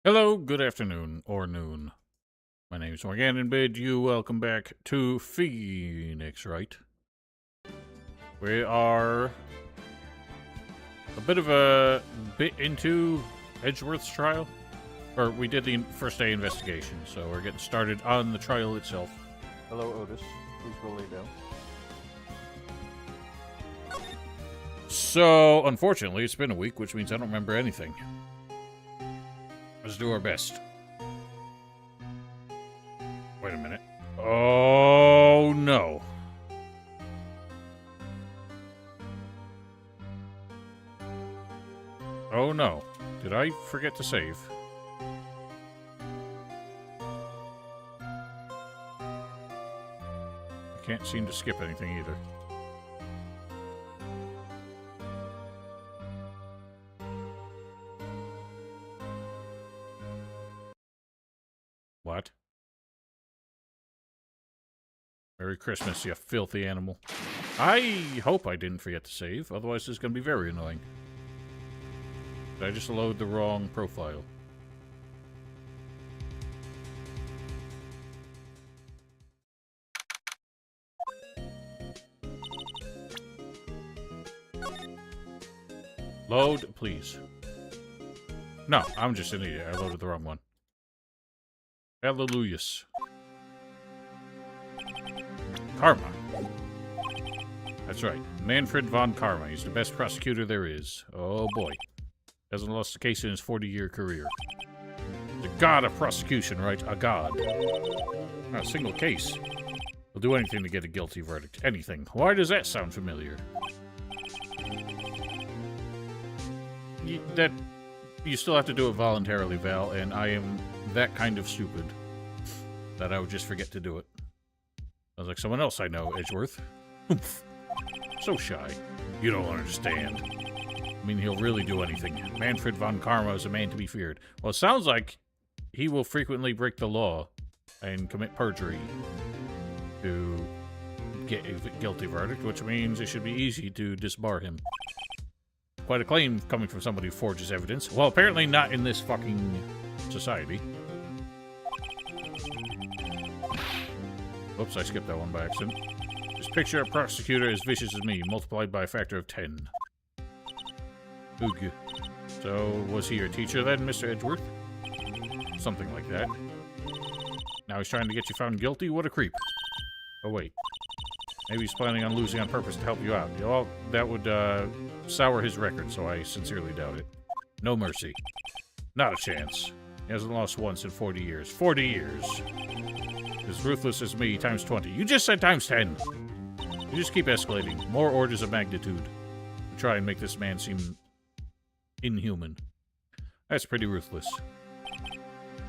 Hello, good afternoon, or noon. My name is Morgan and bid you welcome back to Phoenix, Wright. We are a bit into Edgeworth's trial. Or we did the first day investigation, so we're getting started on the trial itself. Hello, Otis. Please go lay down. So, unfortunately, it's been a week, which means I don't remember anything. Let's do our best. Wait a minute. Oh, no. Oh, no. Did I forget to save? I can't seem to skip anything either. What? Merry Christmas, you filthy animal. I hope I didn't forget to save, otherwise this is going to be very annoying. Did I just load the wrong profile? Load, please. No, I'm just an idiot. I loaded the wrong one. Hallelujahs. Karma. That's right. Manfred von Karma. He's the best prosecutor there is. Oh boy. Hasn't lost a case in his 40-year career. The god of prosecution, right? A god. Not a single case. He'll do anything to get a guilty verdict. Anything. Why does that sound familiar? You still have to do it voluntarily, Val, and I am that kind of stupid that I would just forget to do it. Sounds like someone else I know, Edgeworth. Oomph. So shy. You don't understand. I mean, he'll really do anything. Manfred von Karma is a man to be feared. Well, it sounds like he will frequently break the law and commit perjury to get a guilty verdict, which means it should be easy to disbar him. Quite a claim coming from somebody who forges evidence. Well, apparently not in this fucking society. Oops, I skipped that one by accident. Just picture a prosecutor as vicious as me, multiplied by a factor of 10. Oog. So, was he your teacher then, Mr. Edgeworth? Something like that. Now he's trying to get you found guilty? What a creep. Oh, wait. Maybe he's planning on losing on purpose to help you out. Well, that would sour his record, so I sincerely doubt it. No mercy. Not a chance. He hasn't lost once in 40 years. 40 years. As ruthless as me, times 20. You just said times 10. You just keep escalating. More orders of magnitude. To try and make this man seem inhuman. That's pretty ruthless.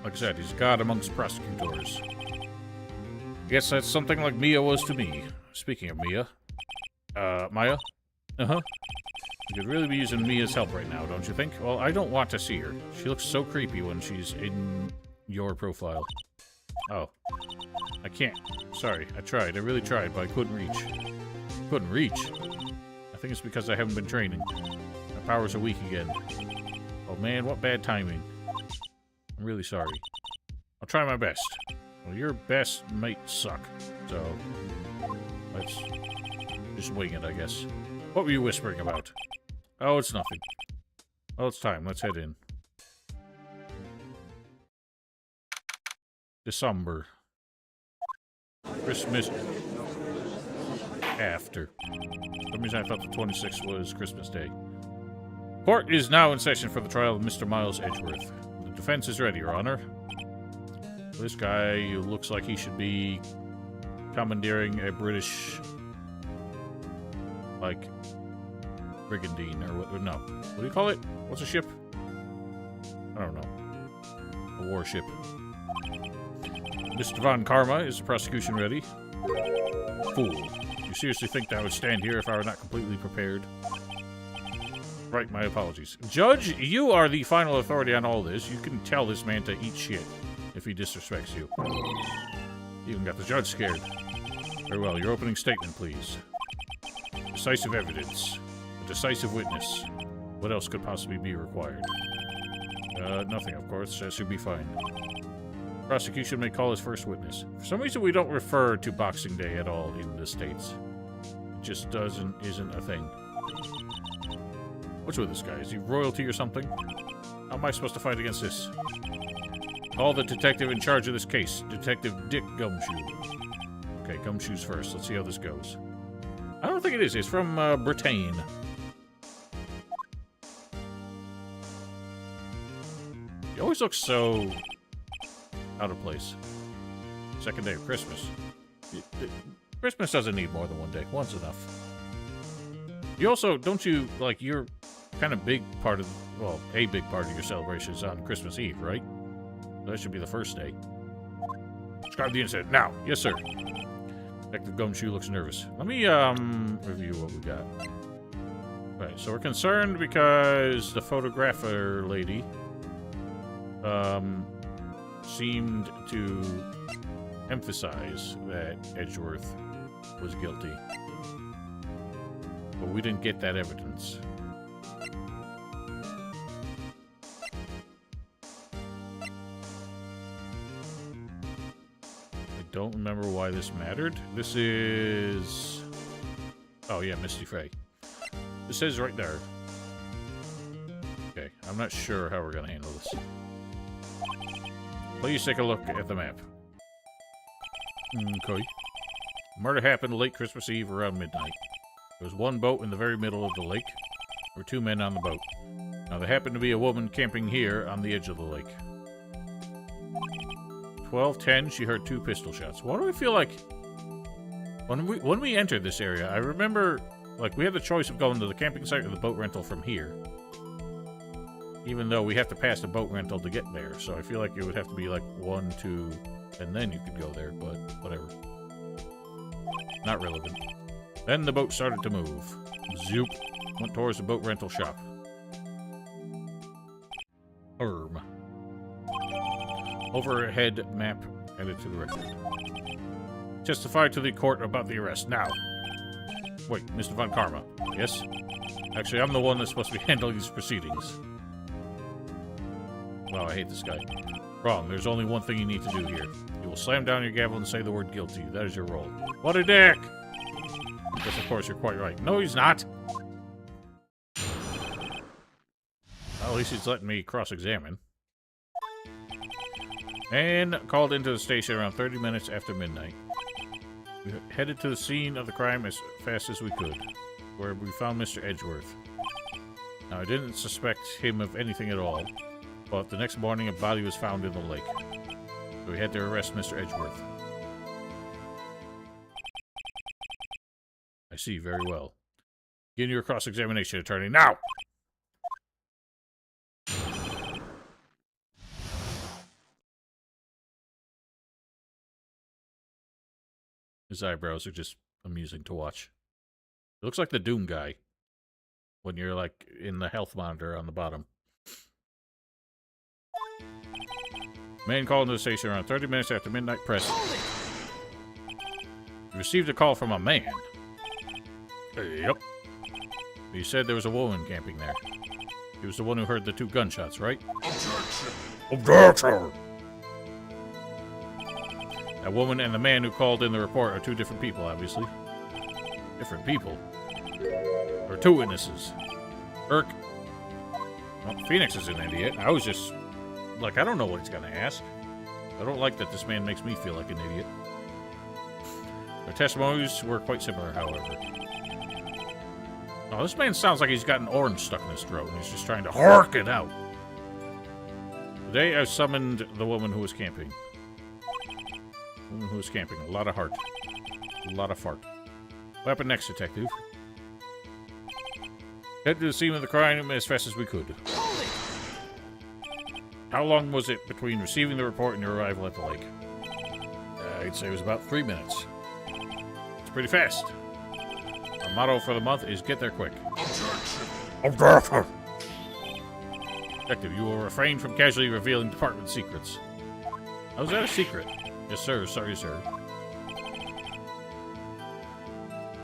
Like I said, he's a god amongst prosecutors. I guess that's something like Mia was to me. Speaking of Mia. Maya? Uh-huh. You could really be using Mia's help right now, don't you think? Well, I don't want to see her. She looks so creepy when she's in your profile. Oh. I can't. Sorry, I tried. I really tried, but I couldn't reach. Couldn't reach? I think it's because I haven't been training. My powers are weak again. Oh man, what bad timing. I'm really sorry. I'll try my best. Well, your best might suck, so let's just wing it, I guess. What were you whispering about? Oh, it's nothing. Well, it's time. Let's head in. December. Christmas after. For some reason I thought the 26th was Christmas Day. Court is now in session for the trial of Mr. Miles Edgeworth. The defense is ready, Your Honor. This guy looks like he should be commandeering a British, like, brigandine, or what? No. What do you call it? What's a ship? I don't know. A warship. Mr. von Karma, is the prosecution ready? Fool. You seriously think that I would stand here if I were not completely prepared? Right, my apologies. Judge, you are the final authority on all this. You can tell this man to eat shit if he disrespects you. Even got the judge scared. Very well, your opening statement, please. Decisive evidence. A decisive witness. What else could possibly be required? Nothing, of course. That should be fine. Prosecution may call his first witness. For some reason, we don't refer to Boxing Day at all in the States. It just isn't a thing. What's with this guy? Is he royalty or something? How am I supposed to fight against this? Call the detective in charge of this case, Detective Dick Gumshoe. Okay, Gumshoe's first. Let's see how this goes. I don't think it is. It's from Britain. He always looks so out of place. Second day of Christmas. Christmas doesn't need more than one day. One's enough. You also, don't you, like, you're kind of big part of, well, a big part of your celebration is on Christmas Eve, right? That should be the first day. Describe the incident now. Yes, sir. Detective Gumshoe looks nervous. Let me, review what we got. Right, so we're concerned because the photographer lady, seemed to emphasize that Edgeworth was guilty. But we didn't get that evidence. I don't remember why this mattered. This is... Oh yeah, Misty Fey. It says right there. Okay, I'm not sure how we're gonna handle this. Please take a look at the map. Okay. Murder happened late Christmas Eve around midnight. There was one boat in the very middle of the lake. There were two men on the boat. Now, there happened to be a woman camping here on the edge of the lake. 12:10, she heard 2 pistol shots. Why do I feel like... When we entered this area, I remember, like, we had the choice of going to the camping site or the boat rental from here. Even though we have to pass the boat rental to get there. So I feel like it would have to be, like, 1, 2, and then you could go there, but whatever. Not relevant. Then the boat started to move. Zoop. Went towards the boat rental shop. Overhead map added to the record. Testify to the court about the arrest. Now. Wait, Mr. Von Karma. Yes? Actually, I'm the one that's supposed to be handling these proceedings. Wow, I hate this guy. Wrong. There's only one thing you need to do here. You will slam down your gavel and say the word guilty. That is your role. What a dick! Yes, of course, you're quite right. No, he's not! Well, at least he's letting me cross-examine. And called into the station around 30 minutes after midnight. We headed to the scene of the crime as fast as we could, where we found Mr. Edgeworth. Now, I didn't suspect him of anything at all, but the next morning a body was found in the lake. So we had to arrest Mr. Edgeworth. I see, very well. Begin your cross-examination, attorney, now! His eyebrows are just amusing to watch. It looks like the Doom guy. When you're, like, in the health monitor on the bottom. Man called into the station around 30 minutes after midnight. Press. You received a call from a man. Yep. You said there was a woman camping there. He was the one who heard the 2 gunshots, right? Objection! Objection! That woman and the man who called in the report are 2 different people, obviously. Different people? There are 2 witnesses. Well, Phoenix is an idiot. I was just... Like, I don't know what he's gonna ask. I don't like that this man makes me feel like an idiot. Their testimonies were quite similar, however. Oh, this man sounds like he's got an orange stuck in his throat, and he's just trying to hark it out. Today, I summoned the woman who was camping. The woman who was camping. A lot of heart. A lot of fart. What happened next, detective? Head to the scene of the crime as fast as we could. How long was it between receiving the report and your arrival at the lake? I'd say it was about 3 minutes. It's pretty fast. Our motto for the month is get there quick. Objection! Detective, you will refrain from casually revealing department secrets. How's that a secret? Yes, sir. Sorry, sir.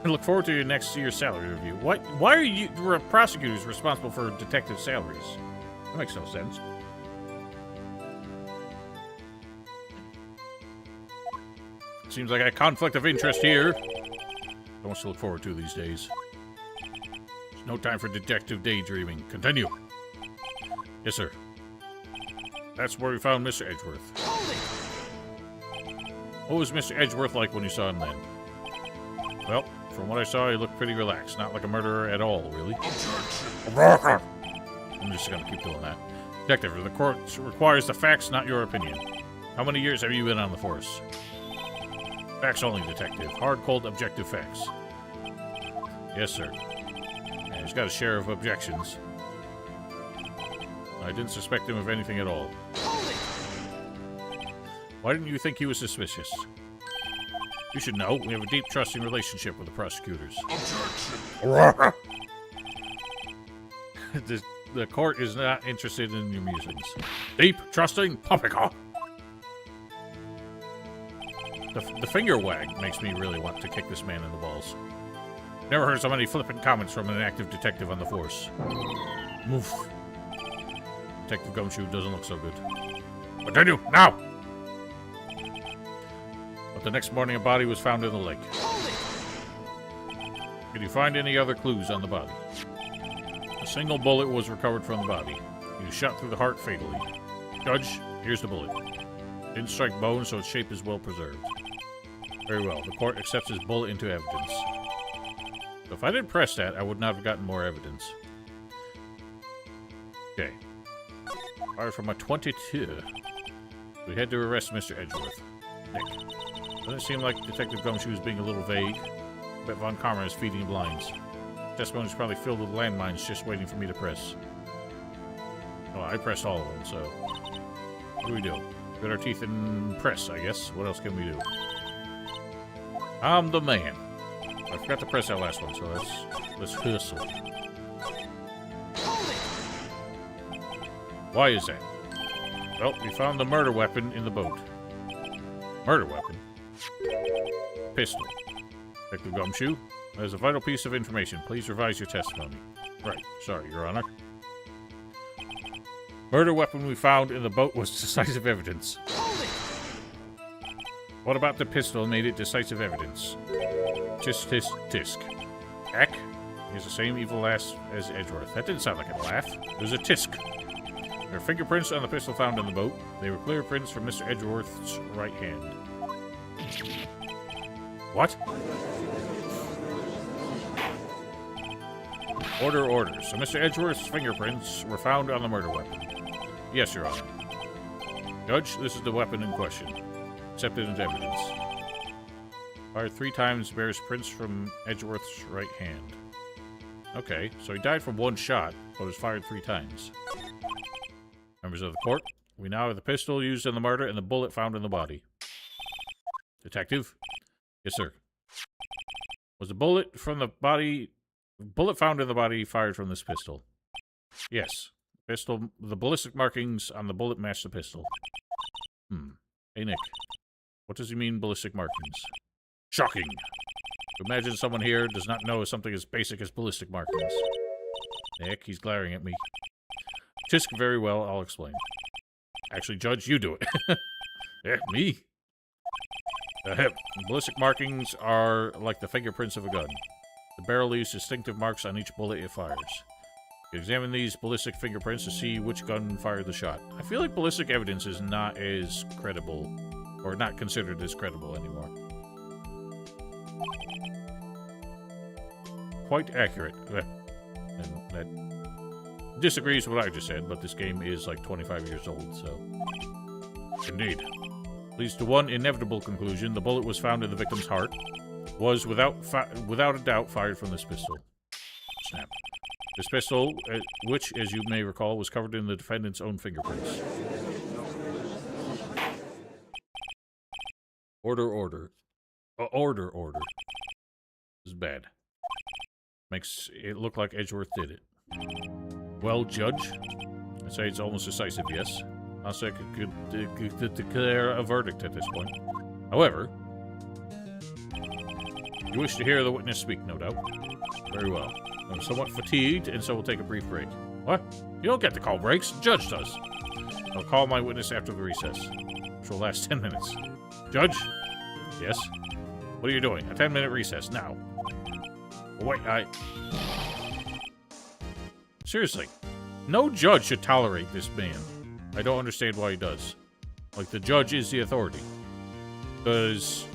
I look forward to your next year's salary review. What? Why are you prosecutors responsible for detective salaries? That makes no sense. seems like a conflict of interest here. So much to look forward to these days. There's no time for detective daydreaming. Continue. Yes, sir. That's where we found Mr. Edgeworth. What was Mr. Edgeworth like when you saw him then? Well, from what I saw, he looked pretty relaxed. Not like a murderer at all, really. I'm just gonna keep doing that. Detective, the court requires the facts, not your opinion. How many years have you been on the force? Facts only, detective. Hard, cold, objective facts. Yes, sir. And he's got a share of objections. I didn't suspect him of anything at all. Why didn't you think he was suspicious? You should know. We have a deep, trusting relationship with the prosecutors. The court is not interested in your musings. Deep, trusting, poppycock. The finger wag makes me really want to kick this man in the balls. Never heard so many flippant comments from an active detective on the force. Moof. Detective Gumshoe doesn't look so good. Continue, now! But the next morning, a body was found in the lake. Did you find any other clues on the body? A single bullet was recovered from the body. He was shot through the heart fatally. Judge, here's the bullet. Didn't strike bone, so its shape is well preserved. Very well. The court accepts his bullet into evidence. So if I didn't press that, I would not have gotten more evidence. Okay. Fired from a 22. We had to arrest Mr. Edgeworth. Nick. Doesn't it seem like Detective Gumshoe is being a little vague? I bet Von Karma is feeding him lines. Testimony is probably filled with landmines just waiting for me to press. Oh, I pressed all of them, so... What do we do? Got our teeth in press, I guess. What else can we do? I'm the man. I forgot to press that last one, so let's hustle. Why is that? Well, we found the murder weapon in the boat. Murder weapon? Pistol. Detective Gumshoe, there's a vital piece of information. Please revise your testimony. Right. Sorry, Your Honor. Murder weapon we found in the boat was decisive evidence. What about the pistol made it decisive evidence? Tisk, tisk, tisk. Heck? He has the same evil laugh as Edgeworth. That didn't sound like a laugh. It was a tisk. There are fingerprints on the pistol found in the boat. They were clear prints from Mr. Edgeworth's right hand. What? Order, order. So Mr. Edgeworth's fingerprints were found on the murder weapon. Yes, Your Honor. Judge, this is the weapon in question. Accepted as evidence. Fired 3 times, bears prints from Edgeworth's right hand. Okay, so he died from 1 shot, but was fired 3 times. Members of the court, we now have the pistol used in the murder and the bullet found in the body. Detective? Yes, sir. Was the bullet from the body... Bullet found in the body fired from this pistol? Yes. Pistol... The ballistic markings on the bullet match the pistol. Hey, Nick. What does he mean, ballistic markings? Shocking! Imagine someone here does not know something as basic as ballistic markings. Nick, he's glaring at me. Tisk, very well, I'll explain. Actually, Judge, you do it. Yeah, me? Ballistic markings are like the fingerprints of a gun. The barrel leaves distinctive marks on each bullet it fires. You examine these ballistic fingerprints to see which gun fired the shot. I feel like ballistic evidence is not as credible, or not considered as credible anymore. Quite accurate. And that disagrees with what I just said, but this game is like 25 years old, so... Indeed. Leads to one inevitable conclusion. The bullet was found in the victim's heart. Was, without a doubt, fired from this pistol. Snap. This pistol, which, as you may recall, was covered in the defendant's own fingerprints. Order, order. Order, order. This is bad. Makes it look like Edgeworth did it. Well, Judge, I'd say it's almost decisive, yes. I'll say I could declare a verdict at this point. However, you wish to hear the witness speak, no doubt. Very well. I'm somewhat fatigued, and so we'll take a brief break. What? You don't get to call breaks. The judge does. I'll call my witness after the recess, which will last 10 minutes. Judge, Yes? What are you doing? A 10-minute recess, now. Wait, Seriously. No judge should tolerate this man. I don't understand why he does. Like, the judge is the authority. Does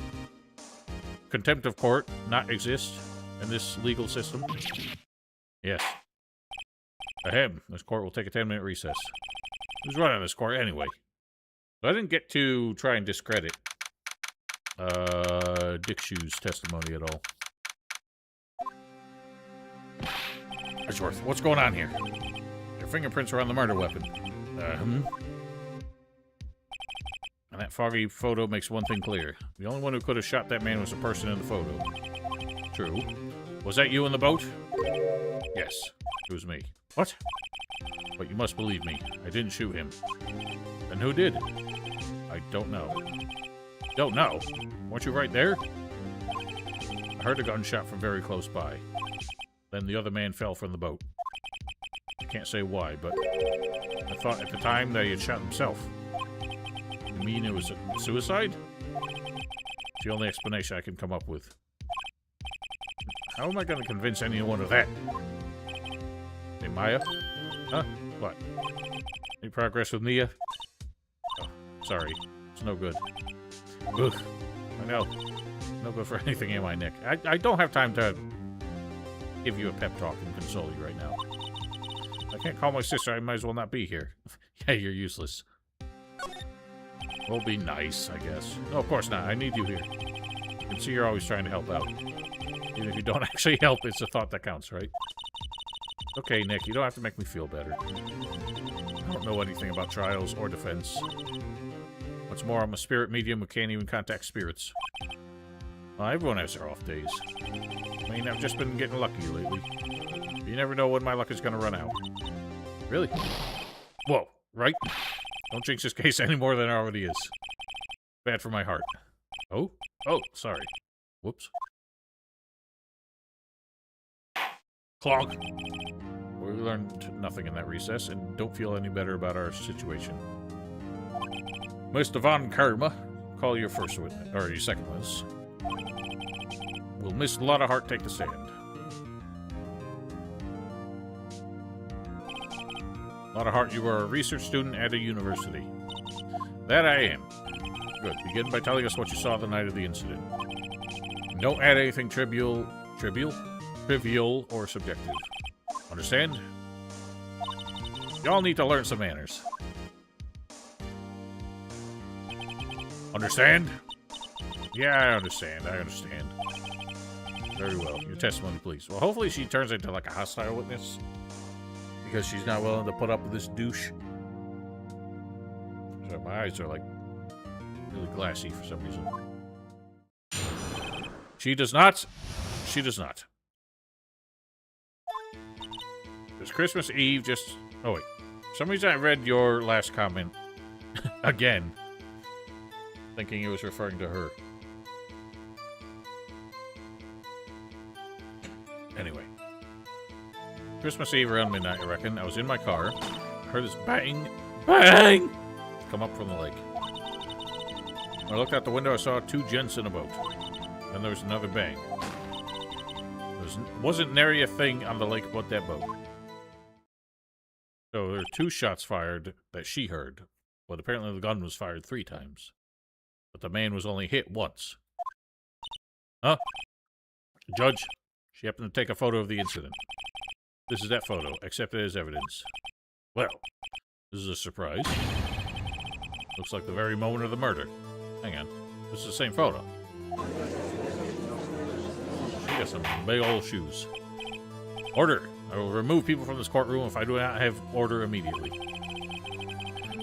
contempt of court not exist in this legal system? Yes. Ahem. This court will take a 10-minute recess. Who's running this court anyway? I didn't get to try and discredit Dick Shoe's testimony at all. Edgeworth, what's going on here? Your fingerprints are on the murder weapon. And that foggy photo makes one thing clear. The only one who could have shot that man was the person in the photo. True. Was that you in the boat? Yes, it was me. What? But you must believe me. I didn't shoot him. Then who did? I don't know. Don't know? Weren't you right there? I heard a gunshot from very close by. Then the other man fell from the boat. I can't say why, but I thought at the time that he had shot himself. You mean it was a suicide? It's the only explanation I can come up with. How am I going to convince anyone of that? Hey, Maya? Huh? What? Any progress with Nia? Oh, sorry. It's no good. Ugh. I know. No good for anything, am I, Nick? I don't have time to give you a pep talk and console you right now. I can't call my sister. I might as well not be here. Yeah, you're useless. We'll be nice, I guess. No, of course not. I need you here. You can see you're always trying to help out. Even if you don't actually help, it's a thought that counts, right? Okay, Nick, you don't have to make me feel better. I don't know anything about trials or defense. What's more, I'm a spirit medium who can't even contact spirits. Well, everyone has their off days. I mean, I've just been getting lucky lately. You never know when my luck is going to run out. Really? Whoa, right? Don't jinx this case any more than it already is. Bad for my heart. Oh? Oh, sorry. Whoops. Clog. We learned nothing in that recess and don't feel any better about our situation. Mr. Von Karma, call your first witness, or your second witness. Will Miss Lottahart take the stand? Lottahart, you are a research student at a university. That I am. Good. Begin by telling us what you saw the night of the incident. Don't add anything trivial or subjective. Understand? Y'all need to learn some manners. Understand? Yeah, I understand. Very well. Your testimony, please. Well, hopefully she turns into like a hostile witness. Because she's not willing to put up with this douche. So my eyes are like really glassy for some reason. She does not. She does not. It's Christmas Eve, just... Oh, wait. For some reason I read your last comment again. Thinking it was referring to her. Anyway. Christmas Eve around midnight, I reckon. I was in my car. Heard this bang, bang, come up from the lake. When I looked out the window, I saw two gents in a boat. Then there was another bang. Wasn't nary a thing on the lake but that boat. So there were two shots fired that she heard. But apparently the gun was fired 3 times. But the man was only hit once. Huh? Judge, she happened to take a photo of the incident. This is that photo, accepted as evidence. Well, this is a surprise. Looks like the very moment of the murder. Hang on, this is the same photo. She got some big old shoes. Order! I will remove people from this courtroom if I do not have order immediately.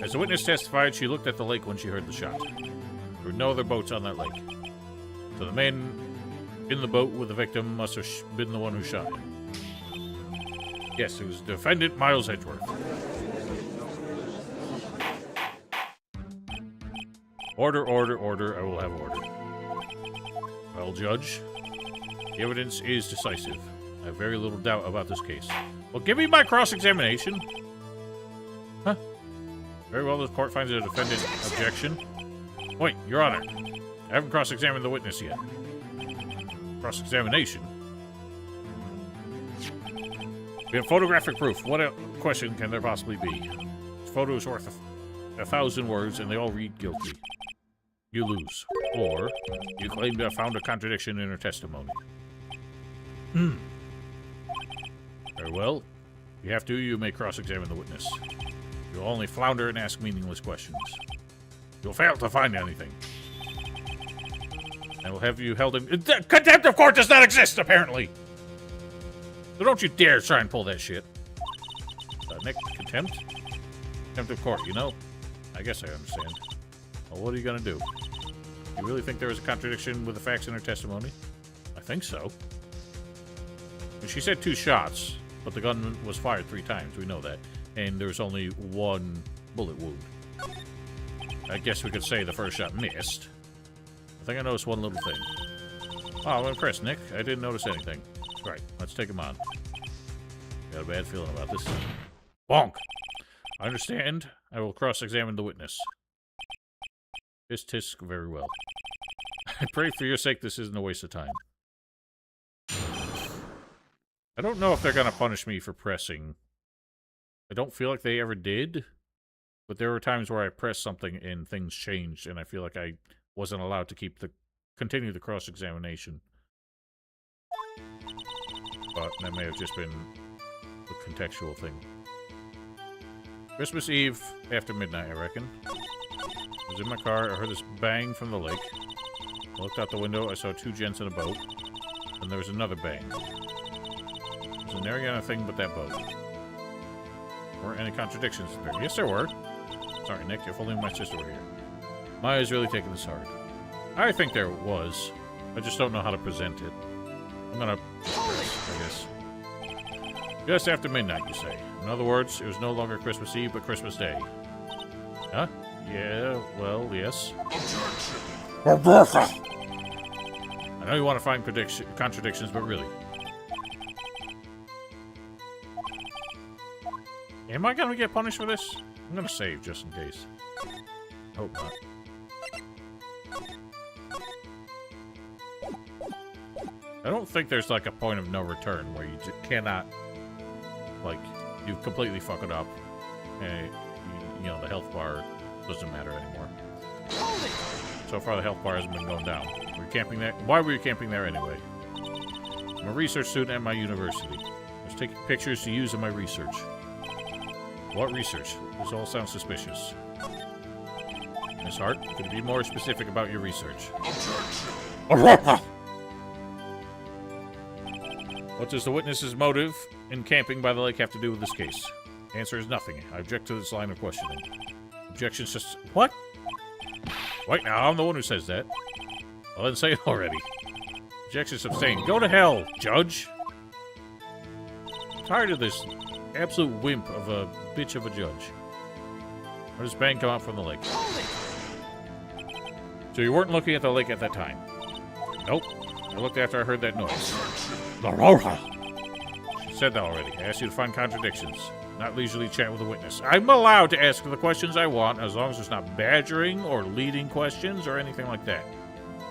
As the witness testified, she looked at the lake when she heard the shot. There were no other boats on that lake. So the man in the boat with the victim must have been the one who shot him. Yes, it was defendant Miles Edgeworth. Order, order, order. I will have order. Well, Judge, the evidence is decisive. I have very little doubt about this case. Well, give me my cross-examination. Huh? Very well, the court finds a defendant objection. Wait, Your Honor. I haven't cross-examined the witness yet. Cross-examination? We have photographic proof. What question can there possibly be? This photo is worth 1,000 words, and they all read guilty. You lose. Or, you claim to have found a contradiction in her testimony. Very well. If you have to, you may cross-examine the witness. You'll only flounder and ask meaningless questions. You'll fail to find anything. And we'll have you held in... Contempt of court does not exist, apparently! So don't you dare try and pull that shit. Nick, contempt? Contempt of court, you know? I guess I understand. Well, what are you gonna do? You really think there was a contradiction with the facts in her testimony? I think so. She said 2 shots, but the gun was fired 3 times. We know that. And there's only 1 bullet wound. I guess we could say the first shot missed. I think I noticed one little thing. Oh, I'm impressed, Nick. I didn't notice anything. Right, let's take him on. Got a bad feeling about this. Bonk! I understand. I will cross-examine the witness. Tisk, very well. I pray for your sake this isn't a waste of time. I don't know if they're gonna punish me for pressing. I don't feel like they ever did. But there were times where I pressed something and things changed, and I feel like I wasn't allowed to continue the cross-examination. But that may have just been a contextual thing. Christmas Eve after midnight, I reckon. I was in my car, I heard this bang from the lake. I looked out the window, I saw 2 gents in a boat. And there was another bang. There's an area on a thing but that boat. Weren't any contradictions there? Yes, there were. Sorry, Nick, if only my sister were here. Maya's really taking this hard. I think there was. I just don't know how to present it. I'm gonna press, I guess. Just after midnight, you say. In other words, it was no longer Christmas Eve, but Christmas Day. Huh? Yeah, well, yes. I know you want to find contradictions, but really. Am I gonna get punished for this? I'm gonna save just in case. Hope not. I don't think there's like a point of no return where you cannot, like, you completely fuck it up, and you know the health bar doesn't matter anymore. So far, the health bar hasn't been going down. Were you camping there? Why were you camping there anyway? I'm a research student at my university. I was taking pictures to use in my research. What research? This all sounds suspicious. Miss Hart, could you be more specific about your research? What does the witness's motive in camping by the lake have to do with this case? Answer is nothing. I object to this line of questioning. Objection's just... What? Wait, now, I'm the one who says that. Well, then say it already. Objection sustained. Go to hell, Judge! I'm tired of this absolute wimp of a bitch of a judge. Where does bang come out from the lake? So you weren't looking at the lake at that time? Nope. I looked after I heard that noise. She said that already. I asked you to find contradictions, not leisurely chat with a witness. I'm allowed to ask the questions I want, as long as it's not badgering or leading questions or anything like that.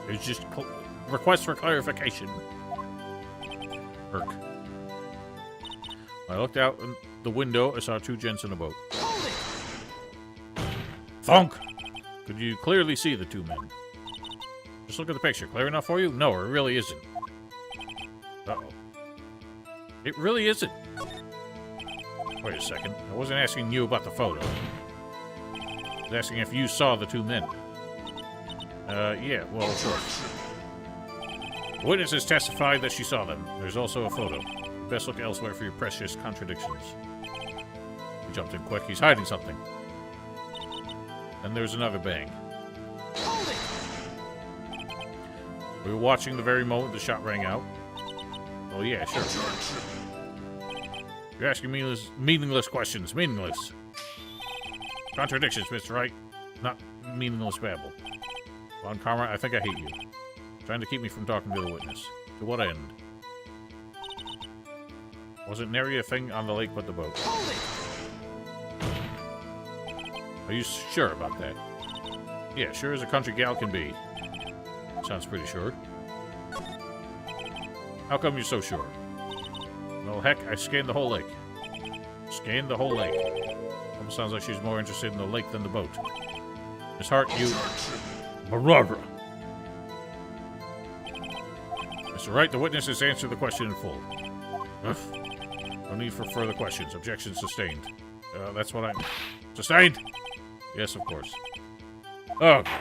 It's just requests for clarification. Irk. I looked out the window. I saw 2 gents in a boat. Thunk! Could you clearly see the 2 men? Just look at the picture. Clear enough for you? No, it really isn't. Uh-oh. It really isn't. Wait a second. I wasn't asking you about the photo. I was asking if you saw the 2 men. Yeah, well, of course. The witness has testified that she saw them. There's also a photo. You best look elsewhere for your precious contradictions. He jumped in quick. He's hiding something. Then there's another bang. We were watching the very moment the shot rang out. Oh, yeah, sure. You're asking meaningless questions. Meaningless. Contradictions, Mr. Wright. Not meaningless babble. Von Karma, I think I hate you. Trying to keep me from talking to the witness. To what end? Wasn't nary a thing on the lake but the boat. Are you sure about that? Yeah, sure as a country gal can be. Sounds pretty sure. How come you're so sure? Well, heck, I scanned the whole lake. Scanned the whole lake. Almost sounds like she's more interested in the lake than the boat. Miss Hart, you... Mr. Wright, the witnesses answered the question in full. No need for further questions. Objection sustained. That's what I'm... Sustained? Yes, of course. Okay.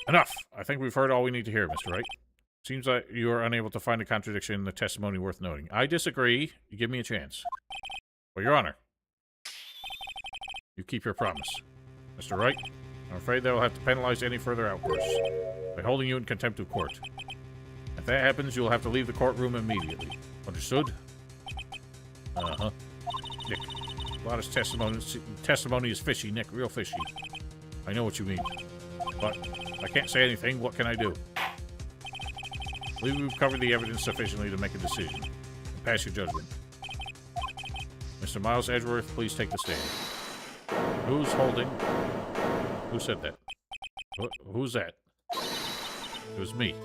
Enough. I think we've heard all we need to hear, Mr. Wright. Seems like you are unable to find a contradiction in the testimony worth noting. I disagree. You give me a chance. For your honor. You keep your promise. Mr. Wright, I'm afraid that will have to penalize any further outbursts by holding you in contempt of court. If that happens, you will have to leave the courtroom immediately. Understood? Uh-huh. Nick, a lot of testimony is fishy, Nick. Real fishy. I know what you mean. But I can't say anything. What can I do? I believe we've covered the evidence sufficiently to make a decision. Pass your judgment. Mr. Miles Edgeworth, please take the stand. Who's holding? Who said that? Who's that? It was me.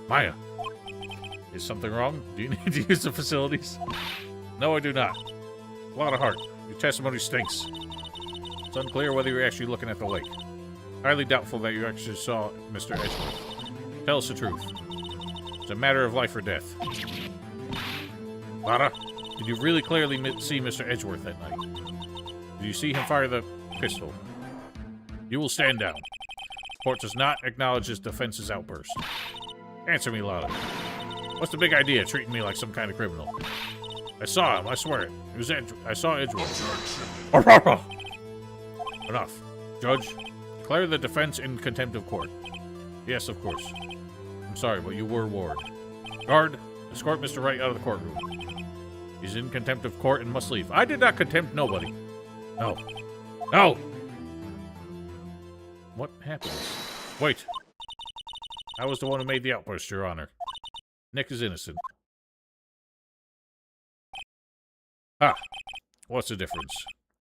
Maya. Is something wrong? Do you need to use the facilities? No, I do not. A lot of heart. Your testimony stinks. It's unclear whether you're actually looking at the lake. Highly doubtful that you actually saw Mr. Edgeworth. Tell us the truth. It's a matter of life or death. Lara, did you really clearly see Mr. Edgeworth that night? Did you see him fire the pistol? You will stand down. The court does not acknowledge this defense's outburst. Answer me, Lara. What's the big idea, treating me like some kind of criminal? I saw him, I swear it. It was I saw Edgeworth. Enough. Judge, declare the defense in contempt of court. Yes, of course. I'm sorry, but you were warned. Guard, escort Mr. Wright out of the courtroom. He's in contempt of court and must leave. I did not contempt nobody. No. No! What happened? Wait. I was the one who made the outburst, Your Honor. Nick is innocent. Ah. What's the difference?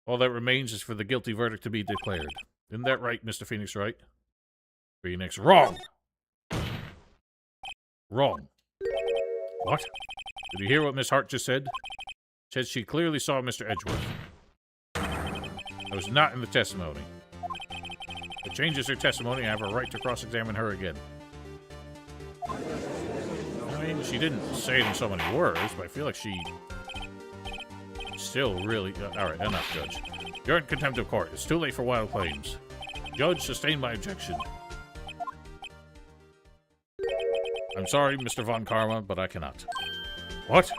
All that remains is for the guilty verdict to be declared. Isn't that right, Mr. Phoenix Wright? Phoenix, wrong! Wrong. What? Did you hear what Miss Hart just said? Said she clearly saw Mr. Edgeworth. I was not in the testimony. If it changes her testimony, I have a right to cross-examine her again. I mean, she didn't say it in so many words, but I feel like she... Still really... Alright, enough, Judge. You're in contempt of court. It's too late for wild claims. Judge, sustain my objection. I'm sorry, Mr. Von Karma, but I cannot. What?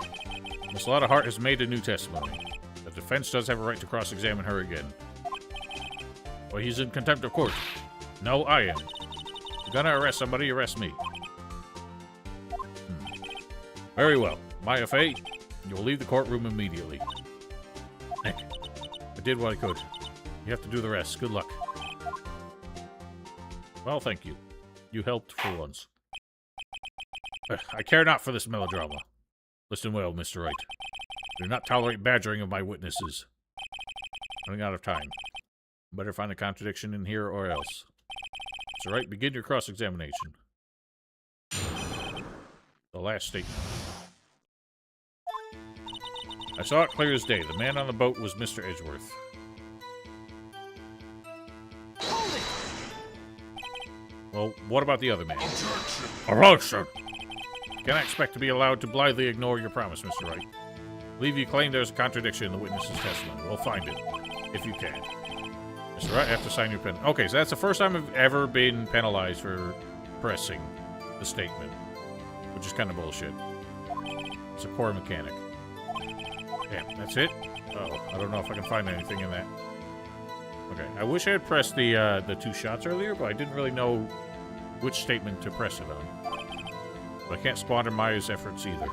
Miss Lotta Hart has made a new testimony. The defense does have a right to cross-examine her again. Well, he's in contempt of court. No, I am. If you're gonna arrest somebody, arrest me. Very well. Maya Fey, you will leave the courtroom immediately. Nick, I did what I could. You have to do the rest. Good luck. Well, thank you. You helped for once. I care not for this melodrama. Listen well, Mr. Wright. Do not tolerate badgering of my witnesses. Running out of time. Better find a contradiction in here or else. Mr. Wright, begin your cross-examination. The last statement. I saw it clear as day. The man on the boat was Mr. Edgeworth. Hold it! Well, what about the other man? Objection! Can I expect to be allowed to blithely ignore your promise, Mr. Wright? Believe you claim there's a contradiction in the witness's testimony. We'll find it, if you can. Mr. Wright, I have to sign your pen. Okay, so that's the first time I've ever been penalized for pressing the statement, which is kind of bullshit. It's a poor mechanic. Damn, that's it? Uh-oh, I don't know if I can find anything in that. Okay, I wish I had pressed the two shots earlier, but I didn't really know which statement to press it on. But I can't squander Maya's efforts either.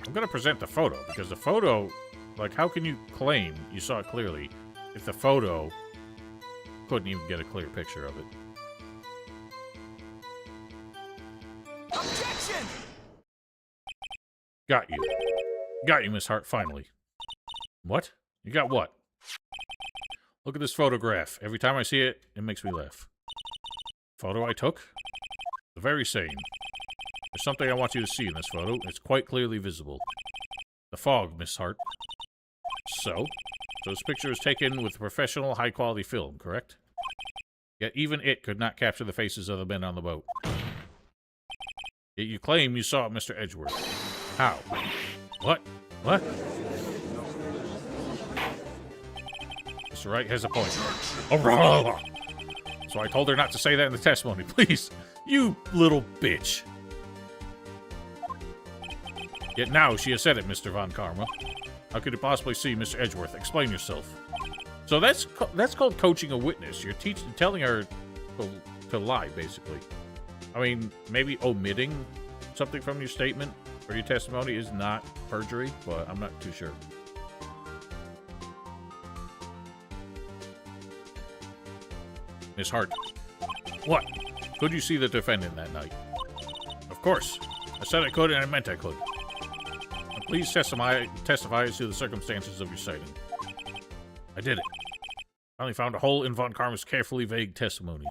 I'm gonna present the photo, because the photo, like, how can you claim you saw it clearly if the photo couldn't even get a clear picture of it? Objection! Got you. Got you, Miss Hart, finally. What? You got what? Look at this photograph. Every time I see it, it makes me laugh. Photo I took? The very same. There's something I want you to see in this photo. It's quite clearly visible. The fog, Miss Hart. So this picture was taken with professional, high-quality film, correct? Yet even it could not capture the faces of the men on the boat. Yet you claim you saw Mr. Edgeworth. How? What? What? Mr. Wright has a point. So I told her not to say that in the testimony. Please, you little bitch. Yet now she has said it, Mr. Von Karma. How could you possibly see Mr. Edgeworth? Explain yourself. So that's called coaching a witness. You're telling her to lie, basically. I mean, maybe omitting something from your statement or your testimony is not perjury, but I'm not too sure. Miss Hart. What? Could you see the defendant that night? Of course. I said I could and I meant I could. Please testify as to the circumstances of your sighting. I did it. Finally found a hole in Von Karma's carefully vague testimony.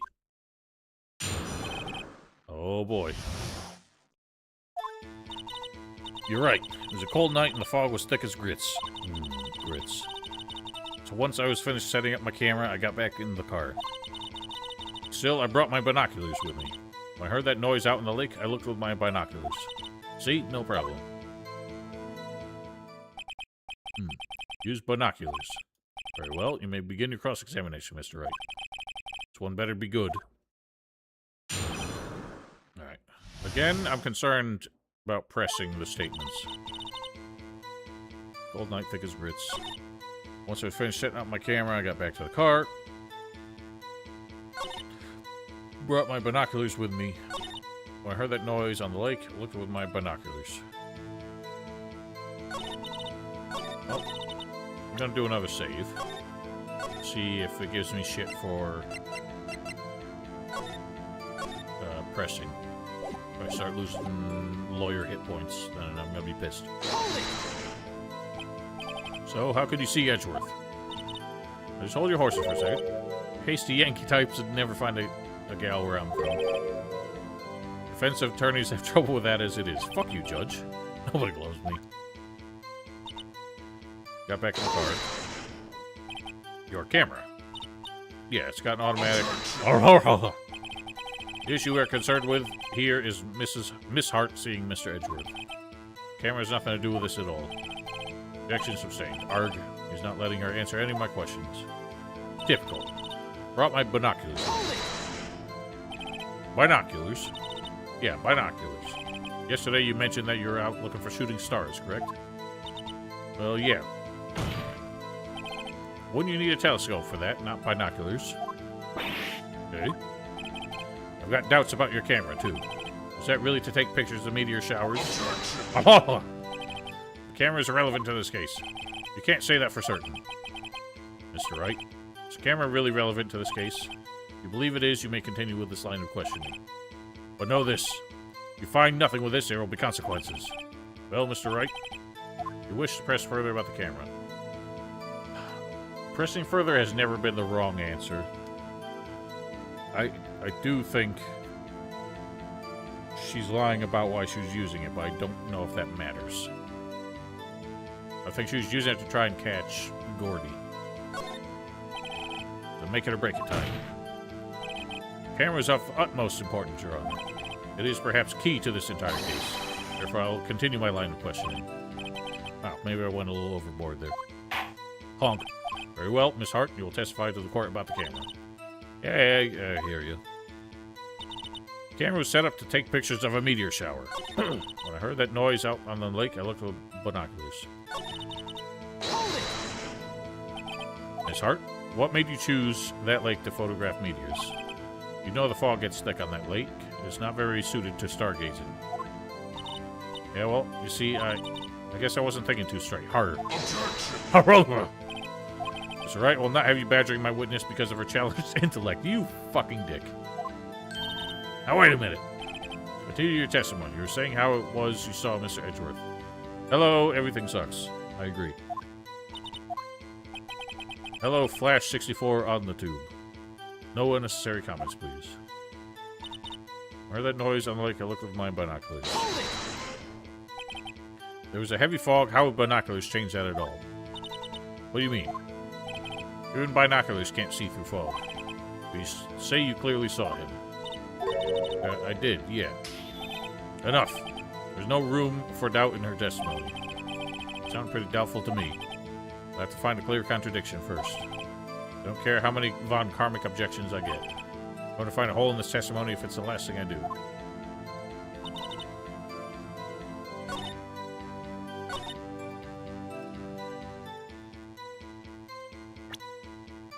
Oh boy. You're right. It was a cold night and the fog was thick as grits. Grits. So once I was finished setting up my camera, I got back in the car. Still, I brought my binoculars with me. When I heard that noise out in the lake, I looked with my binoculars. See? No problem. Use binoculars. Very well. You may begin your cross-examination, Mr. Wright. This one better be good. Alright. Again, I'm concerned about pressing the statements. Cold night, thick as grits. Once I finished setting up my camera, I got back to the car. Brought my binoculars with me. When I heard that noise on the lake, I looked with my binoculars. Oh. I'm gonna do another save. See if it gives me shit for pressing. If I start losing lawyer hit points, then I'm gonna be pissed. So, how could you see Edgeworth? Just hold your horses for a second. Hasty Yankee types would never find a gal where I'm from. Defensive attorneys have trouble with that as it is. Fuck you, Judge. Nobody loves me. Got back in the car. Your camera. Yeah, it's got an automatic. The issue we're concerned with here is Miss Hart seeing Mr. Edgeworth. Camera has nothing to do with this at all. Objection sustained. Arg. He's not letting her answer any of my questions. Typical. Brought my binoculars. Binoculars? Yeah, binoculars. Yesterday you mentioned that you're out looking for shooting stars, correct? Well, yeah. Wouldn't you need a telescope for that, not binoculars? Okay. I've got doubts about your camera, too. Is that really to take pictures of meteor showers? The camera is irrelevant to this case. You can't say that for certain. Mr. Wright, is the camera really relevant to this case? If you believe it is, you may continue with this line of questioning. But know this. If you find nothing with this, there will be consequences. Well, Mr. Wright, you wish to press further about the camera. Pressing further has never been the wrong answer. I do think she's lying about why she was using it, but I don't know if that matters. I think she was using it to try and catch Gordy. To make it or break it time. The camera is of utmost importance, Your Honor. It is perhaps key to this entire case. Therefore, I'll continue my line of questioning. Wow, maybe I went a little overboard there. Honk. Very well, Miss Hart, you will testify to the court about the camera. Yeah, I hear you. The camera was set up to take pictures of a meteor shower. When I heard that noise out on the lake, I looked with binoculars. Miss Hart, what made you choose that lake to photograph meteors? You know the fog gets thick on that lake. It's not very suited to stargazing. Yeah, well, you see, I guess I wasn't thinking too straight. Harder. That's all right. I will not have you badgering my witness because of her challenged intellect. You fucking dick. Now, wait a minute. Continue your testimony. You were saying how it was you saw Mr. Edgeworth. Hello, everything sucks. I agree. Hello, Flash64 on the tube. No unnecessary comments, please. Where that noise on the lake, I looked with my binoculars. There was a heavy fog. How would binoculars change that at all? What do you mean? Even binoculars can't see through fog. You say you clearly saw him. I did, yeah. Enough. There's no room for doubt in her testimony. Sounds pretty doubtful to me. I have to find a clear contradiction first. I don't care how many von Karmic objections I get. I want to find a hole in this testimony if it's the last thing I do.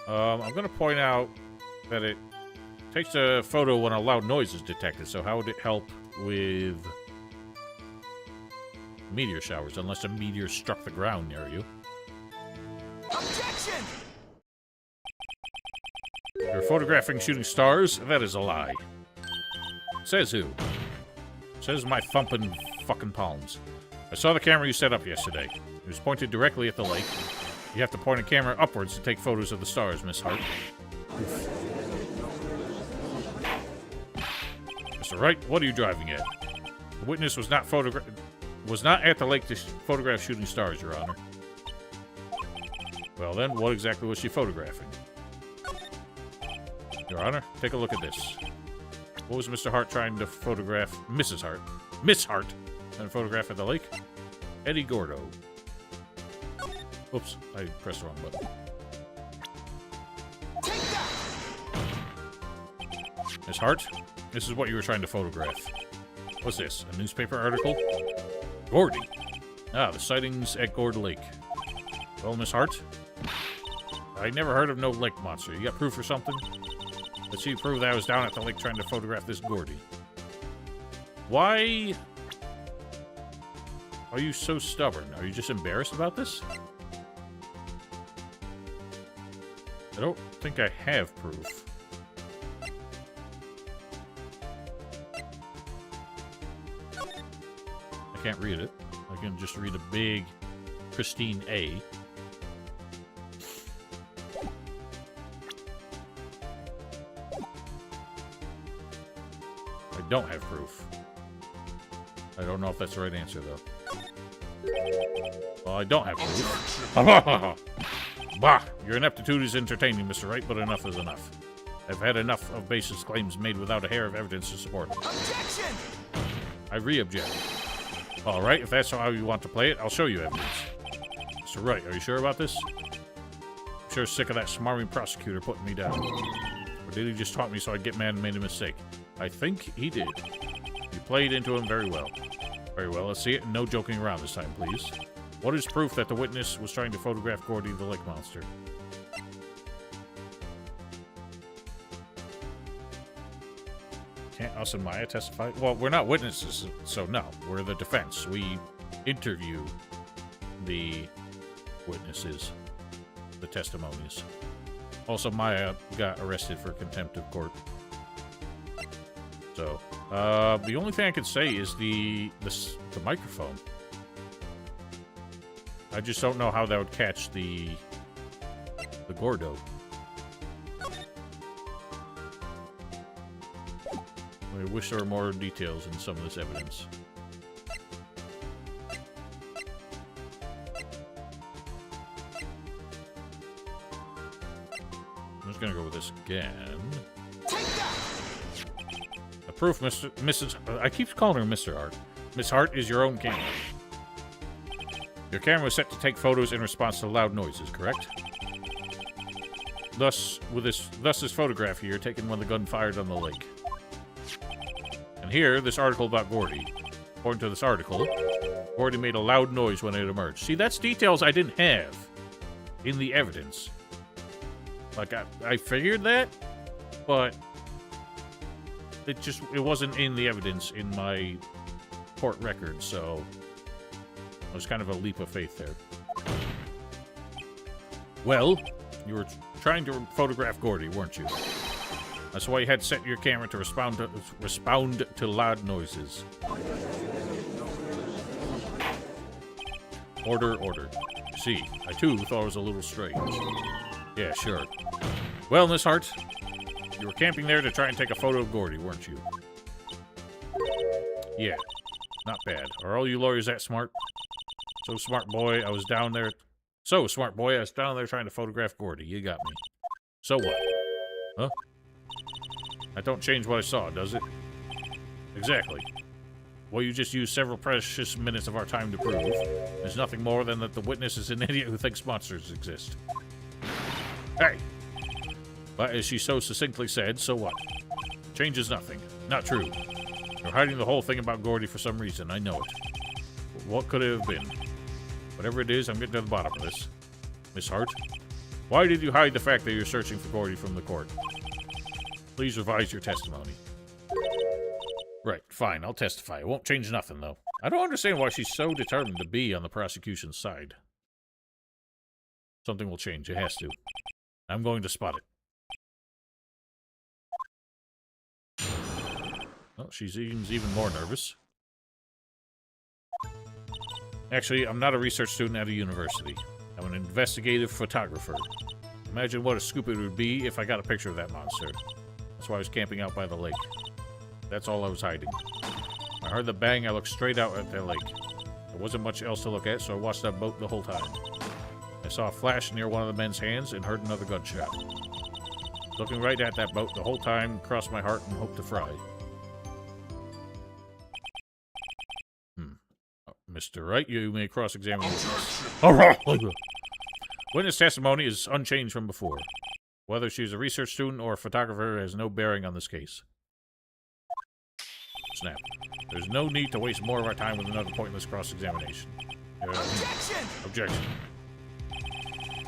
I'm going to point out that it takes a photo when a loud noise is detected, so how would it help with meteor showers, unless a meteor struck the ground near you? Objection! You're photographing shooting stars? That is a lie. Says who? Says my thumping fucking palms. I saw the camera you set up yesterday. It was pointed directly at the lake. You have to point a camera upwards to take photos of the stars, Miss Hart. Oof. Mr. Wright, what are you driving at? The witness was not at the lake to photograph shooting stars, Your Honor. Well then, what exactly was she photographing? Your Honor, take a look at this. What was Mr. Hart trying to photograph? Mrs. Hart. Miss Hart trying to photograph at the lake? Eddie Gordo. Oops, I pressed the wrong button. Take that! Miss Hart, this is what you were trying to photograph. What's this? A newspaper article? Gordy. Ah, the sightings at Gord Lake. Well, Miss Hart, I never heard of no lake monster. You got proof or something? Let's see you prove that I was down at the lake trying to photograph this Gordy. Why are you so stubborn? Are you just embarrassed about this? I don't think I have proof. I can't read it. I can just read a big, pristine A. I don't have proof. I don't know if that's the right answer, though. Well, I don't have proof. Bah! Your ineptitude is entertaining, Mr. Wright, but enough is enough. I've had enough of baseless claims made without a hair of evidence to support them. Objection! I re-object. Alright, if that's how you want to play it, I'll show you evidence. Mr. Wright, are you sure about this? I'm sure sick of that smarmy prosecutor putting me down. Or did he just taunt me so I'd get mad and made a mistake? I think he did. You played into him very well. Very well, let's see it, and no joking around this time, please. What is proof that the witness was trying to photograph Gordy the lake monster? Can't us and Maya testify? Well, we're not witnesses, so no. We're the defense. We interview the witnesses, the testimonies. Also, Maya got arrested for contempt of court. So, the only thing I can say is the microphone. I just don't know how that would catch the Gordo. I wish there were more details in some of this evidence. I'm just gonna go with this again. Take that! The proof, Mrs. I keep calling her Mr. Hart. Miss Hart is your own camera. Your camera was set to take photos in response to loud noises, correct? Thus this photograph here, taken when the gun fired on the lake. And here, this article about Gordy. According to this article, Gordy made a loud noise when it emerged. See, that's details I didn't have in the evidence. Like, I figured that, but it wasn't in the evidence in my court record, so it was kind of a leap of faith there. Well, you were trying to photograph Gordy, weren't you? That's why you had set your camera to respond to loud noises. Order, order. See, I too thought it was a little strange. Yeah, sure. Well, Miss Hart, you were camping there to try and take a photo of Gordy, weren't you? Yeah, not bad. Are all you lawyers that smart? So smart, boy, I was down there... So smart, boy, I was down there trying to photograph Gordy. You got me. So what? Huh? That don't change what I saw, does it? Exactly. Well, you just used several precious minutes of our time to prove. There's nothing more than that the witness is an idiot who thinks monsters exist. Hey! But as she so succinctly said, so what? Changes nothing. Not true. You're hiding the whole thing about Gordy for some reason, I know it. But what could it have been? Whatever it is, I'm getting to the bottom of this. Miss Hart, why did you hide the fact that you're searching for Gordy from the court? Please revise your testimony. Right, fine, I'll testify. It won't change nothing, though. I don't understand why she's so determined to be on the prosecution's side. Something will change, it has to. I'm going to spot it. Oh, she seems even more nervous. Actually, I'm not a research student at a university. I'm an investigative photographer. Imagine what a scoop it would be if I got a picture of that monster. That's why I was camping out by the lake. That's all I was hiding. I heard the bang, I looked straight out at that lake. There wasn't much else to look at, so I watched that boat the whole time. I saw a flash near one of the men's hands and heard another gunshot. Looking right at that boat the whole time, crossed my heart and hoped to fry. Mr. Wright, you may cross-examine witness. Witness testimony is unchanged from before. Whether she's a research student or a photographer has no bearing on this case. Snap. There's no need to waste more of our time with another pointless cross-examination. Objection! Objection.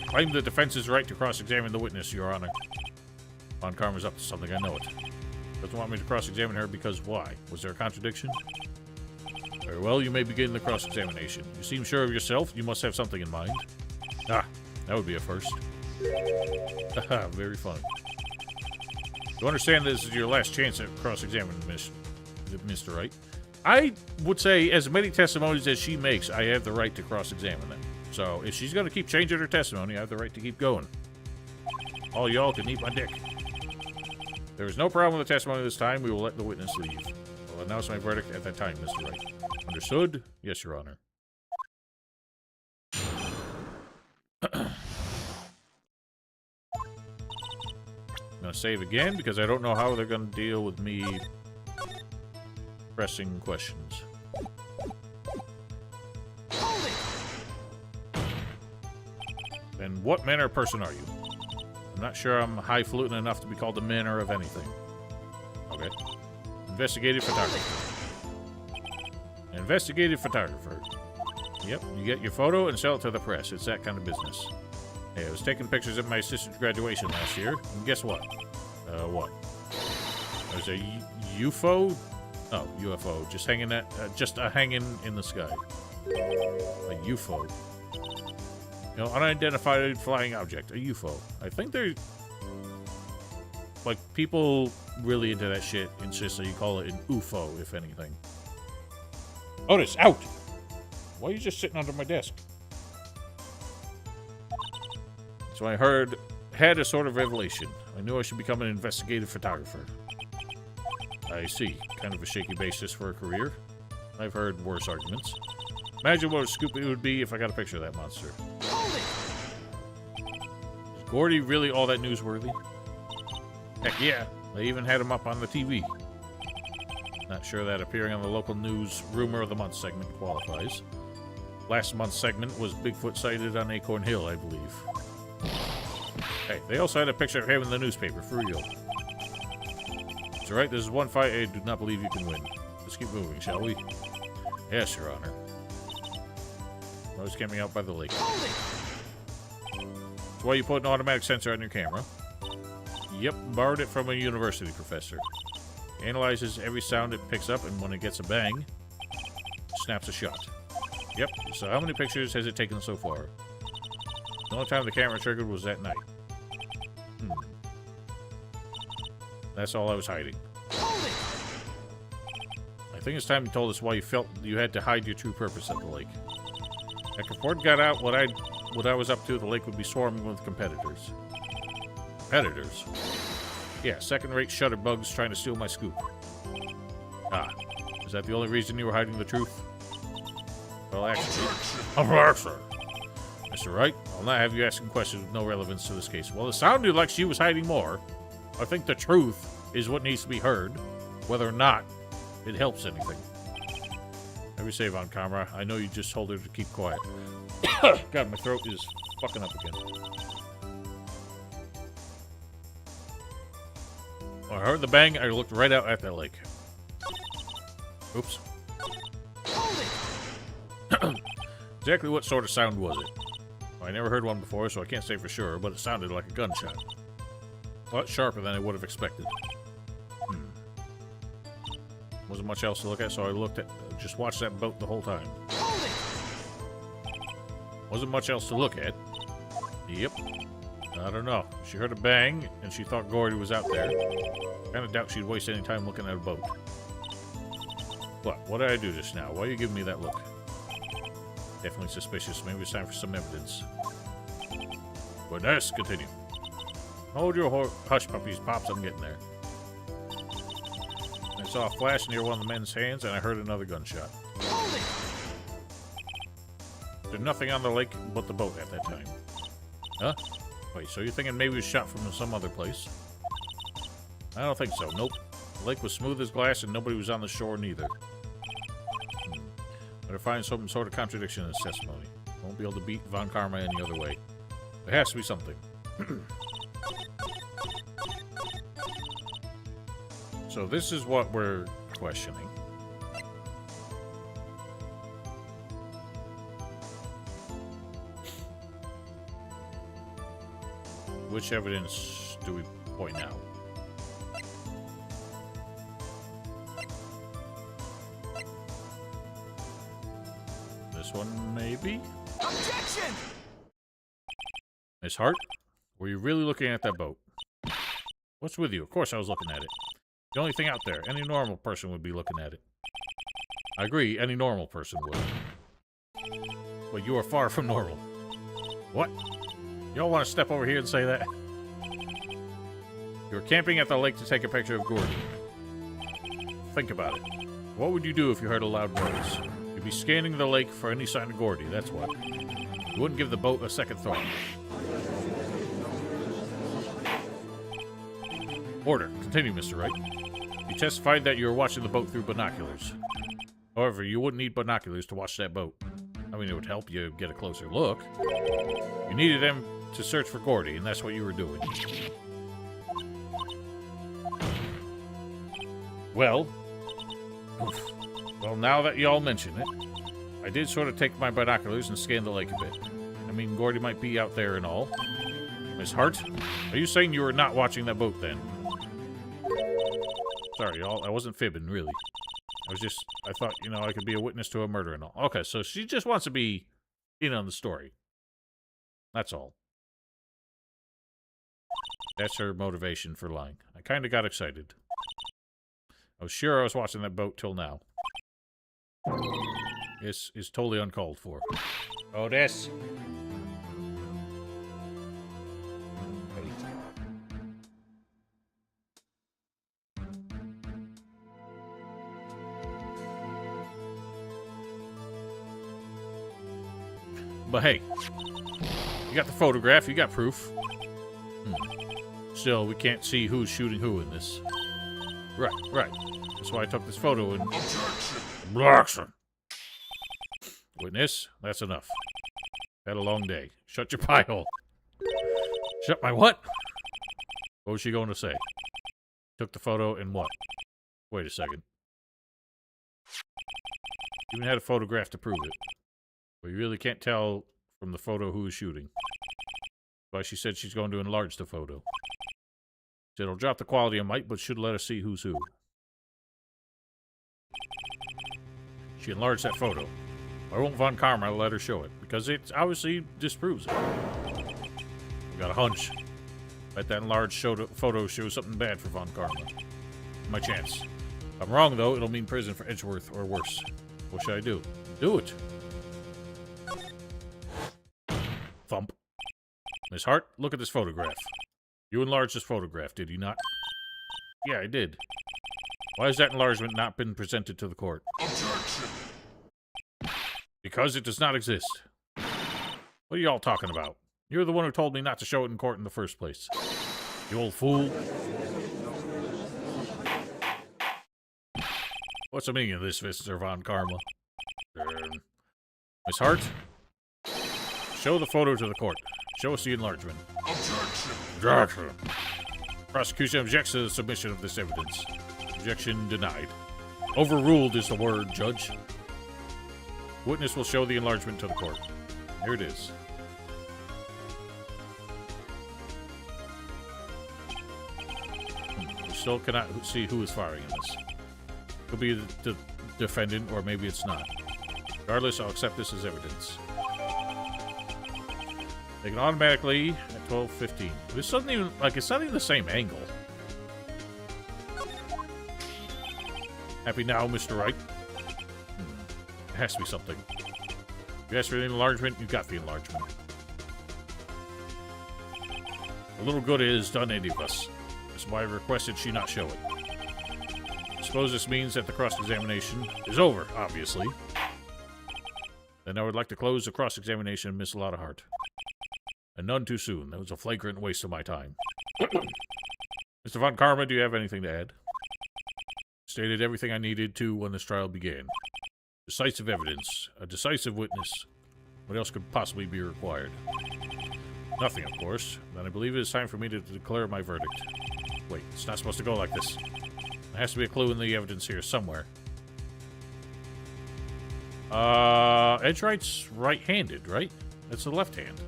Claim the defense's right to cross-examine the witness, Your Honor. Von Karma's up to something, I know it. Doesn't want me to cross-examine her because why? Was there a contradiction? Very well, you may begin the cross-examination. You seem sure of yourself. You must have something in mind. Ah, that would be a first. Haha, very fun. You understand this is your last chance at cross-examining Mr. Wright? I would say, as many testimonies as she makes, I have the right to cross-examine them. So, if she's going to keep changing her testimony, I have the right to keep going. All y'all can eat my dick. If there is no problem with the testimony this time, we will let the witness leave. I'll announce my verdict at that time, Mr. Wright. Understood? Yes, Your Honor. I'm going to save again because I don't know how they're going to deal with me pressing questions. Hold it! And what manner of person are you? I'm not sure I'm highfalutin enough to be called a manner of anything. Okay. Investigative photographer. An investigative photographer. Yep, you get your photo and sell it to the press. It's that kind of business. Hey, I was taking pictures at my sister's graduation last year, and guess what? What? There's a UFO? Oh, UFO. Just hanging hanging in the sky. A UFO. You know, unidentified flying object. A UFO. I think they're... Like, people really into that shit insist that you call it an UFO, if anything. Otis, out! Why are you just sitting under my desk? So I had a sort of revelation. I knew I should become an investigative photographer. I see. Kind of a shaky basis for a career. I've heard worse arguments. Imagine what a scoop it would be if I got a picture of that monster. Hold it! Is Gordy really all that newsworthy? Heck yeah. They even had him up on the TV. Not sure that appearing on the local news Rumor of the Month segment qualifies. Last month's segment was Bigfoot sighted on Acorn Hill, I believe. Hey, they also had a picture of him in the newspaper, for real. It's alright, this is one fight I do not believe you can win. Let's keep moving, shall we? Yes, Your Honor. I was camping out by the lake. Hold it! That's why you put an automatic sensor on your camera. Yep, borrowed it from a university professor. Analyzes every sound it picks up, and when it gets a bang, snaps a shot. Yep, so how many pictures has it taken so far? The only time the camera triggered was that night. That's all I was hiding. Hold it! I think it's time you told us why you felt you had to hide your true purpose at the lake. Heck, if word got out what I was up to, the lake would be swarming with competitors. Competitors? Yeah, second-rate shutterbugs trying to steal my scoop. Ah, is that the only reason you were hiding the truth? Well, actually... Objection! Mr. Wright, I'll not have you asking questions with no relevance to this case. Well, it sounded like she was hiding more. I think the truth is what needs to be heard, whether or not it helps anything. Every save on camera. I know you just told her to keep quiet. God, my throat is fucking up again. When I heard the bang, I looked right out at that lake. Oops. Exactly what sort of sound was it? Well, I never heard one before, so I can't say for sure, but it sounded like a gunshot. A lot sharper than I would have expected. Wasn't much else to look at, so I looked at... just watched that boat the whole time. Wasn't much else to look at. Yep. I don't know. She heard a bang, and she thought Gordy was out there. Kinda doubt she'd waste any time looking at a boat. What did I do just now? Why are you giving me that look? Definitely suspicious. Maybe it's time for some evidence. But let's continue. Hold your hush puppies, Pops. I'm getting there. I saw a flash near one of the men's hands, and I heard another gunshot. There's nothing on the lake but the boat at that time. Huh? Wait, so you're thinking maybe it was shot from some other place? I don't think so. Nope. The lake was smooth as glass, and nobody was on the shore neither. Better find some sort of contradiction in his testimony. Won't be able to beat Von Karma any other way. There has to be something. So this is what we're questioning. Which evidence do we point out? This one, maybe? Objection! Miss Hart, were you really looking at that boat? What's with you? Of course I was looking at it. The only thing out there. Any normal person would be looking at it. I agree, any normal person would. But you are far from normal. What? Y'all want to step over here and say that? You were camping at the lake to take a picture of Gordy. Think about it. What would you do if you heard a loud noise? You'd be scanning the lake for any sign of Gordy, that's what. You wouldn't give the boat a second thought. Order. Continue, Mr. Wright. You testified that you were watching the boat through binoculars. However, you wouldn't need binoculars to watch that boat. I mean, it would help you get a closer look. You needed them to search for Gordy, and that's what you were doing. Well, now that y'all mention it, I did sort of take my binoculars and scan the lake a bit. I mean, Gordy might be out there and all. Miss Hart, are you saying you were not watching that boat then? Sorry, y'all. I wasn't fibbing, really. I thought, I could be a witness to a murder and all. Okay, so she just wants to be in on the story. That's all. That's her motivation for lying. I kind of got excited. I was sure I was watching that boat till now. This is totally uncalled for. Oh, this. But hey, you got the photograph, you got proof. Still, we can't see who's shooting who in this. Right. That's why I took this photo and... Objection! Witness, that's enough. Had a long day. Shut your pie hole. Shut my what? What was she going to say? Took the photo and what? Wait a second. Even had a photograph to prove it. But you really can't tell from the photo who is shooting. Why she said she's going to enlarge the photo. So it'll drop the quality a mite, but should let us see who's who. She enlarged that photo. Why won't Von Karma let her show it? Because it obviously disproves it. I got a hunch. Bet that enlarged photo shows something bad for Von Karma. My chance. If I'm wrong, though, it'll mean prison for Edgeworth or worse. What should I do? Do it. Thump. Miss Hart, look at this photograph. You enlarged this photograph, did you not? Yeah, I did. Why has that enlargement not been presented to the court? Objection! Because it does not exist. What are y'all talking about? You're the one who told me not to show it in court in the first place. You old fool. What's the meaning of this, Mr. Von Karma? Miss Hart? Show the photo to the court. Show us the enlargement. Objection! Prosecution objects to the submission of this evidence. Objection denied. Overruled is the word, Judge. Witness will show the enlargement to the court. Here it is. We still cannot see who is firing in this. Could be the defendant, or maybe it's not. Regardless, I'll accept this as evidence. Taken automatically at 12:15. This doesn't even, like, it's not even the same angle. Happy now, Mr. Wright? It has to be something. You asked for the enlargement, you got the enlargement. A little good it has done any of us. That's why I requested she not show it. I suppose this means that the cross-examination is over, obviously. Then I would like to close the cross-examination of Miss Lotta Hart. And none too soon. That was a flagrant waste of my time. Mr. Von Karma, do you have anything to add? Stated everything I needed to when this trial began. Decisive evidence. A decisive witness. What else could possibly be required? Nothing, of course. Then I believe it is time for me to declare my verdict. Wait, it's not supposed to go like this. There has to be a clue in the evidence here somewhere. Edge Wright's right-handed, right? That's the left hand.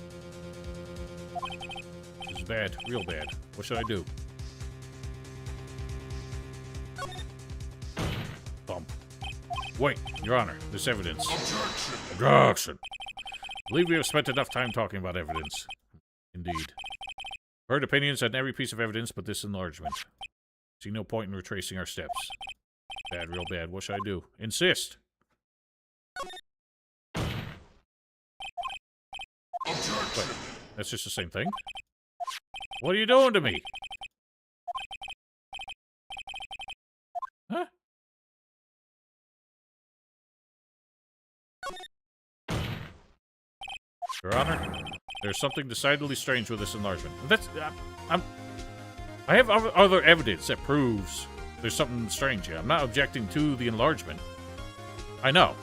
This is bad. Real bad. What should I do? Bump. Wait, Your Honor, this evidence. Objection! I believe we have spent enough time talking about evidence. Indeed. Heard opinions on every piece of evidence but this enlargement. See no point in retracing our steps. Bad, real bad. What should I do? Insist! Wait, that's just the same thing? What are you doing to me? Huh? Your Honor, there's something decidedly strange with this enlargement. That's... I have other evidence that proves there's something strange here. I'm not objecting to the enlargement. I know.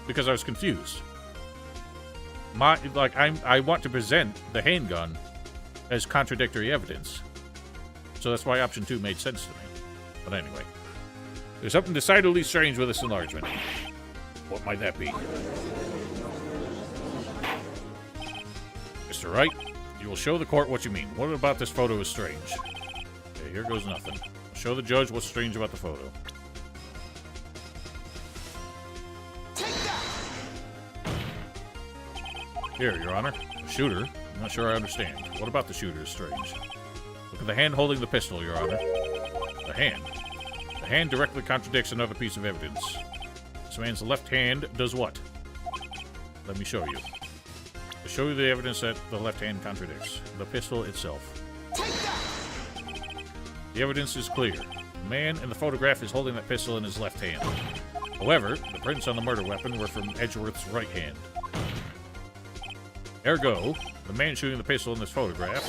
Because I was confused. I want to present the handgun as contradictory evidence. So that's why option 2 made sense to me. But anyway. There's something decidedly strange with this enlargement. What might that be? Mr. Wright, you will show the court what you mean. What about this photo is strange? Okay, here goes nothing. I'll show the judge what's strange about the photo. Here, Your Honor. The shooter. I'm not sure I understand. What about the shooter is strange? Look at the hand holding the pistol, Your Honor. The hand. The hand directly contradicts another piece of evidence. This man's left hand does what? Let me show you. To show you the evidence that the left hand contradicts. The pistol itself. The evidence is clear. The man in the photograph is holding that pistol in his left hand. However, the prints on the murder weapon were from Edgeworth's right hand. Ergo, the man shooting the pistol in this photograph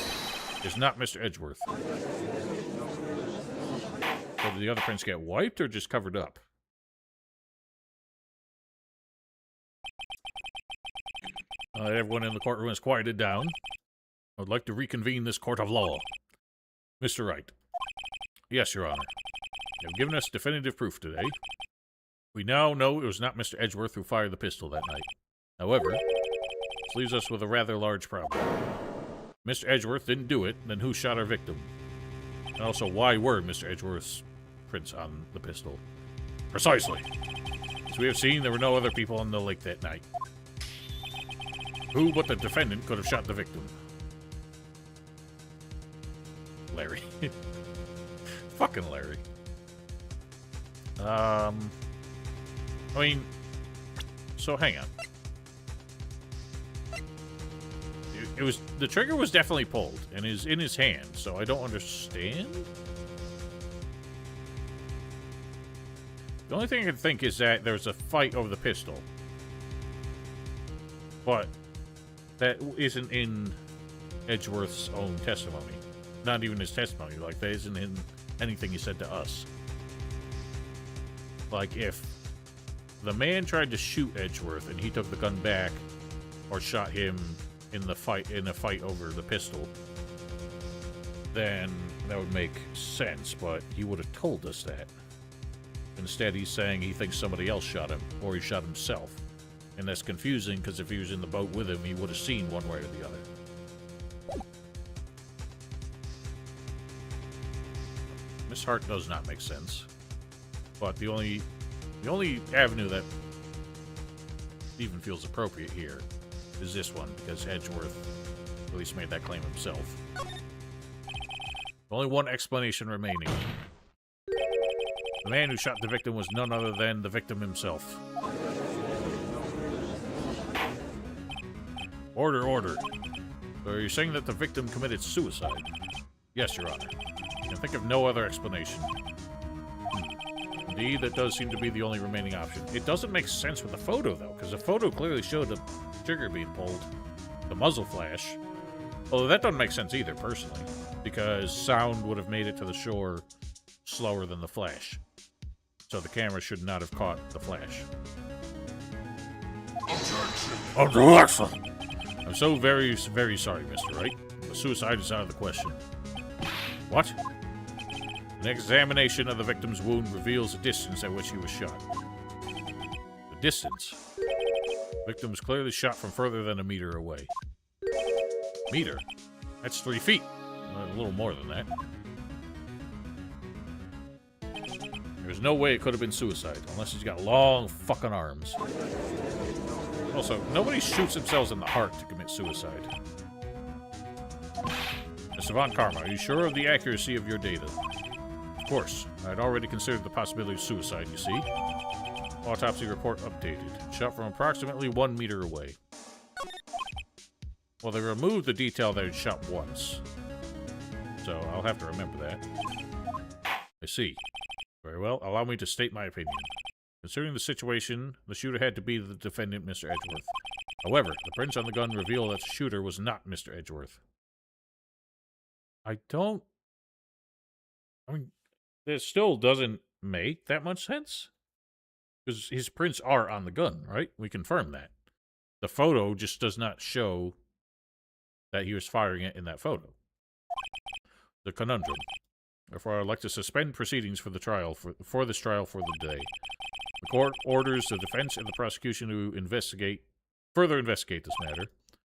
is not Mr. Edgeworth. So did the other prints get wiped or just covered up? Everyone in the courtroom is quieted down. I would like to reconvene this court of law. Mr. Wright. Yes, Your Honor. You have given us definitive proof today. We now know it was not Mr. Edgeworth who fired the pistol that night. However, this leaves us with a rather large problem. Mr. Edgeworth didn't do it, then who shot our victim? And also, why were Mr. Edgeworth's prints on the pistol? Precisely. As we have seen, there were no other people on the lake that night. Who but the defendant could have shot the victim? Larry. Fucking Larry. I mean, so hang on. the trigger was definitely pulled and is in his hand, so I don't understand. The only thing I can think is that there's a fight over the pistol. But that isn't in Edgeworth's own testimony. Not even his testimony. Like, that isn't in anything he said to us. Like, if the man tried to shoot Edgeworth and he took the gun back or shot him in a fight over the pistol, then that would make sense, but he would have told us that. Instead, he's saying he thinks somebody else shot him, or he shot himself. And that's confusing, because if he was in the boat with him, he would have seen one way or the other. Miss Hart does not make sense. But the only avenue that even feels appropriate here is this one, because Edgeworth at least made that claim himself. Only one explanation remaining. The man who shot the victim was none other than the victim himself. Order, order. So are you saying that the victim committed suicide? Yes, Your Honor. I can think of no other explanation. Indeed, that does seem to be the only remaining option. It doesn't make sense with the photo, though, because the photo clearly showed the trigger being pulled. The muzzle flash. Although that doesn't make sense either, personally, because sound would have made it to the shore slower than the flash. So the camera should not have caught the flash. Objection! I'm so very, very sorry, Mr. Wright. The suicide is out of the question. What? An examination of the victim's wound reveals the distance at which he was shot. The distance? The victim was clearly shot from further than a meter away. Meter? That's 3 feet. A little more than that. There's no way it could have been suicide, unless he's got long fucking arms. Also, nobody shoots themselves in the heart to commit suicide. Mr. Von Karma, are you sure of the accuracy of your data? Of course. I'd already considered the possibility of suicide, you see. Autopsy report updated. Shot from approximately 1 meter away. Well, they removed the detail that he'd shot once. So, I'll have to remember that. I see. Very well, allow me to state my opinion. Considering the situation, the shooter had to be the defendant, Mr. Edgeworth. However, the prints on the gun reveal that the shooter was not Mr. Edgeworth. I mean, this still doesn't make that much sense. Because his prints are on the gun, right? We confirm that. The photo just does not show that he was firing it in that photo. The conundrum. Therefore, I'd like to suspend proceedings for the trial for this trial for the day. The court orders the defense and the prosecution to further investigate this matter.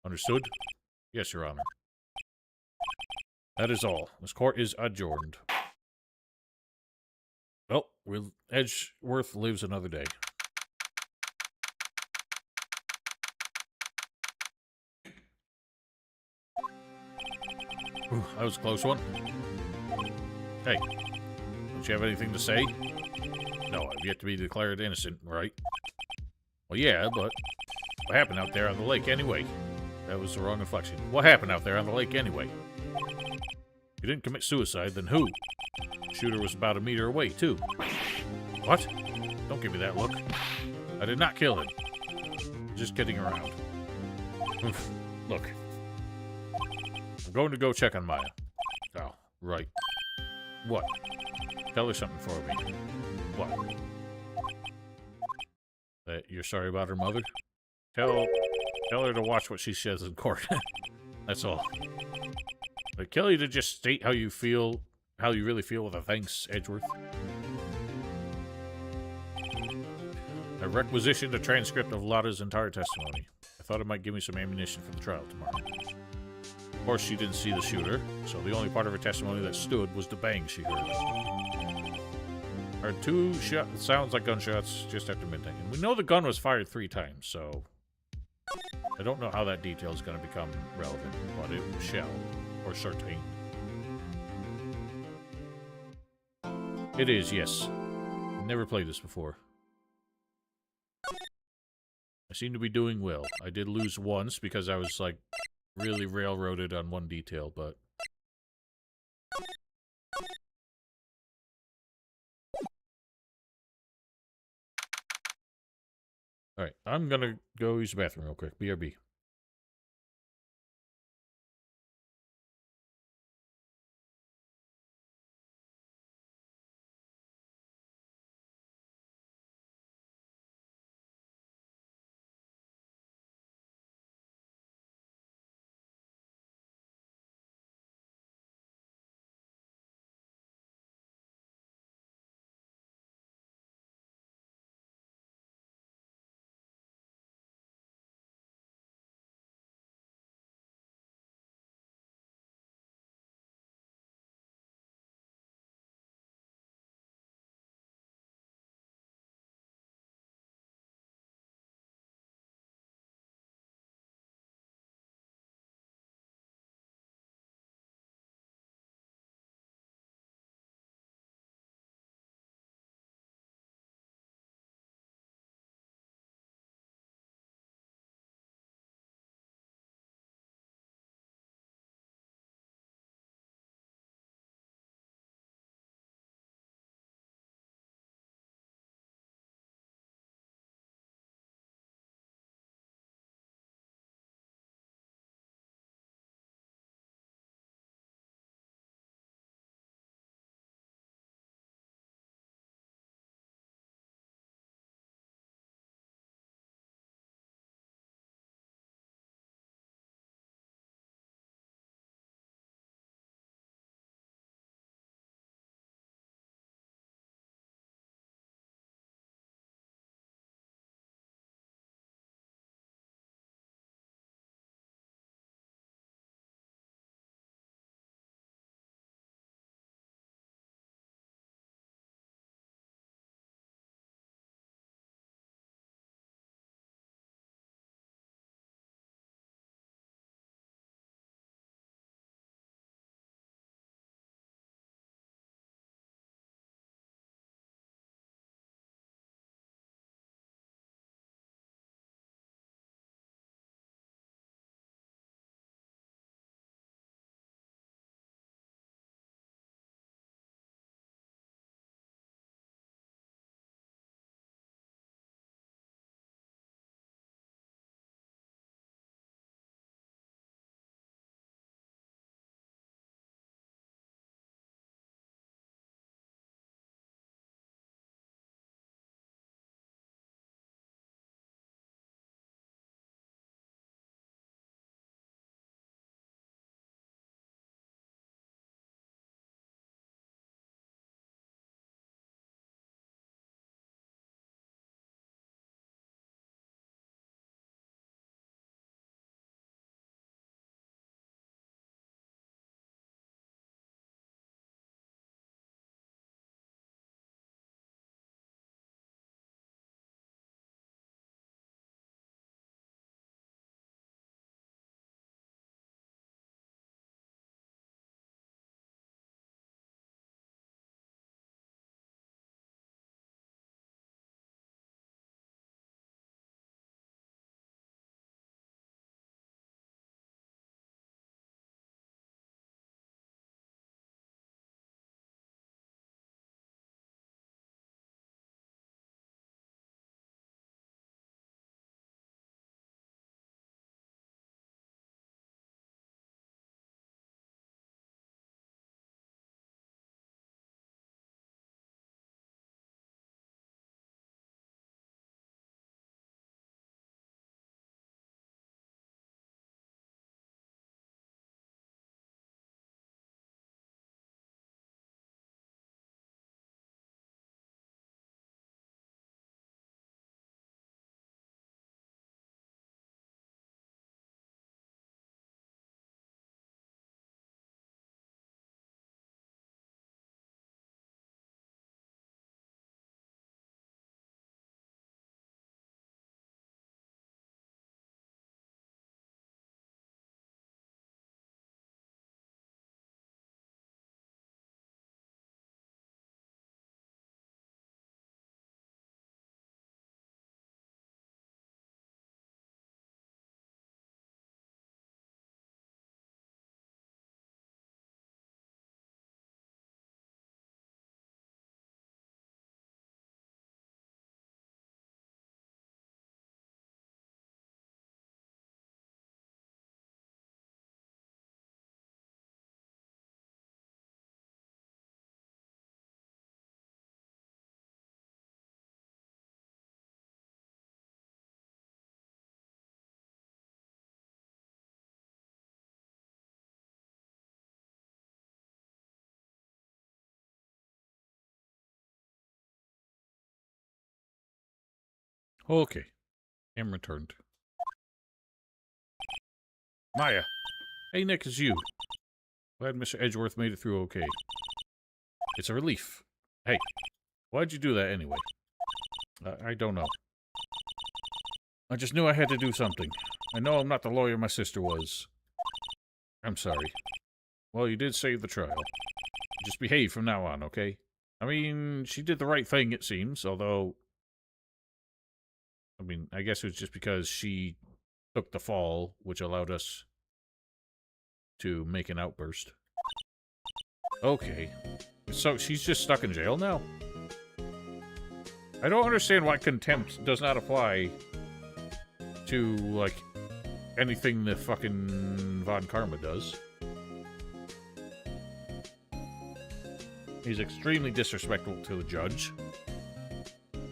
Understood? Yes, Your Honor. That is all. This court is adjourned. Well, Edgeworth lives another day. Ooh, that was a close one. Hey, don't you have anything to say? No, I've yet to be declared innocent, right? Well, yeah, but what happened out there on the lake anyway? That was the wrong inflection. What happened out there on the lake anyway? You didn't commit suicide, then who? The shooter was about 1 meter away, too. What? Don't give me that look. I did not kill him. Just kidding around. Look. I'm going to go check on Maya. Oh, right. What? Tell her something for me. What? That you're sorry about her mother? Tell her to watch what she says in court. That's all. But Kelly to just state how you really feel with a thanks, Edgeworth. I requisitioned a transcript of Lotta's entire testimony. I thought it might give me some ammunition for the trial tomorrow. Of course, she didn't see the shooter, so the only part of her testimony that stood was the bang she heard. Heard 2 sounds like gunshots just after midnight. And we know the gun was fired 3 times, so I don't know how that detail is going to become relevant, but it shall, or certain. It is, yes. Never played this before. I seem to be doing well. I did lose once because I was, like, really railroaded on one detail, but... Alright, I'm gonna go use the bathroom real quick. BRB. Okay. Am returned. Maya. Hey, Nick, it's you. Glad Mr. Edgeworth made it through okay. It's a relief. Hey, why'd you do that anyway? I don't know. I just knew I had to do something. I know I'm not the lawyer my sister was. I'm sorry. Well, you did save the trial. Just behave from now on, okay? I mean, she did the right thing, it seems, although... I mean, I guess it was just because she took the fall, which allowed us to make an outburst. Okay. So, she's just stuck in jail now? I don't understand why contempt does not apply to, like, anything that fucking Von Karma does. He's extremely disrespectful to the judge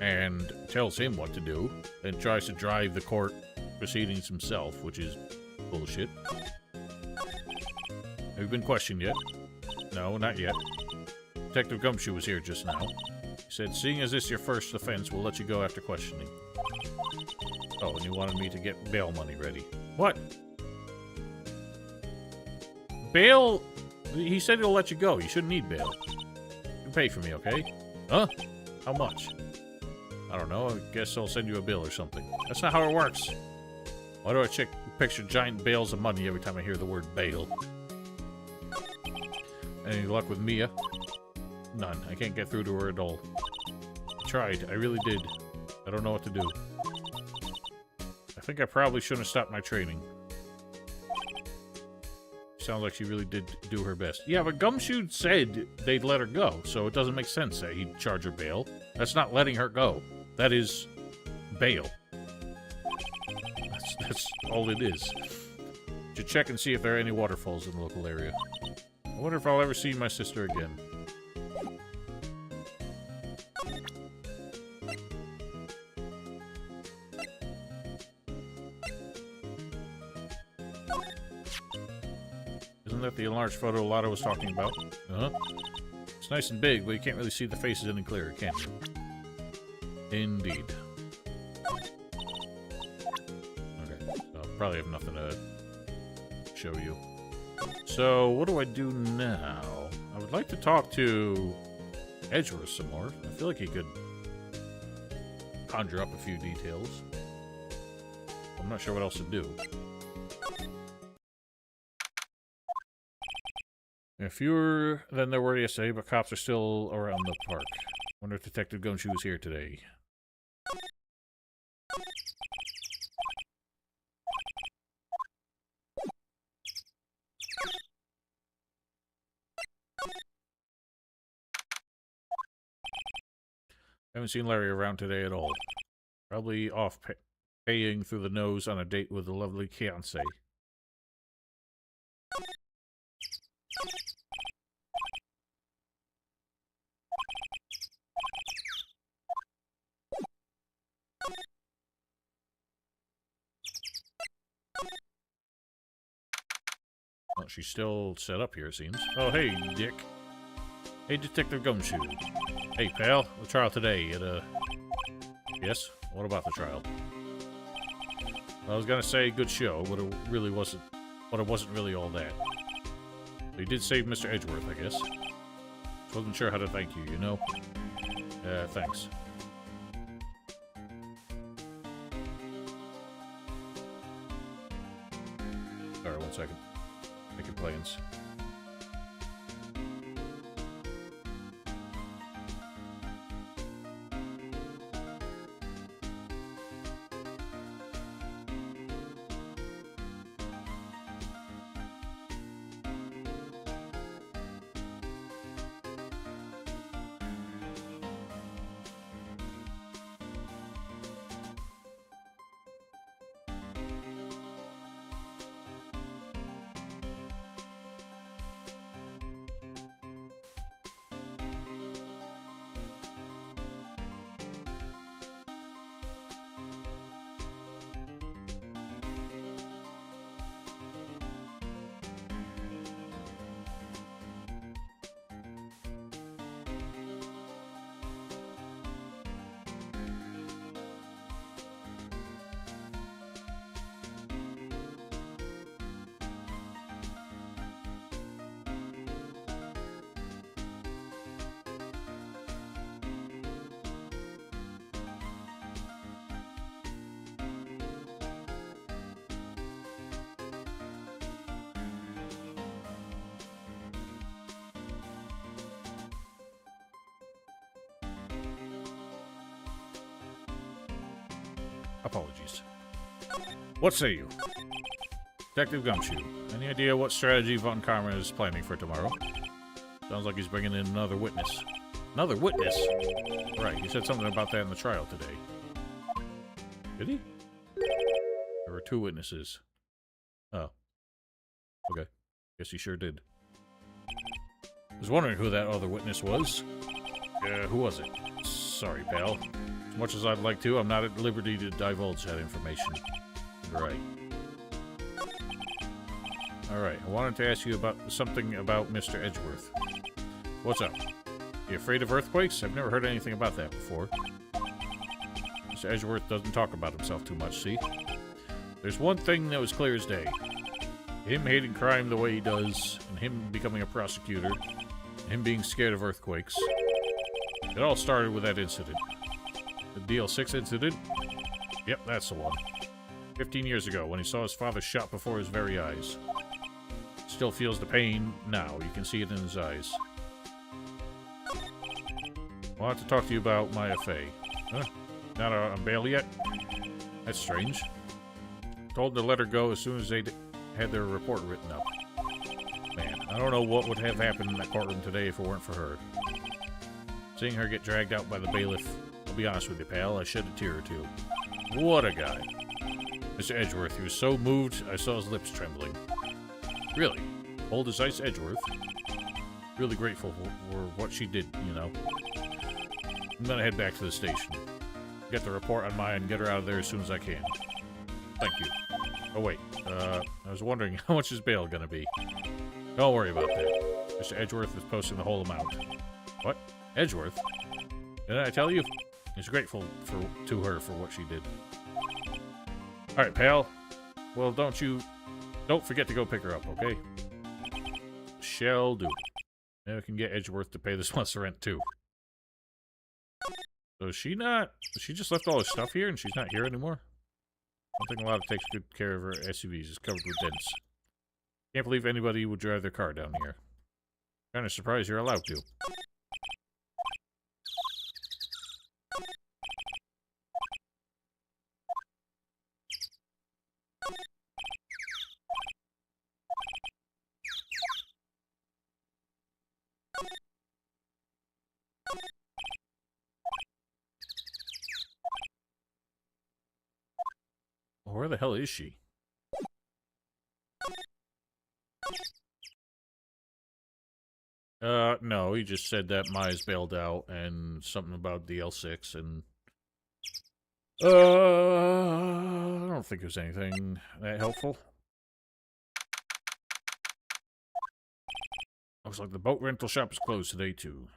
and tells him what to do and tries to drive the court proceedings himself, which is bullshit. Have you been questioned yet? No, not yet. Detective Gumshoe was here just now. He said, seeing as this is your first offense, we'll let you go after questioning. Oh, and he wanted me to get bail money ready. What? Bail? He said he'll let you go. You shouldn't need bail. You can pay for me, okay? Huh? How much? I don't know. I guess I'll send you a bill or something. That's not how it works. Why do I picture giant bales of money every time I hear the word bail? Any luck with Mia? None. I can't get through to her at all. I tried. I really did. I don't know what to do. I think I probably shouldn't have stopped my training. Sounds like she really did do her best. Yeah, but Gumshoe said they'd let her go, so it doesn't make sense that he'd charge her bail. That's not letting her go. That is bail. That's all it is. Should check and see if there are any waterfalls in the local area. I wonder if I'll ever see my sister again. Isn't that the enlarged photo Lotta was talking about? Uh-huh. It's nice and big, but you can't really see the faces any clearer, can you? Indeed. Okay, so I'll probably have nothing to show you. So, what do I do now? I would like to talk to Edgeworth some more. I feel like he could conjure up a few details. I'm not sure what else to do. There are fewer than there were yesterday, but cops are still around the park. Wonder if Detective Gumshoe is here today. Haven't seen Larry around today at all. Probably off paying through the nose on a date with a lovely fiancée. Well, she's still set up here, it seems. Oh, hey, Dick. Hey, Detective Gumshoe. Hey, pal. The trial today at, Yes? What about the trial? I was gonna say good show, but it really wasn't... But it wasn't really all that. They did save Mr. Edgeworth, I guess. Wasn't sure how to thank you, you know? Thanks. Sorry, 1 second. Making plans. Apologies. What say you? Detective Gumshoe, any idea what strategy Von Karma is planning for tomorrow? Sounds like he's bringing in another witness. Another witness? Right, he said something about that in the trial today. Did he? There were 2 witnesses. Oh. Okay. Guess he sure did. I was wondering who that other witness was. Who was it? Sorry, pal. As much as I'd like to, I'm not at liberty to divulge that information. Right. Alright, I wanted to ask you about something about Mr. Edgeworth. What's up? You afraid of earthquakes? I've never heard anything about that before. Mr. Edgeworth doesn't talk about himself too much, see? There's one thing that was clear as day. Him hating crime the way he does, and him becoming a prosecutor, and him being scared of earthquakes. It all started with that incident. The DL6 incident? Yep, that's the one. 15 years ago, when he saw his father shot before his very eyes. Still feels the pain now. You can see it in his eyes. I wanted to talk to you about Maya Fey. Huh? Not on bail yet? That's strange. Told to let her go as soon as they had their report written up. Man, I don't know what would have happened in that courtroom today if it weren't for her. Seeing her get dragged out by the bailiff, I'll be honest with you, pal, I shed a tear or two. What a guy. Mr. Edgeworth, he was so moved, I saw his lips trembling. Really? Cold as ice Edgeworth? Really grateful for what she did, you know. I'm gonna head back to the station. Get the report on Maya and get her out of there as soon as I can. Thank you. Oh wait, I was wondering how much is bail gonna be? Don't worry about that. Mr. Edgeworth is posting the whole amount. What? Edgeworth? Didn't I tell you? He's grateful to her for what she did. Alright, pal. Well, don't forget to go pick her up, okay? Shall do. Maybe I can get Edgeworth to pay this month's rent, too. So is she not... She just left all her stuff here and she's not here anymore? I don't think a lot takes good care of her SUVs. It's covered with dents. Can't believe anybody would drive their car down here. Kinda surprised you're allowed to. Where the hell is she? No, he just said that Maya's bailed out and something about DL6 and... I don't think there's anything that helpful. Looks like the boat rental shop is closed today, too.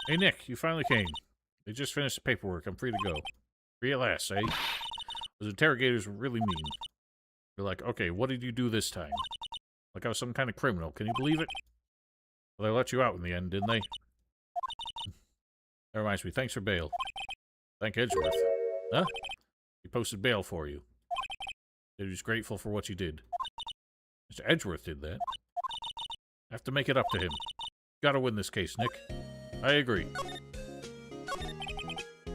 Hey, Nick, you finally came. They just finished the paperwork. I'm free to go. Free at last, eh? Those interrogators were really mean. They're like, okay, what did you do this time? Like I was some kind of criminal. Can you believe it? Well, they let you out in the end, didn't they? That reminds me, thanks for bail. Thank Edgeworth. Huh? He posted bail for you. He was grateful for what you did. Mr. Edgeworth did that. I have to make it up to him. Gotta win this case, Nick. I agree.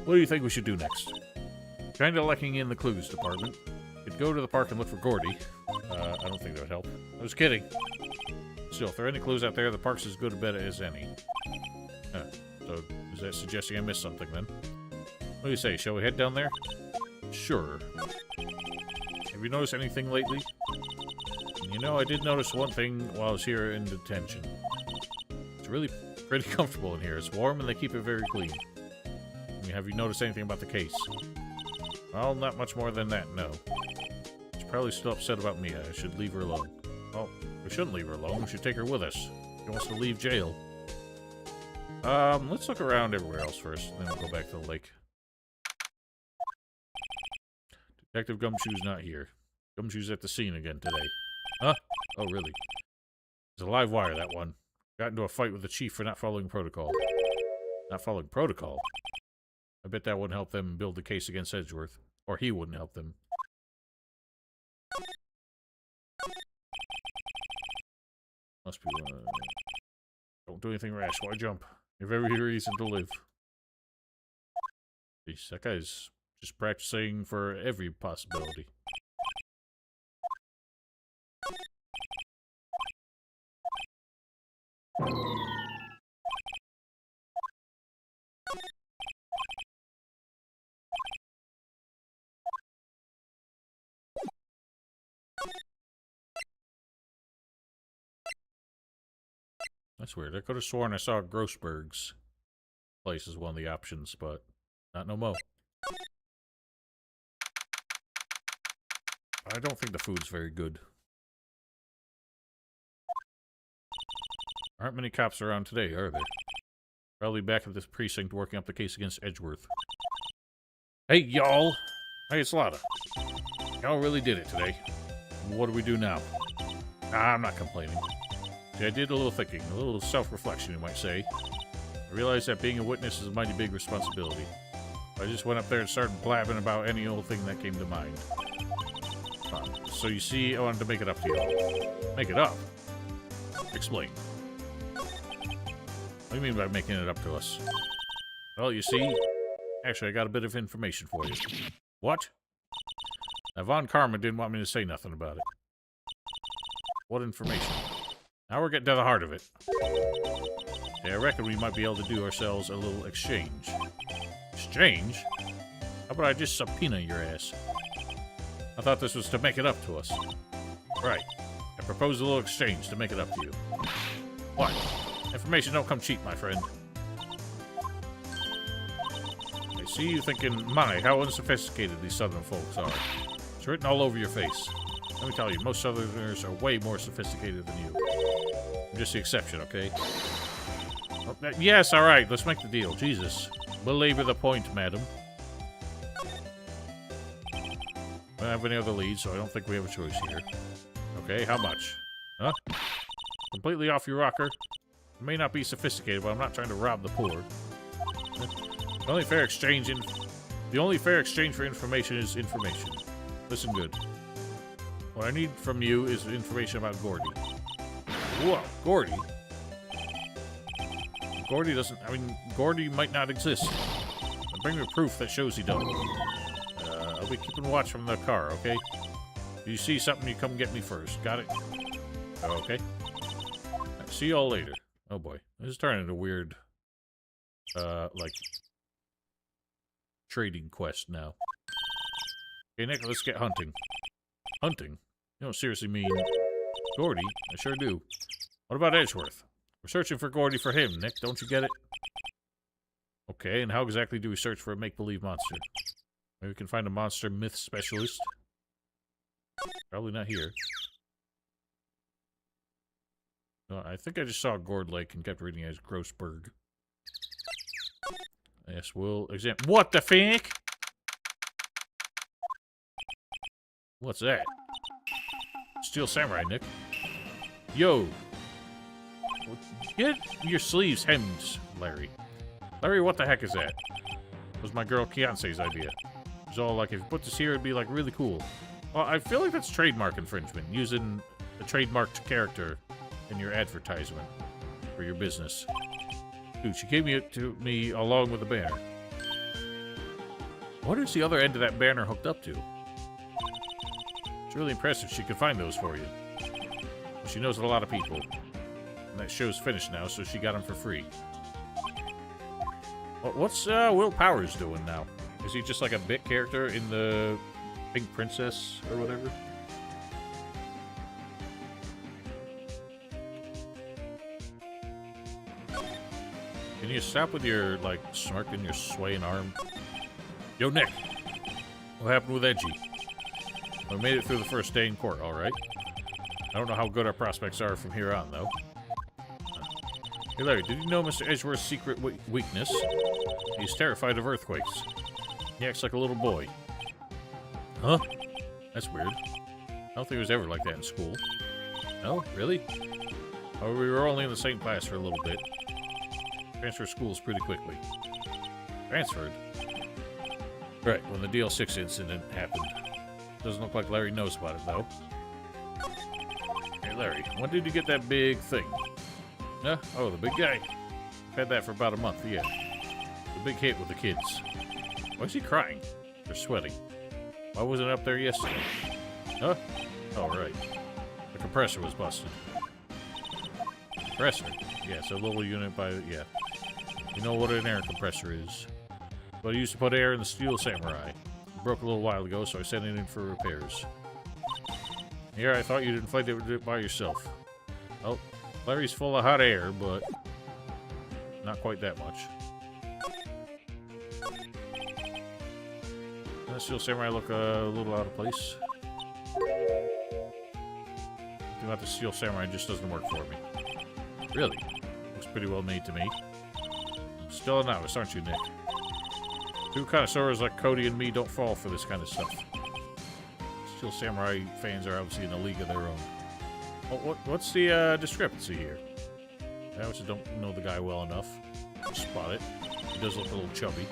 What do you think we should do next? Kinda lacking in the clues department. Could go to the park and look for Gordy. I don't think that would help. I was kidding. Still, if there are any clues out there, the park's as good a bet as any. So, is that suggesting I missed something, then? What do you say, shall we head down there? Sure. Have you noticed anything lately? You know, I did notice one thing while I was here in detention. It's really pretty comfortable in here. It's warm and they keep it very clean. I mean, have you noticed anything about the case? Well, not much more than that, no. She's probably still upset about Mia. I should leave her alone. Well, we shouldn't leave her alone. We should take her with us. She wants to leave jail. Let's look around everywhere else first, then we'll go back to the lake. Detective Gumshoe's not here. Gumshoe's at the scene again today. Huh? Oh, really? It's a live wire, that one. Got into a fight with the chief for not following protocol. Not following protocol? I bet that wouldn't help them build the case against Edgeworth. Or he wouldn't help them. Must be, don't do anything rash. Why jump? You have every reason to live. Jeez, that guy's just practicing for every possibility. That's weird. I could have sworn I saw Grossberg's place as one of the options, but not no mo. I don't think the food's very good. Aren't many cops around today, are there? Probably back at this precinct working up the case against Edgeworth. Hey, y'all! Hey, it's Lotta. Y'all really did it today. What do we do now? I'm not complaining. See, I did a little thinking, a little self-reflection, you might say. I realized that being a witness is a mighty big responsibility. I just went up there and started blabbing about any old thing that came to mind. So you see, I wanted to make it up to you. Make it up? Explain. What do you mean by making it up to us? Well, you see, actually, I got a bit of information for you. What? Now, Von Karma didn't want me to say nothing about it. What information? Now we're getting to the heart of it. Yeah, I reckon we might be able to do ourselves a little exchange. Exchange? How about I just subpoena your ass? I thought this was to make it up to us. Right. I propose a little exchange to make it up to you. What? Information don't come cheap, my friend. I see you thinking, my, how unsophisticated these southern folks are. It's written all over your face. Let me tell you, most southerners are way more sophisticated than you. I'm just the exception, okay? Oh, yes, alright, let's make the deal. Jesus. Belabor the point, madam. I don't have any other leads, so I don't think we have a choice here. Okay, how much? Huh? Completely off your rocker? I may not be sophisticated, but I'm not trying to rob the poor. The only fair exchange for information is information. Listen good. What I need from you is information about Gordy. Whoa, Gordy? Gordy doesn't... I mean, Gordy might not exist. But bring me proof that shows he don't. I'll be keeping watch from the car, okay? If you see something, you come get me first. Got it? Okay. Right, see y'all later. Oh boy. This is turning into a weird... like... trading quest now. Okay, Nick, let's get hunting. Hunting? You don't seriously mean... Gordy? I sure do. What about Edgeworth? We're searching for Gordy for him, Nick. Don't you get it? Okay, and how exactly do we search for a make-believe monster? Maybe we can find a monster myth specialist. Probably not here. No, I think I just saw Gord Lake and kept reading as Grossberg. Yes, we'll examine. What the fuck? What's that? Steel Samurai, Nick. Yo. Get your sleeves hemmed, Larry. Larry, what the heck is that? It was my girl Keonce's idea. It was all like, if you put this here, it'd be like really cool. Well, I feel like that's trademark infringement, using a trademarked character in your advertisement for your business. Dude, she gave it to me along with the banner. What is the other end of that banner hooked up to? It's really impressive she could find those for you. She knows a lot of people. And that show's finished now, so she got them for free. What's Will Powers doing now? Is he just like a bit character in the Pink Princess or whatever? Can you stop with your, like, smirk and your swaying arm? Yo, Nick! What happened with Edgy? We made it through the first day in court, alright? I don't know how good our prospects are from here on, though. Hey Larry, did you know Mr. Edgeworth's secret weakness? He's terrified of earthquakes. He acts like a little boy. Huh? That's weird. I don't think he was ever like that in school. No? Really? Oh, we were only in the same class for a little bit. Transferred schools pretty quickly. Transferred? Right, when the DL6 incident happened. Doesn't look like Larry knows about it, though. Hey, Larry, when did you get that big thing? Huh? Oh, the big guy. I've had that for about a month, yeah. The big hit with the kids. Why is he crying? They're sweating. Why wasn't it up there yesterday? Huh? Oh, right. The compressor was busted. Compressor? Yeah, it's a little unit by... yeah. You know what an air compressor is. But I used to put air in the Steel Samurai. It broke a little while ago, so I sent it in for repairs. Here, I thought you'd inflate it by yourself. Oh, Larry's full of hot air, but not quite that much. Doesn't the Steel Samurai look a little out of place? Something about the Steel Samurai just doesn't work for me. Really? Looks pretty well made to me. Still a novice, aren't you, Nick? Two connoisseurs like Cody and me don't fall for this kind of stuff. Steel Samurai fans are obviously in a league of their own. Oh, what's the discrepancy here? I obviously don't know the guy well enough to spot it. He does look a little chubby.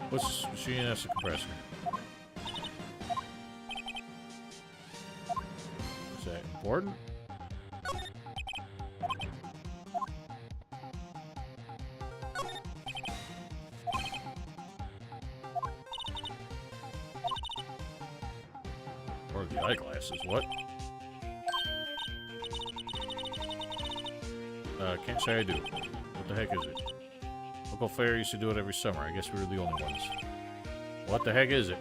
What's this machine? That's a compressor. Is that important? Or the eyeglasses, what? Can't say I do. What the heck is it? Local fair used to do it every summer. I guess we were the only ones. What the heck is it?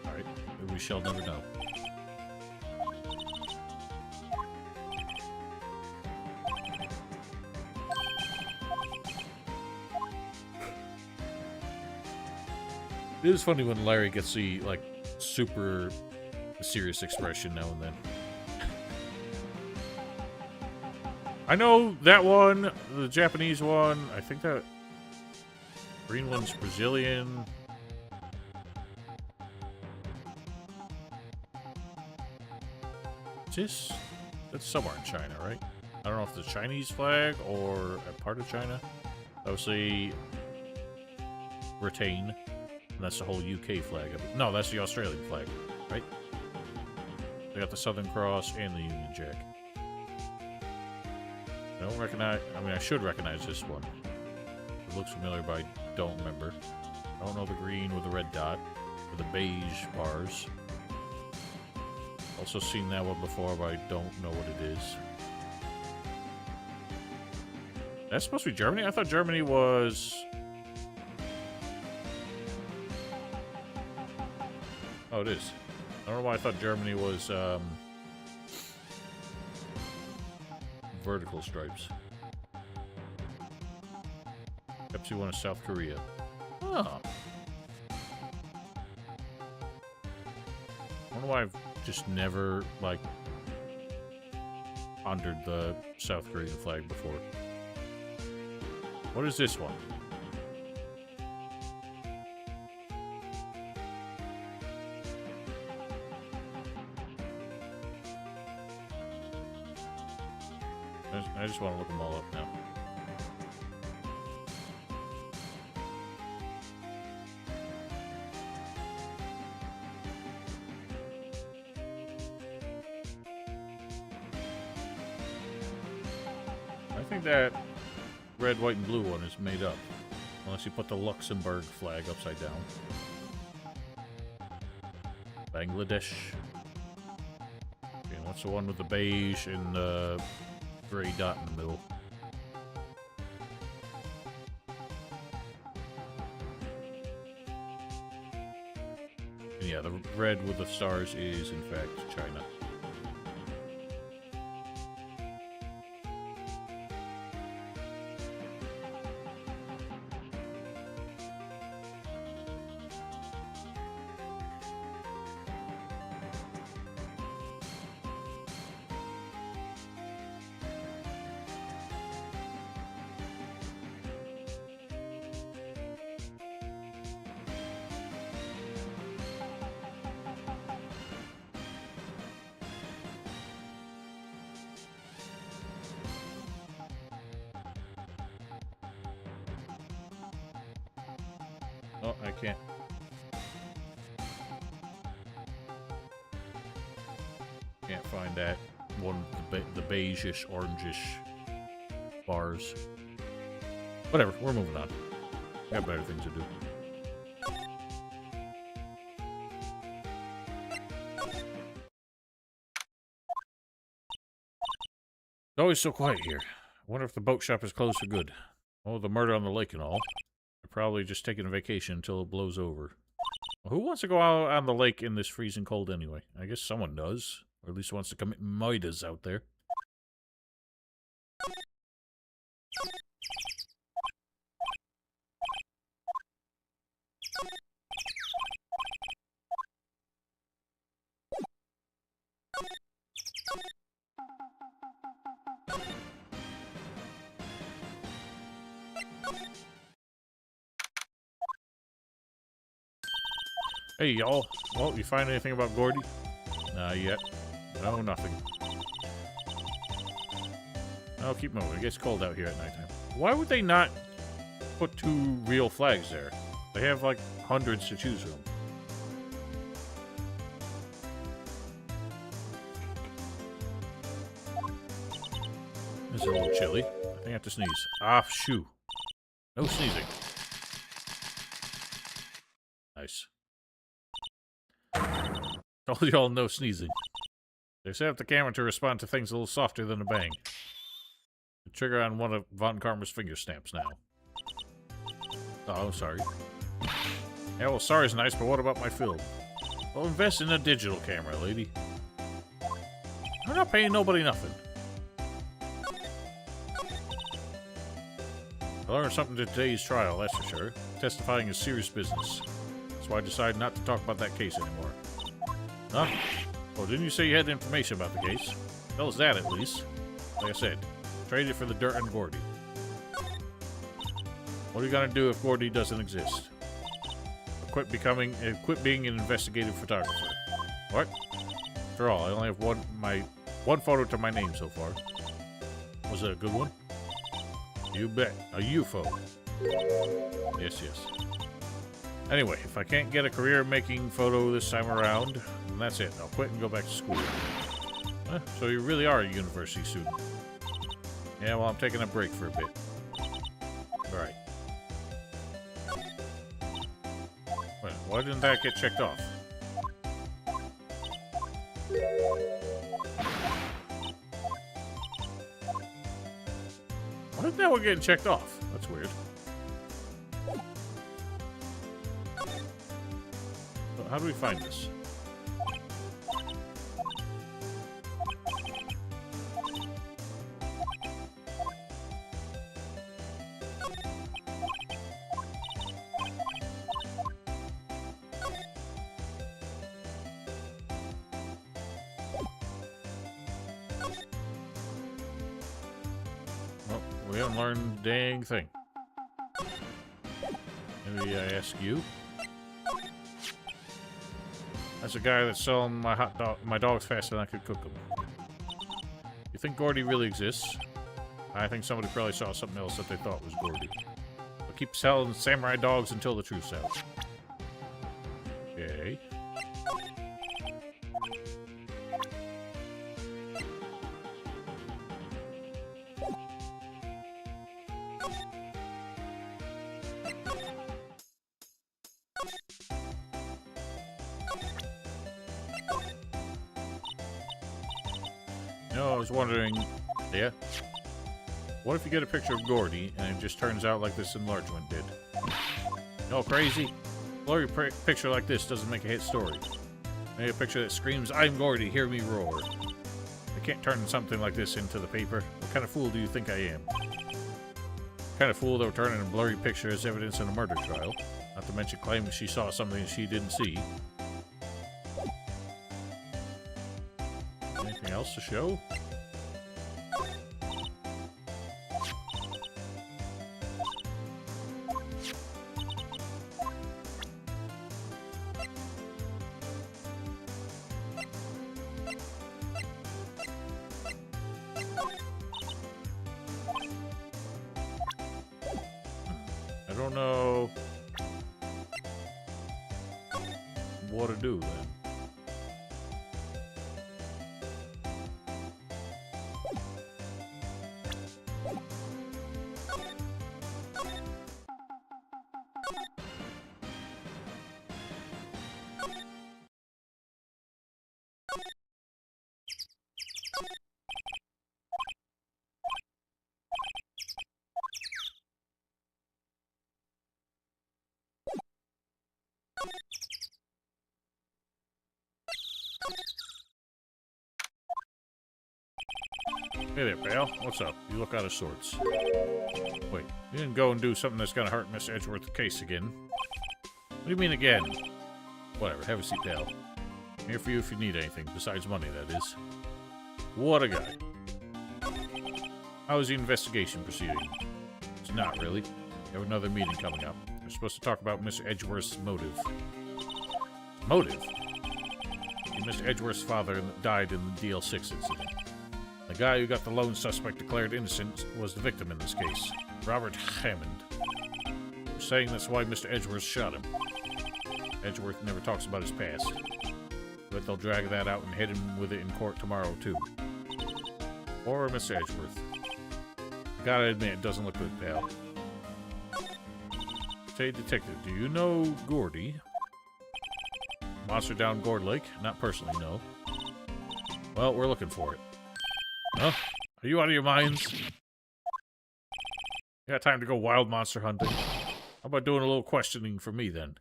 Alright, we shall never know. It is funny when Larry gets the, like, super serious expression now and then. I know that one, the Japanese one. I think that green one's Brazilian. That's somewhere in China, right? I don't know if it's a Chinese flag or a part of China. Obviously, Britain. And that's the whole UK flag. No, that's the Australian flag, right? They got the Southern Cross and the Union Jack. I don't recognize... I mean, I should recognize this one. It looks familiar, but I don't remember. I don't know the green with the red dot. Or the beige bars. Also seen that one before, but I don't know what it is. That's supposed to be Germany? I thought Germany was... Oh, it is. I don't know why I thought Germany was, vertical stripes. Pepsi won in South Korea. Oh. I don't know why I've just never, like, pondered the South Korean flag before. What is this one? I just want to look them all up now. I think that red, white, and blue one is made up. Unless you put the Luxembourg flag upside down. Bangladesh. Okay, and what's the one with the beige and the gray dot in the middle? And yeah, the red with the stars is in fact China. Oh, I can't. Can't find that one, the beige-ish, orange-ish bars. Whatever, we're moving on. We got better things to do. It's always so quiet here. I wonder if the boat shop is closed for good. Oh, the murder on the lake and all. They're probably just taking a vacation until it blows over. Well, who wants to go out on the lake in this freezing cold anyway? I guess someone does. Or at least wants to commit Midas out there. Hey, y'all. Well, you find anything about Gordy? Not yet. No, nothing. I'll keep moving. It gets cold out here at nighttime. Why would they not put 2 real flags there? They have, like, hundreds to choose from. This is a little chilly. I think I have to sneeze. Ah, shoo. No sneezing. Nice. Told y'all no sneezing. They set up the camera to respond to things a little softer than a bang. The trigger on one of Von Karma's finger stamps now. Oh, sorry. Yeah, well, sorry's nice, but what about my film? Well, invest in a digital camera, lady. I'm not paying nobody nothing. I learned something to today's trial, that's for sure. Testifying is serious business. That's why I decided not to talk about that case anymore. Huh? Well, didn't you say you had information about the case? Tell us that, at least. Like I said, trade it for the dirt and Gordy. What are you gonna do if Gordy doesn't exist? Quit being an investigative photographer. What? After all, I only have one photo to my name so far. Was it a good one? You bet. A UFO. Yes, yes. Anyway, if I can't get a career making photo this time around, then that's it. I'll quit and go back to school. Huh? So you really are a university student. Yeah, well, I'm taking a break for a bit. Alright. Wait, why didn't that get checked off? Why isn't that one getting checked off? That's weird. So how do we find this? Well, we haven't learned a dang thing. Maybe I ask you? That's a guy that's selling my dogs faster than I could cook them. You think Gordy really exists? I think somebody probably saw something else that they thought was Gordy. But keep selling samurai dogs until the truth's out. Okay. No, I was wondering, yeah? What if you get a picture of Gordy and it just turns out like this enlargement did? No, crazy? Blurry picture like this doesn't make a hit story. Maybe a picture that screams, "I'm Gordy, hear me roar." I can't turn something like this into the paper. What kind of fool do you think I am? What kind of fool that would turn in a blurry picture as evidence in a murder trial? Not to mention claiming she saw something she didn't see. Anything else to show? I don't know. what to do then. Hey there, pal. What's up? You look out of sorts. Wait, you didn't go and do something that's gonna hurt Miss Edgeworth's case again. What do you mean again? Whatever, have a seat, pal. I'm here for you if you need anything, besides money, that is. What a guy. How is the investigation proceeding? It's not really. We have another meeting coming up. We're supposed to talk about Miss Edgeworth's motive. Motive? Mr. Edgeworth's father died in the DL6 incident. The guy who got the lone suspect declared innocent was the victim in this case, Robert Hammond. They're saying that's why Mr. Edgeworth shot him. Edgeworth never talks about his past, but they'll drag that out and hit him with it in court tomorrow, too. Or Mr. Edgeworth. I gotta admit, it doesn't look good, pal. Say, detective, do you know Gordy? Monster down Gourd Lake? Not personally, no. Well, we're looking for it. Huh? Are you out of your minds? You got time to go wild monster hunting? How about doing a little questioning for me, then?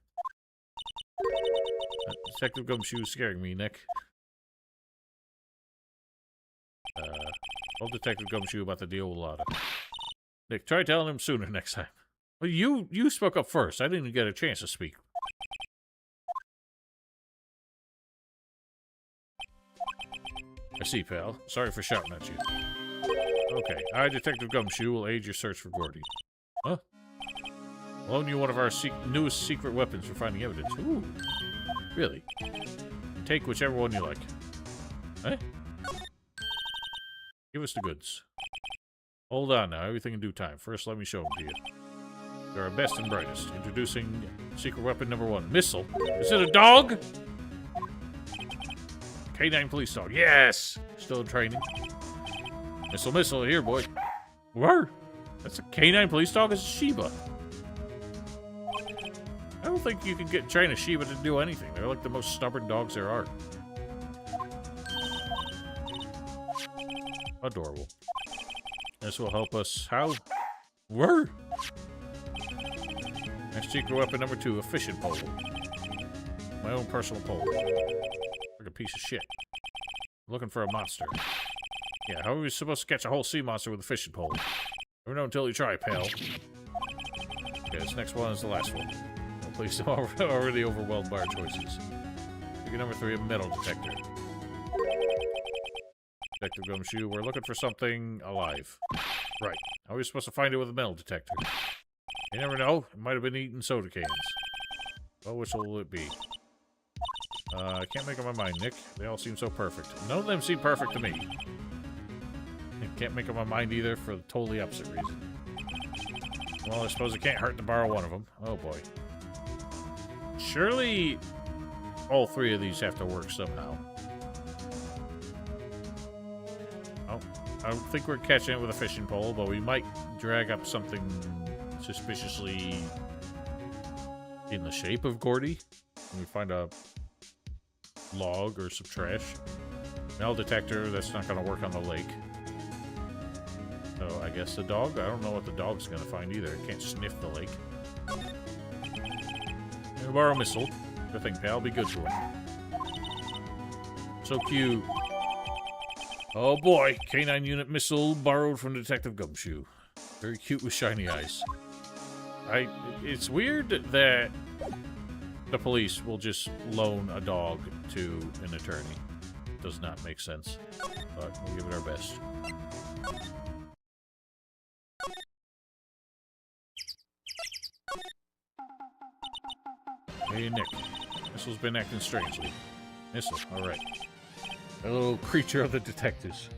Detective Gumshoe's scaring me, Nick. Told Detective Gumshoe about the deal with Lotta. Nick, try telling him sooner next time. Well, you spoke up first. I didn't even get a chance to speak. I see, pal. Sorry for shouting at you. Okay, I, Detective Gumshoe, will aid your search for Gordy. Huh? I'll loan you one of our newest secret weapons for finding evidence. Ooh. Really? Take whichever one you like. Eh? Give us the goods. Hold on now, everything in due time. First, let me show them to you. They're our best and brightest. Introducing secret weapon number 1. Missile. Is it a dog? K9 police dog. Yes! Still in training. Missile, here, boy. Where? That's a K9 police dog? It's a Shiba. I don't think you can train a Shiba to do anything. They're like the most stubborn dogs there are. Adorable. This will help us. How? Where? That's secret weapon number 2, a fishing pole. My own personal pole. Like a piece of shit. Looking for a monster. Yeah, how are we supposed to catch a whole sea monster with a fishing pole? Never know until you try, pal. Okay, this next one is the last one. Oh, please, I'm already overwhelmed by our choices. Figure number 3, a metal detector. Detective Gumshoe, we're looking for something alive. Right. How are we supposed to find it with a metal detector? You never know. It might have been eating soda cans. Well, which will it be? I can't make up my mind, Nick. They all seem so perfect. None of them seem perfect to me. Can't make up my mind either for the totally opposite reason. Well, I suppose it can't hurt to borrow one of them. Oh, boy. Surely all 3 of these have to work somehow. Oh, I don't think we're catching it with a fishing pole, but we might drag up something suspiciously in the shape of Gordy. When we find a log or some trash. Metal detector, that's not going to work on the lake. So I guess the dog? I don't know what the dog's going to find either. It can't sniff the lake. Gonna borrow a missile. Good thing, pal. Be good to him. So cute. Oh boy. K9 unit missile borrowed from Detective Gumshoe. Very cute with shiny eyes. It's weird that the police will just loan a dog to an attorney. It does not make sense. But we'll give it our best. Hey, Nick. Missile's been acting strangely. Missile, alright. A little creature of the detectives.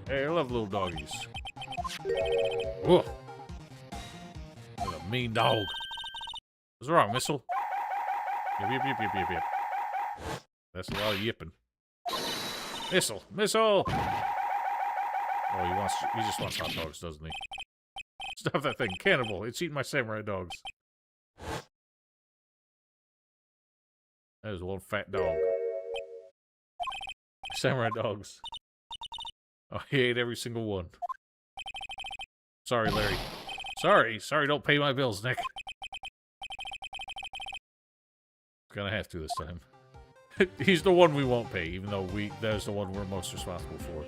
Hey, I love little doggies. Whoa! What a mean dog. What's wrong, Missile? Yip, yip, yip, yip, yip, yip. That's a lot of yipping. Missile! Missile! Oh, he just wants hot dogs, doesn't he? Stop that thing. Cannibal. It's eating my samurai dogs. That is one fat dog. Samurai dogs. Oh, he ate every single one. Sorry, Larry. Sorry, don't pay my bills, Nick. Gonna have to this time. He's the one we won't pay, even though that's the one we're most responsible for.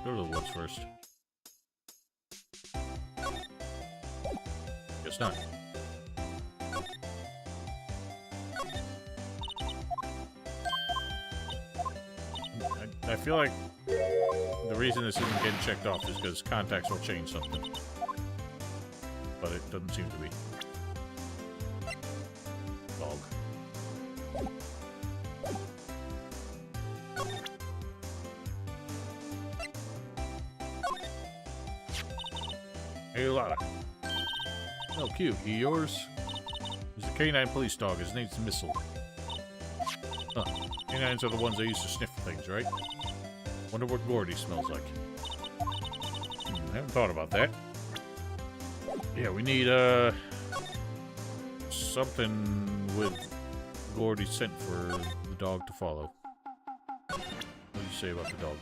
Go to the woods first. Guess not. I feel like the reason this isn't getting checked off is because contacts will change something. But it doesn't seem to be. Dog. Hey, Lotta. Oh, cute. He yours? He's a canine police dog. His name's Missile. Huh. Canines are the ones that used to sniff things, right? Wonder what Gordy smells like. I haven't thought about that. Yeah, we need, something with Gordy's scent for the dog to follow. What do you say about the dog?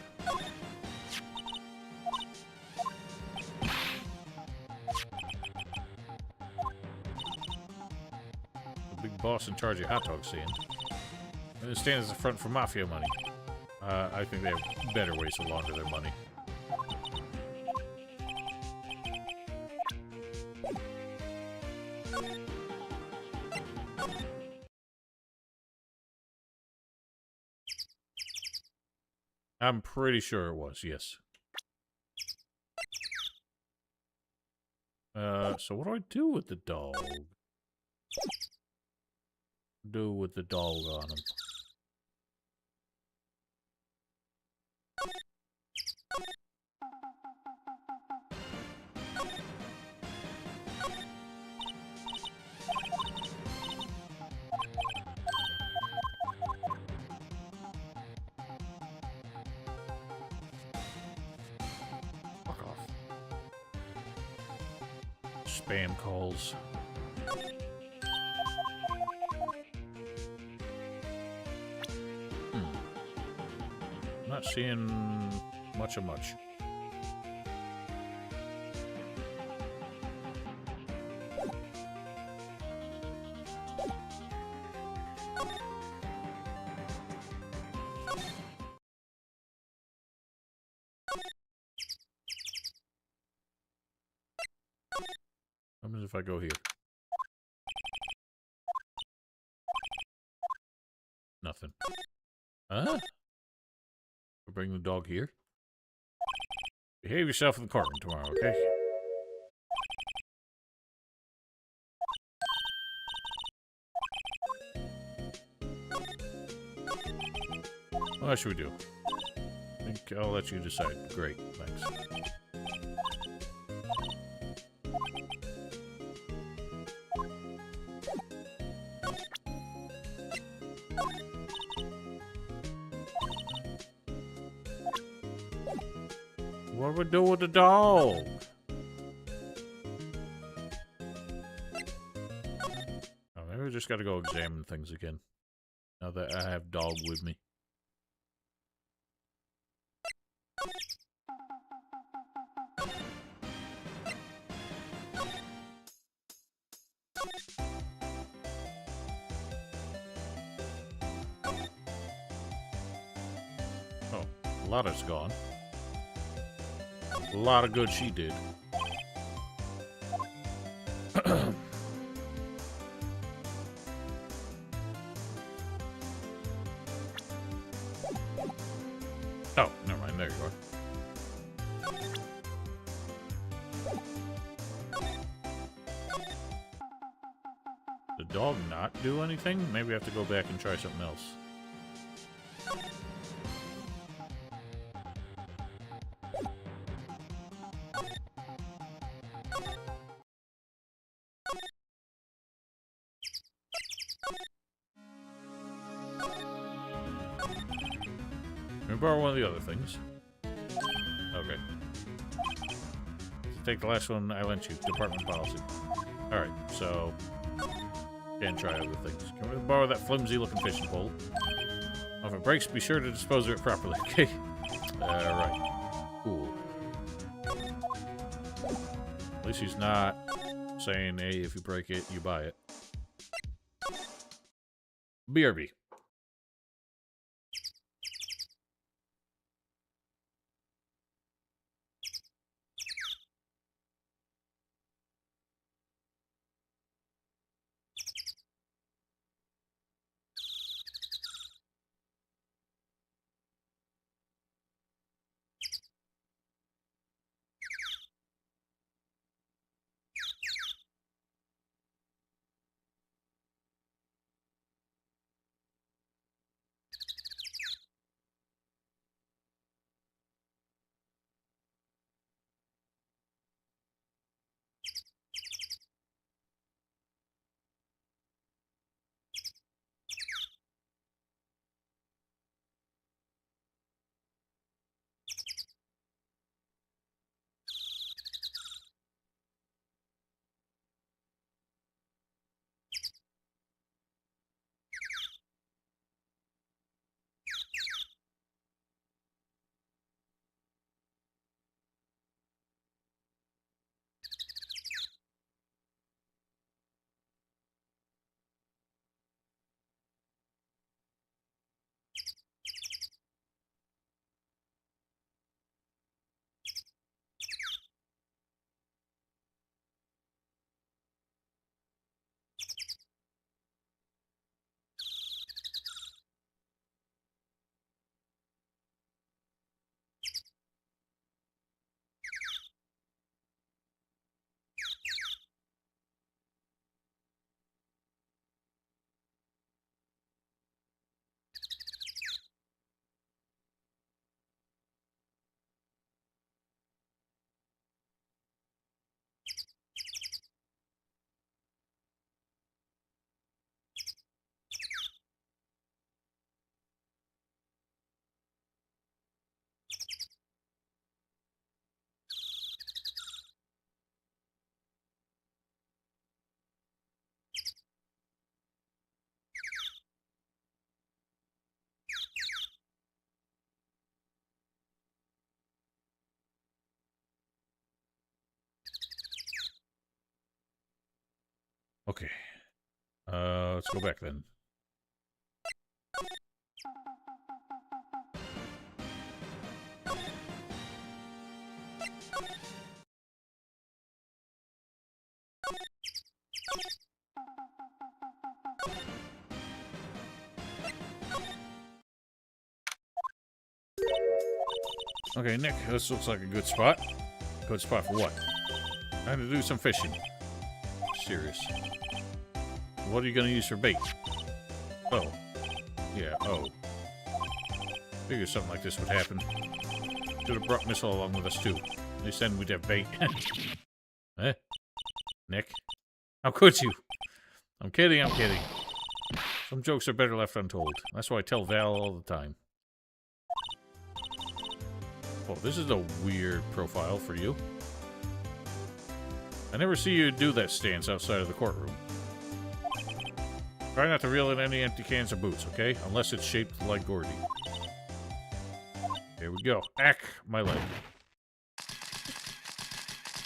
The big boss in charge of hot dog stand. And it stands at the front for mafia money. I think they have better ways to launder their money. I'm pretty sure it was, yes. So what do I do with the dog? Do with the dog on him? Spam calls. Not seeing much of much. What happens if I go here? Nothing. Huh? Bring the dog here. Behave yourself in the courtroom tomorrow, okay? What should we do? I think I'll let you decide. Great, thanks. What do we do with the dog? Oh, maybe we just gotta go examine things again. Now that I have dog with me. Oh, Lotta's gone. A lot of good she did. Oh, never mind. There you are. Did the dog not do anything? Maybe I have to go back and try something else. Let me borrow one of the other things. Okay. Take the last one I lent you. Department policy. Alright, so... Can try other things. Can we borrow that flimsy-looking fishing pole? If it breaks, be sure to dispose of it properly, okay? Right. Cool. At least he's not saying, hey, if you break it, you buy it. BRB. Okay. Let's go back then. Okay, Nick, this looks like a good spot. Good spot for what? Time to do some fishing. Serious. What are you gonna use for bait? Oh. Yeah, oh. Figured something like this would happen. Should have brought Missile along with us, too. At least then we'd have bait. Eh? Nick? How could you? I'm kidding, I'm kidding. Some jokes are better left untold. That's why I tell Val all the time. Oh, this is a weird profile for you. I never see you do that stance outside of the courtroom. Try not to reel in any empty cans or boots, okay? Unless it's shaped like Gordy. Here we go. Ack! My leg.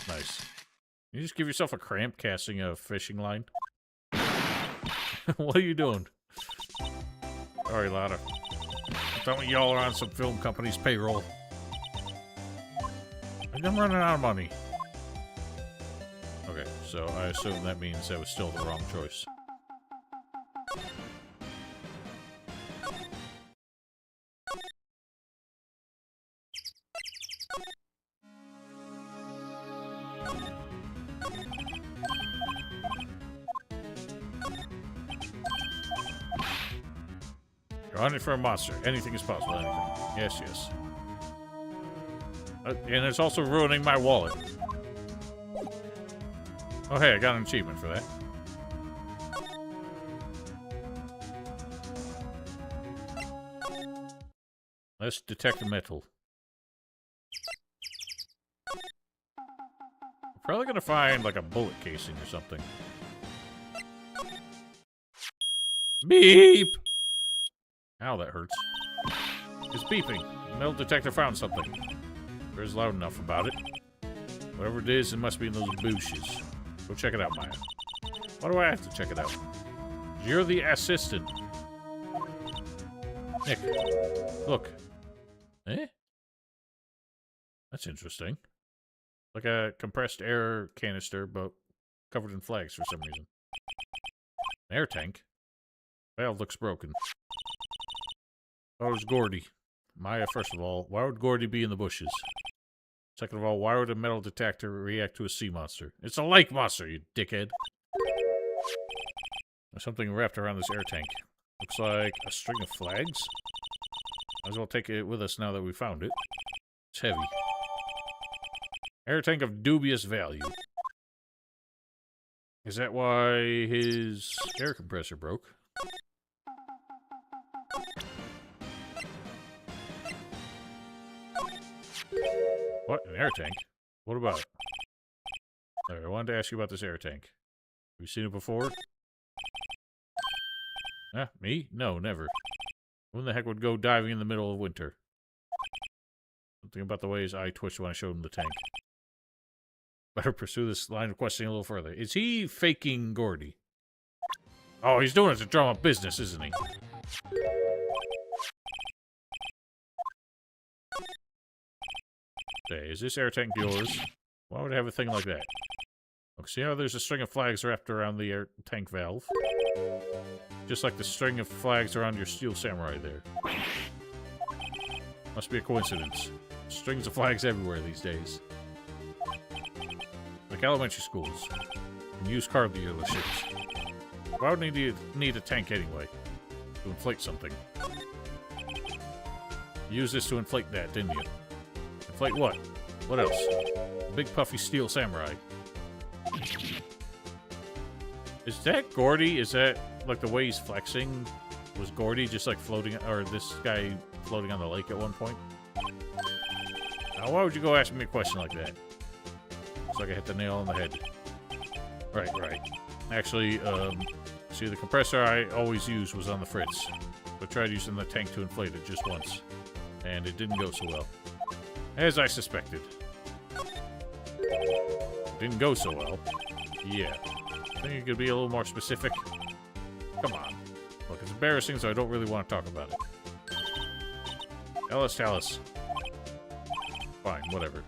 Nice. You just give yourself a cramp casting a fishing line? What are you doing? Sorry, Lotta. Tell me y'all are on some film company's payroll. I'm running out of money. Okay, so I assume that means that was still the wrong choice. You're hunting for a monster. Anything is possible. Anything. Yes, yes. And it's also ruining my wallet. Oh, hey, I got an achievement for that. Let's detect metal. We're probably gonna find like a bullet casing or something. Beep! Ow, that hurts. It's beeping. The metal detector found something. It's loud enough about it. Whatever it is, it must be in those bushes. Go check it out, Maya. Why do I have to check it out? You're the assistant. Nick, look. Eh? That's interesting. Like a compressed air canister, but covered in flags for some reason. An air tank? Valve looks broken. Oh, it's Gordy. Maya, first of all, why would Gordy be in the bushes? Second of all, why would a metal detector react to a sea monster? It's a lake monster, you dickhead. There's something wrapped around this air tank. Looks like a string of flags. Might as well take it with us now that we found it. It's heavy. Air tank of dubious value. Is that why his air compressor broke? What? An air tank? What about it? Alright, I wanted to ask you about this air tank. Have you seen it before? Me? No, never. Who in the heck would go diving in the middle of winter? Something about the way his eye twitched when I showed him the tank. Better pursue this line of questioning a little further. Is he faking Gordy? Oh, he's doing it to drum up business, isn't he? Okay, is this air tank yours? Why would I have a thing like that? Look, see how there's a string of flags wrapped around the air tank valve? Just like the string of flags around your steel samurai there. Must be a coincidence. Strings of flags everywhere these days. Like elementary schools. And used car dealerships. Why would he need a tank anyway? To inflate something. You used this to inflate that, didn't you? Inflate what? What else? A big puffy steel samurai. Is that Gordy? Is that like the way he's flexing? Was Gordy just like floating, or this guy floating on the lake at one point? Now, why would you go ask me a question like that? Looks like I hit the nail on the head. Right. Actually, see, the compressor I always use was on the fritz. But I tried using the tank to inflate it just once. And it didn't go so well. As I suspected. Didn't go so well. Yeah. I think you could be a little more specific. Come on. Look, it's embarrassing, so I don't really want to talk about it. Tell us. Fine, whatever.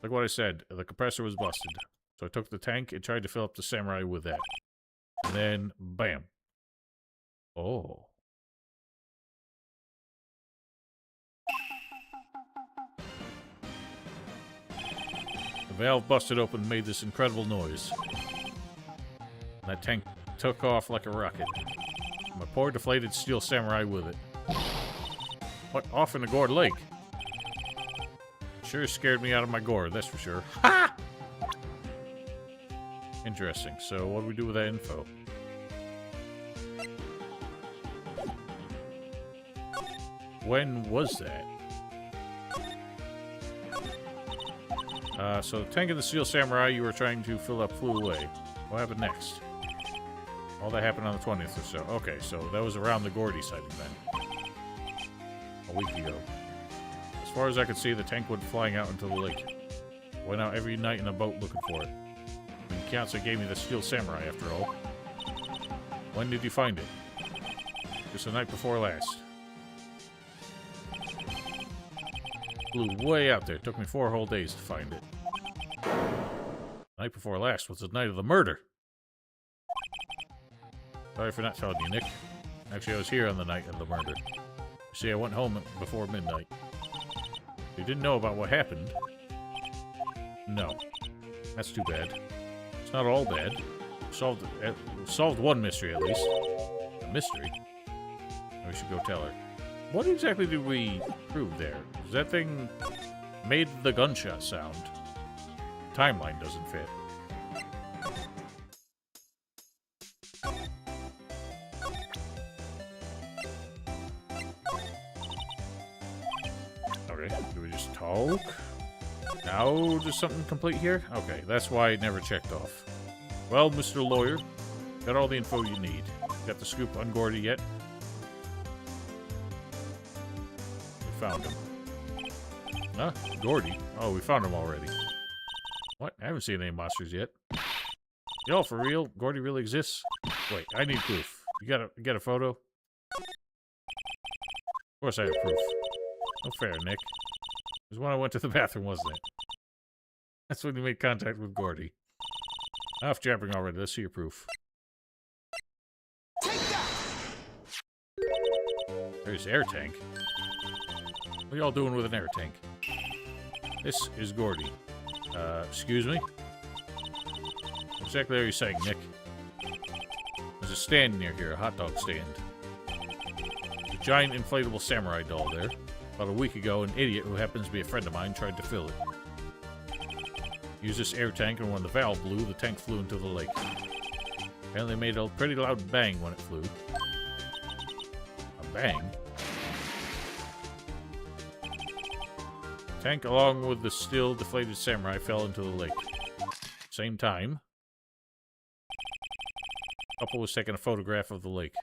Like what I said, the compressor was busted. So I took the tank and tried to fill up the samurai with that. And then, bam. Oh. The valve busted open and made this incredible noise. And that tank took off like a rocket. My poor deflated steel samurai with it. What? Off in the Gourd Lake? Sure scared me out of my gourd, that's for sure. Ha! Interesting. So, what do we do with that info? When was that? So the tank of the steel samurai you were trying to fill up flew away. What happened next? All that happened on the 20th or so. Okay, so that was around the Gordy sighting then. A week ago. As far as I could see, the tank went flying out into the lake. Went out every night in a boat looking for it. I mean, Kyatsu gave me the steel samurai after all. When did you find it? Just the night before last. Flew way out there. Took me 4 whole days to find it. The night before last was the night of the murder. Sorry for not telling you, Nick. Actually, I was here on the night of the murder. You see, I went home before midnight. You didn't know about what happened? No. That's too bad. It's not all bad. Solved one mystery, at least. A mystery? We should go tell her. What exactly did we prove there? That thing made the gunshot sound. Timeline doesn't fit. Okay, do we just talk? Now, does something complete here? Okay, that's why it never checked off. Well, Mr. Lawyer, got all the info you need. Got the scoop on Gordy yet? We found him. Huh? Gordy? Oh, we found him already. What? I haven't seen any monsters yet. Yo, for real? Gordy really exists? Wait, I need proof. You got a photo? Of course I have proof. No fair, Nick. It was when I went to the bathroom, wasn't it? That's when you made contact with Gordy. Enough jabbering already. Let's see your proof. Take that! There's air tank. What are y'all doing with an air tank? This is Gordy. Excuse me? What exactly are you saying, Nick? There's a stand near here, a hot dog stand. There's a giant inflatable samurai doll there. About a week ago, an idiot who happens to be a friend of mine tried to fill it. Used this air tank, and when the valve blew, the tank flew into the lake. Apparently made a pretty loud bang when it flew. A bang? The tank, along with the still deflated samurai, fell into the lake. Same time, the couple was taking a photograph of the lake.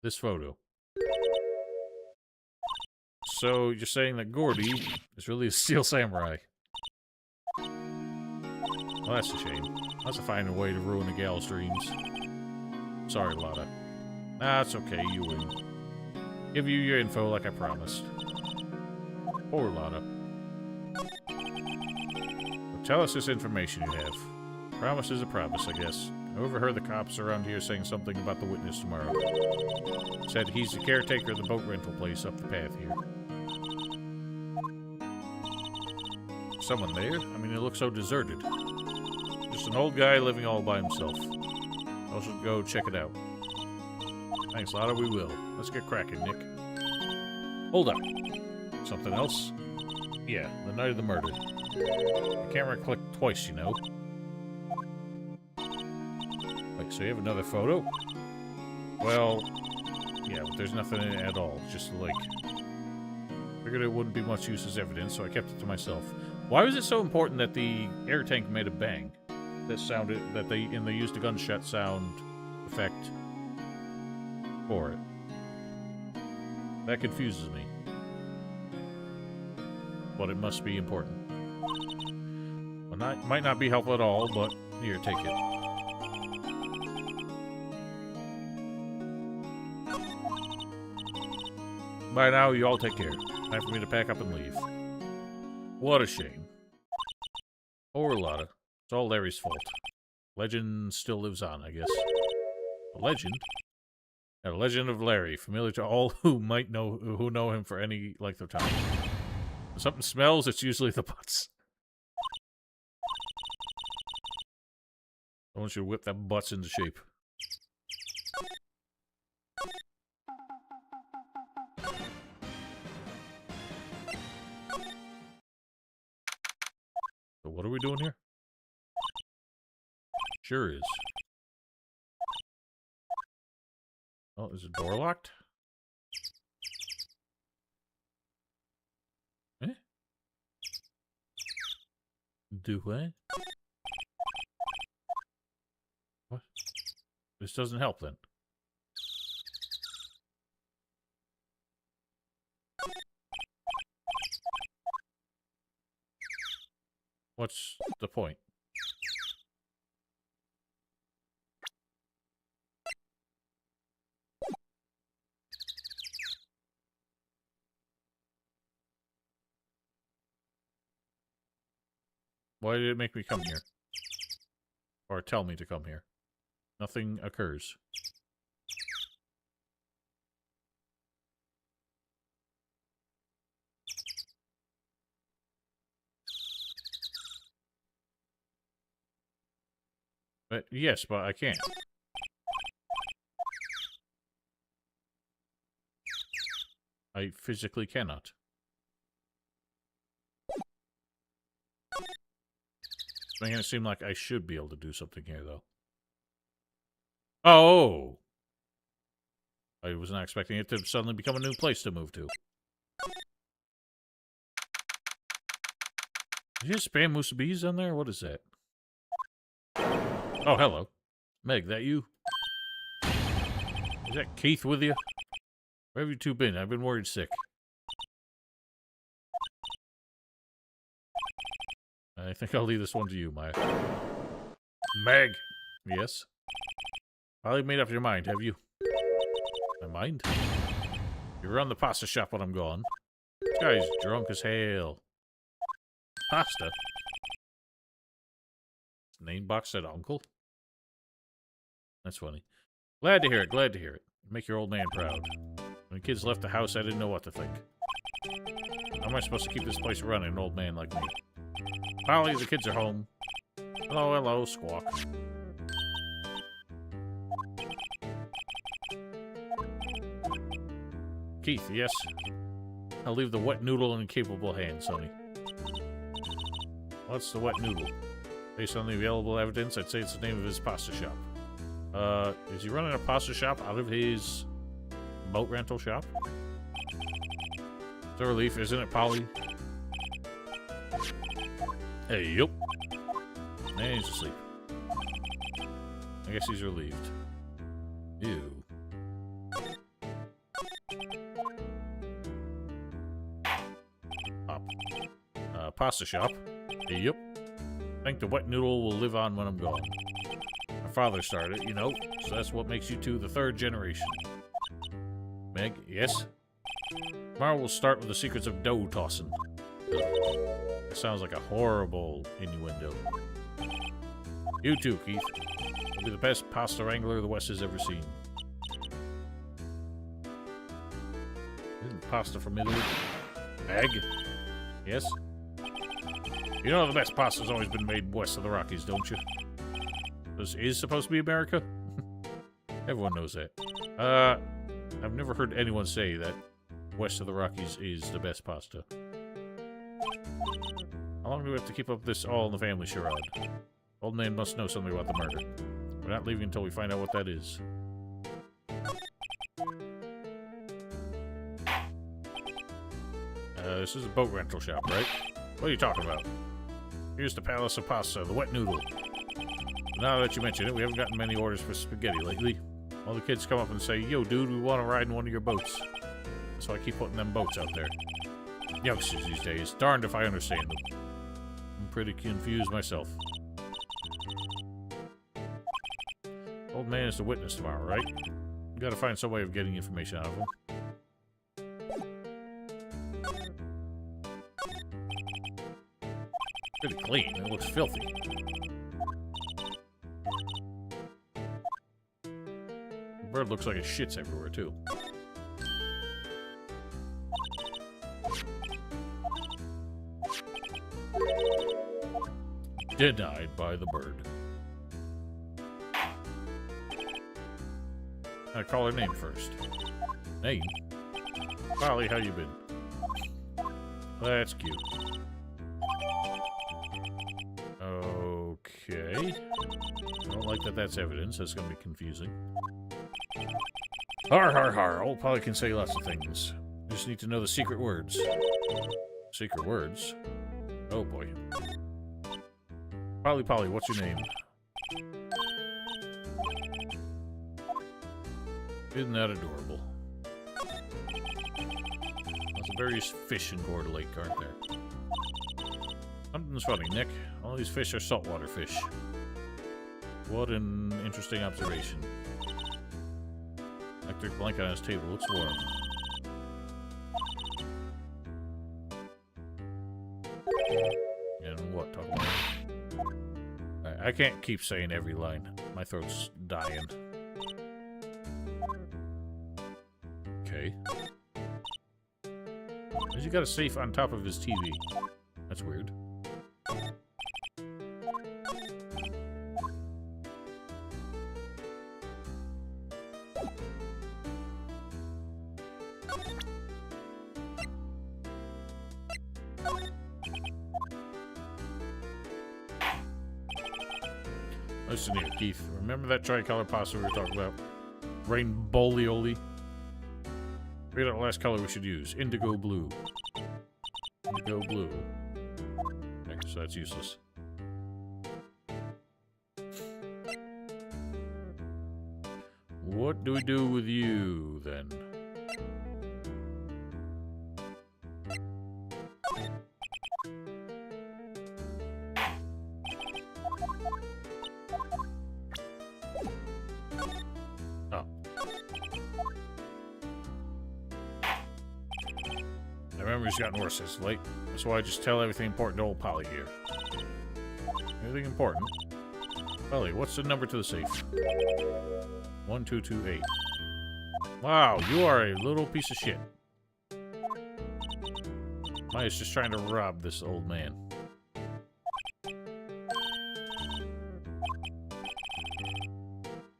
This photo. So, you're saying that Gordy is really a steel samurai? Well, that's a shame. That's a fine way to ruin a gal's dreams. Sorry, Lotta. Nah, it's okay, you win. Give you your info like I promised. Poor Lotta. So tell us this information you have. Promise is a promise, I guess. I overheard the cops around here saying something about the witness tomorrow. Said he's the caretaker of the boat rental place up the path here. Someone there? I mean, it looks so deserted. Just an old guy living all by himself. I should go check it out. Thanks, Lotta, we will. Let's get cracking, Nick. Hold up. Something else? Yeah, the night of the murder. The camera clicked twice, you know. Wait, so you have another photo? Well, yeah, but there's nothing in it at all. It's just a lake. Figured it wouldn't be much use as evidence, so I kept it to myself. Why was it so important that the air tank made a bang? That sounded that they used a gunshot sound effect for it. That confuses me. But it must be important. Well, might not be helpful at all, but here, take it. By now, you all take care. Time for me to pack up and leave. What a shame. Poor Lotta. It's all Larry's fault. Legend still lives on, I guess. A legend? A legend of Larry, familiar to all who know him for any length of time. When something smells, it's usually the butts. Someone should whip that butts into shape. So what are we doing here? Sure is. Oh, is the door locked? Eh? Do what? What? This doesn't help then. What's the point? Why did it make me come here? Or tell me to come here? Nothing occurs. But yes, but I can't. I physically cannot. It's making it seem like I should be able to do something here, though. Oh! I was not expecting it to suddenly become a new place to move to. Did you spam Musabees on there? What is that? Oh, hello. Meg, that you? Is that Keith with you? Where have you two been? I've been worried sick. I think I'll leave this one to you, Maya. Meg! Yes? Probably made up your mind, have you? My mind? You run the pasta shop when I'm gone. This guy's drunk as hell. Pasta? Name box said uncle? That's funny. Glad to hear it, glad to hear it. Make your old man proud. When the kids left the house, I didn't know what to think. How am I supposed to keep this place running, an old man like me? Polly, the kids are home. Hello, hello, Squawk. Keith, yes? I'll leave the wet noodle in capable hands, Sonny. What's the wet noodle? Based on the available evidence, I'd say it's the name of his pasta shop. Is he running a pasta shop out of his boat rental shop? It's a relief, isn't it, Polly? Hey, yup. And he's asleep. I guess he's relieved. Ew. Up. Pasta shop. Hey, yup. Think the wet noodle will live on when I'm gone. My father started it, you know, so that's what makes you two the third generation. Meg, yes? Tomorrow we'll start with the secrets of dough tossing. That sounds like a horrible innuendo. You too, Keith. You'll be the best pasta wrangler the West has ever seen. Isn't pasta from Italy? Meg? Yes? You know the best pasta's always been made west of the Rockies, don't you? This is supposed to be America? Everyone knows that. I've never heard anyone say that west of the Rockies is the best pasta. How long do we have to keep up this all in the family charade? Old man must know something about the murder. We're not leaving until we find out what that is. This is a boat rental shop, right? What are you talking about? Here's the Palace of Pasta, the wet noodle. Now that you mention it, we haven't gotten many orders for spaghetti lately. All the kids come up and say, yo, dude, we want to ride in one of your boats. So I keep putting them boats out there. Youngsters these days, darned if I understand them. I'm pretty confused myself. Old man is the witness tomorrow, right? We gotta find some way of getting information out of him. Pretty clean. It looks filthy. The bird looks like it shits everywhere, too. Denied by the bird. I call her name first. Name? Polly, how you been? That's cute. Okay. I don't like that that's evidence. That's going to be confusing. Har, har, har. Old Polly can say lots of things. Just need to know the secret words. Secret words? Oh, boy. Polly, Polly, what's your name? Isn't that adorable? Lots of various fish in Gorda Lake, aren't there? Something's funny, Nick. All these fish are saltwater fish. What an interesting observation. Electric blanket on his table looks warm. And what? Talk about it. I can't keep saying every line. My throat's dying. Okay. He's got a safe on top of his TV. That's weird. Listen here, Keith. Remember that tricolor pasta we were talking about? Rainbow-lioli? Figure out the last color we should use. Indigo blue. Indigo blue. Okay. so that's useless. What do we do with you, then? Oh. My memory's gotten worse as of late. That's why I just tell everything important to old Polly here. Everything important? Polly, what's the number to the safe? 1228. Wow, you are a little piece of shit. Maya's just trying to rob this old man.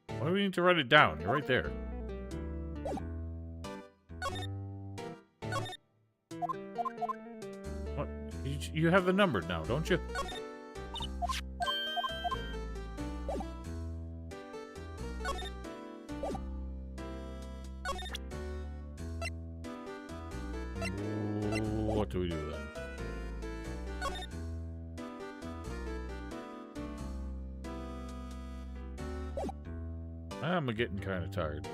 Why do we need to write it down? You're right there. What? You have the number now, don't you? What do we do then? I'm getting kind of tired.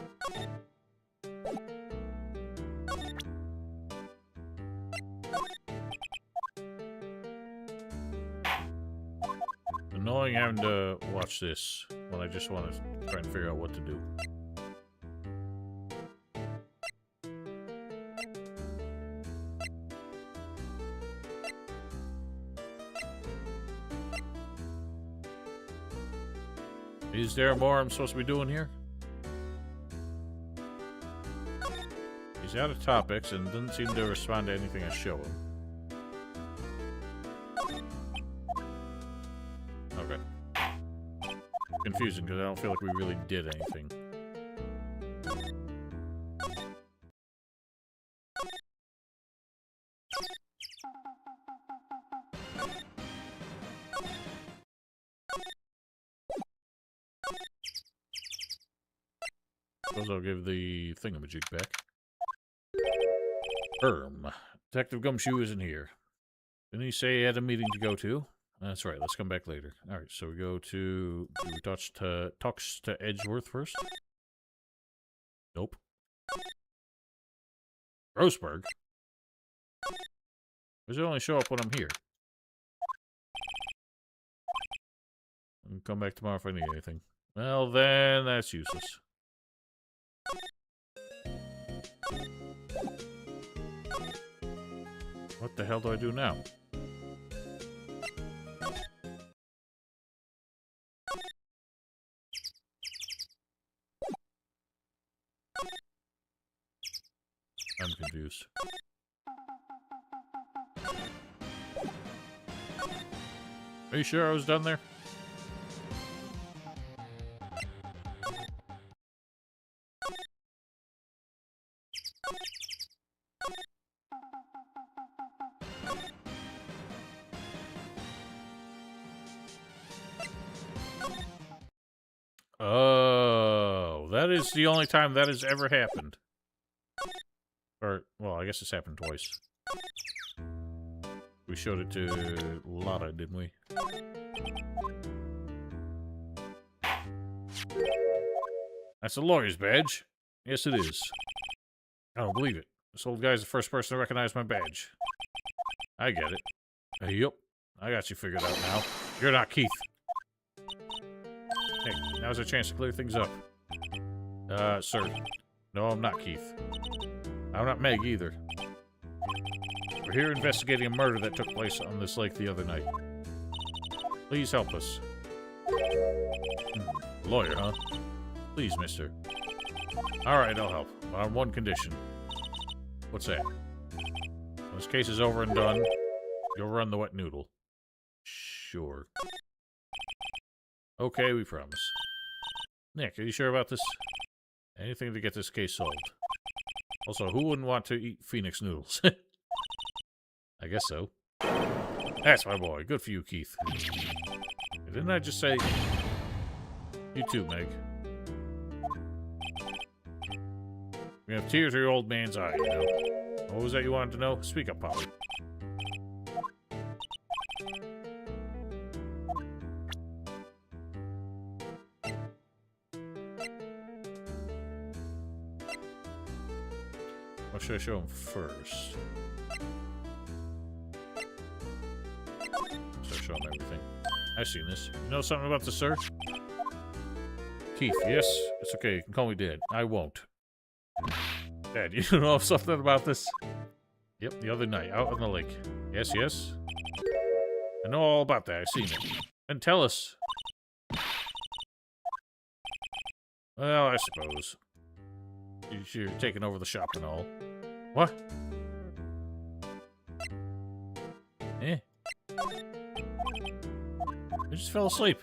Annoying having to watch this when I just want to try and figure out what to do. Is there more I'm supposed to be doing here? He's out of topics and doesn't seem to respond to anything I show him. Okay. Confusing because I don't feel like we really did anything. Suppose I'll give the thingamajig back. Detective Gumshoe isn't here. Didn't he say he had a meeting to go to? That's right, let's come back later. Alright, so we go to... Do we talks to Edgeworth first? Nope. Grossberg? Does it only show up when I'm here? I'll come back tomorrow if I need anything. Well, then that's useless. What the hell do I do now? I'm confused. Are you sure I was done there? Oh, that is the only time that has ever happened. Or, well, I guess it's happened twice. We showed it to Lotta, didn't we? That's a lawyer's badge. Yes, it is. I don't believe it. This old guy's the first person to recognize my badge. I get it. Yup. I got you figured out now. You're not Keith. Hey, now's a chance to clear things up. Sir. No, I'm not Keith. I'm not Meg either. We're here investigating a murder that took place on this lake the other night. Please help us. Lawyer, huh? Please, mister. Alright, I'll help. But on one condition. What's that? When this case is over and done, you'll run the wet noodle. Sure. Okay, we promise. Nick, are you sure about this? Anything to get this case solved. Also, who wouldn't want to eat Phoenix noodles? I guess so. That's my boy. Good for you, Keith. Didn't I just say... You too, Meg. We have tears in your old man's eye, you know. What was that you wanted to know? Speak up, Polly. What should I show him first? Start showing him everything. I've seen this. You know something about this, sir? Keith, yes? It's okay. You can call me Dad. I won't. Dad, you know something about this? Yep, the other night, out on the lake. Yes, yes? I know all about that. I've seen it. And tell us. Well, I suppose. You're taking over the shop and all. What? Eh? I just fell asleep.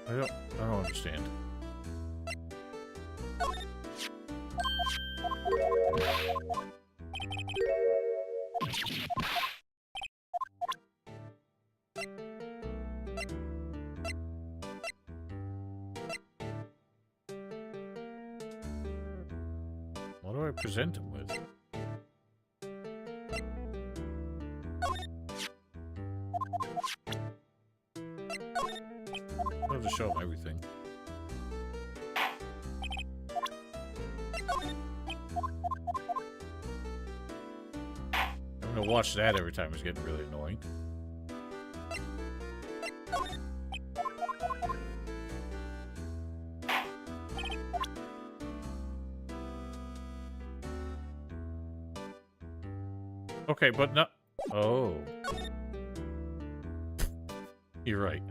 I don't understand. What do I present him with? I have to show him everything. I'm gonna watch that every time. It's getting really annoying. Okay, but not... Oh. You're right.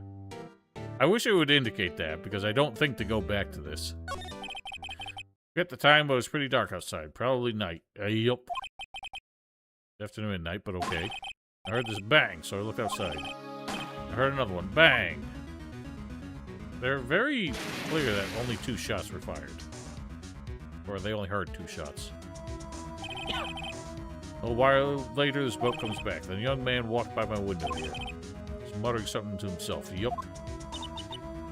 I wish it would indicate that, because I don't think to go back to this. Forget the time, but it was pretty dark outside. Probably night. Yup. Afternoon and night, but okay. I heard this bang, so I looked outside. I heard another one. Bang! They're very clear that only 2 shots were fired. Or they only heard 2 shots. A while later, this boat comes back. Then a young man walked by my window here. He's muttering something to himself. Yup.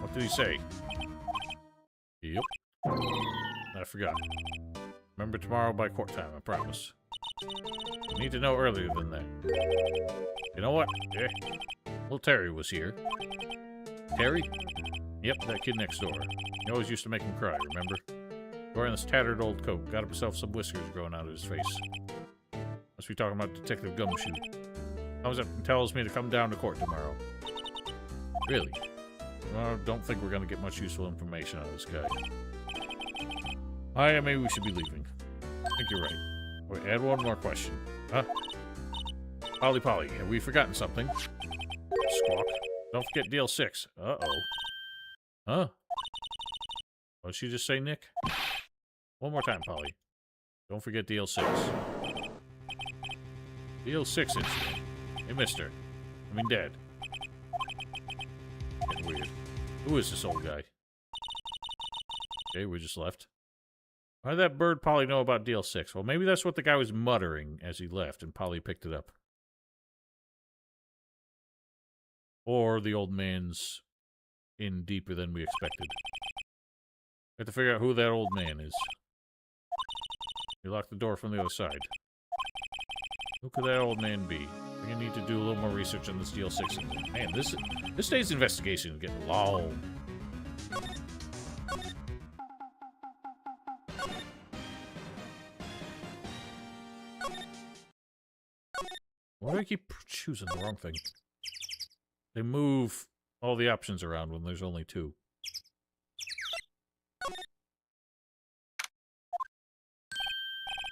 What did he say? Yup. I forgot. Remember tomorrow by court time, I promise. I need to know earlier than that. You know what? Yeah. Little Terry was here. Terry? Yep, that kid next door. He always used to make him cry, remember? Wearing this tattered old coat. Got himself some whiskers growing out of his face. Must be talking about Detective Gumshoe. Comes up and tells me to come down to court tomorrow. Really? Well, I don't think we're going to get much useful information out of this guy. Maybe we should be leaving. I think you're right. Wait, add one more question. Huh? Polly, have we forgotten something? Squawk. Don't forget deal 6. Uh-oh. Huh? What did she just say, Nick? One more time, Polly. Don't forget deal 6. Deal 6 incident. Hey, mister. I mean, Dad. Getting weird. Who is this old guy? Okay, we just left. Why did that bird Polly know about deal 6? Well, maybe that's what the guy was muttering as he left, and Polly picked it up. Or the old man's in deeper than we expected. We have to figure out who that old man is. He locked the door from the other side. Who could that old man be? We're gonna need to do a little more research on this deal 6. Man, this day's investigation is getting long. Why do I keep choosing the wrong thing? They move all the options around when there's only 2.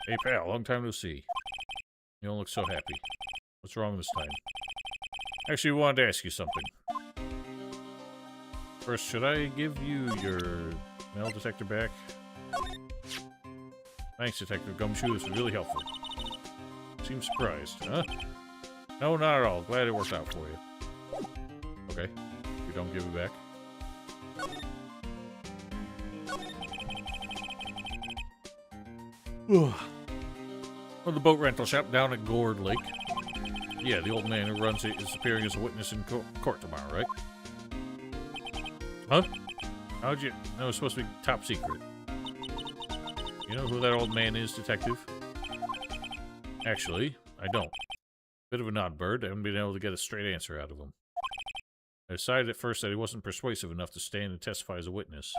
Hey pal, long time no see. You don't look so happy. What's wrong this time? Actually, we wanted to ask you something. First, should I give you your metal detector back? Thanks, Detective Gumshoe. This was really helpful. Seem surprised, huh? No, not at all. Glad it worked out for you. Okay. You don't give it back. Well, the boat rental shop down at Gourd Lake. Yeah, the old man who runs it is appearing as a witness in court tomorrow, right? Huh? How'd you... No, it's supposed to be top secret. You know who that old man is, Detective? Actually, I don't. Bit of an odd bird. I haven't been able to get a straight answer out of him. I decided at first that he wasn't persuasive enough to stand and testify as a witness.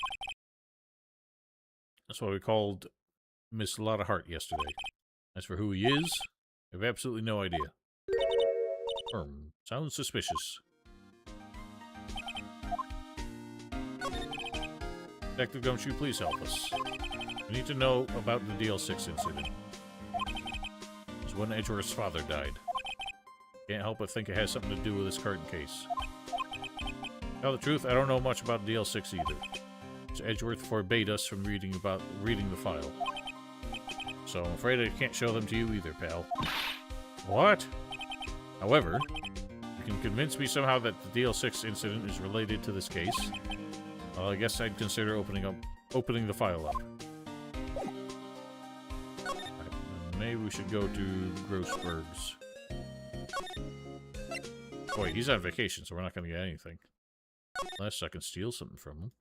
That's why we called Miss Lotta Hart yesterday. As for who he is, I have absolutely no idea. Sounds suspicious. Detective Gumshoe, please help us. We need to know about the DL6 incident. It was when Edgeworth's father died. Can't help but think it has something to do with this current case. To tell the truth, I don't know much about DL6 either. Mr. Edgeworth forbade us from reading the file. So I'm afraid I can't show them to you either, pal. What? However, you can convince me somehow that the DL6 incident is related to this case. Well, I guess I'd consider opening the file up. Right, maybe we should go to Grossberg's. Wait, he's on vacation, so we're not going to get anything. Unless I can steal something from him.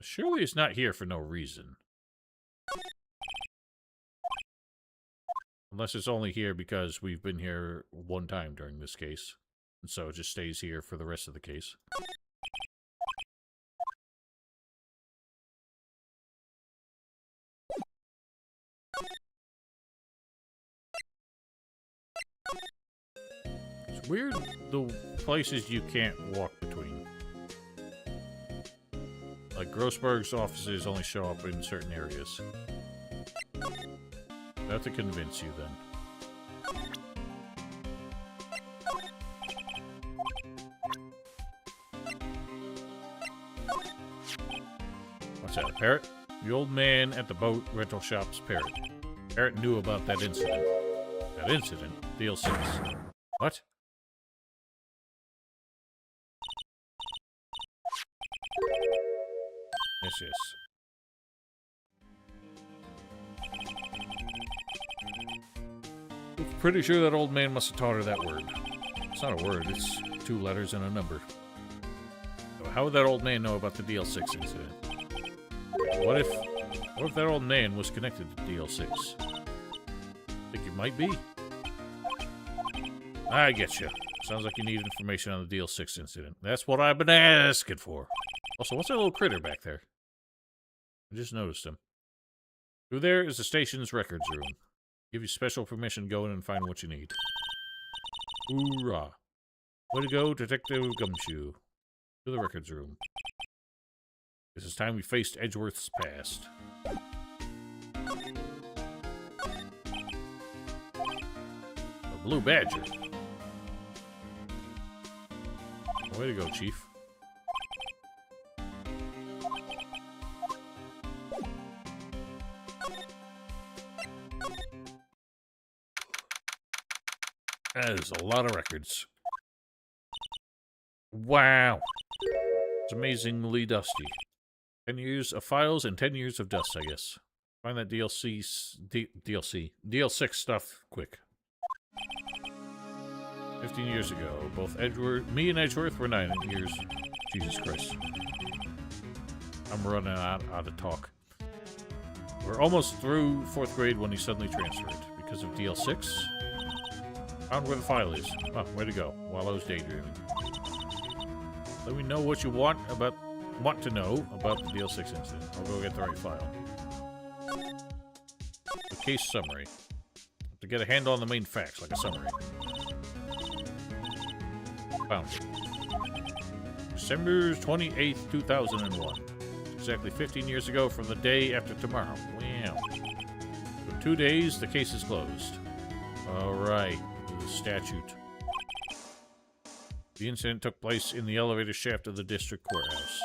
Surely he's not here for no reason. Unless it's only here because we've been here one time during this case. And so it just stays here for the rest of the case. It's weird the places you can't walk between. Like, Grossberg's offices only show up in certain areas. I have to convince you, then. What's that, a parrot? The old man at the boat rental shop's parrot. Parrot knew about that incident. That incident? DL6. What? Yes, yes. I'm pretty sure that old man must have taught her that word. It's not a word, it's 2 letters and a number. So how would that old man know about the DL6 incident? What if that old man was connected to DL6? Think he might be? I get you. Sounds like you need information on the DL6 incident. That's what I've been asking for. Also, what's that little critter back there? I just noticed him. Through there is the station's records room. Give you special permission to go in and find what you need. Hoorah. Way to go, Detective Gumshoe. To the records room. This is time we faced Edgeworth's past. A blue badger. Way to go, Chief. That is a lot of records. Wow. It's amazingly dusty. 10 years of files and 10 years of dust, I guess. Find that DL6 stuff quick. 15 years ago, both me and Edgeworth were 9 years. Jesus Christ. I'm running out of talk. We're almost through 4th grade when he suddenly transferred. Because of DL6? Found where the file is. Oh, way to go. While I was daydreaming. Let me know what you want to know about the DL6 incident. I'll go get the right file. The case summary. To get a handle on the main facts, like a summary. Found it. December 28th, 2001. Exactly 15 years ago from the day after tomorrow. Wow. For 2 days, the case is closed. Alright. The statute. The incident took place in the elevator shaft of the district courthouse.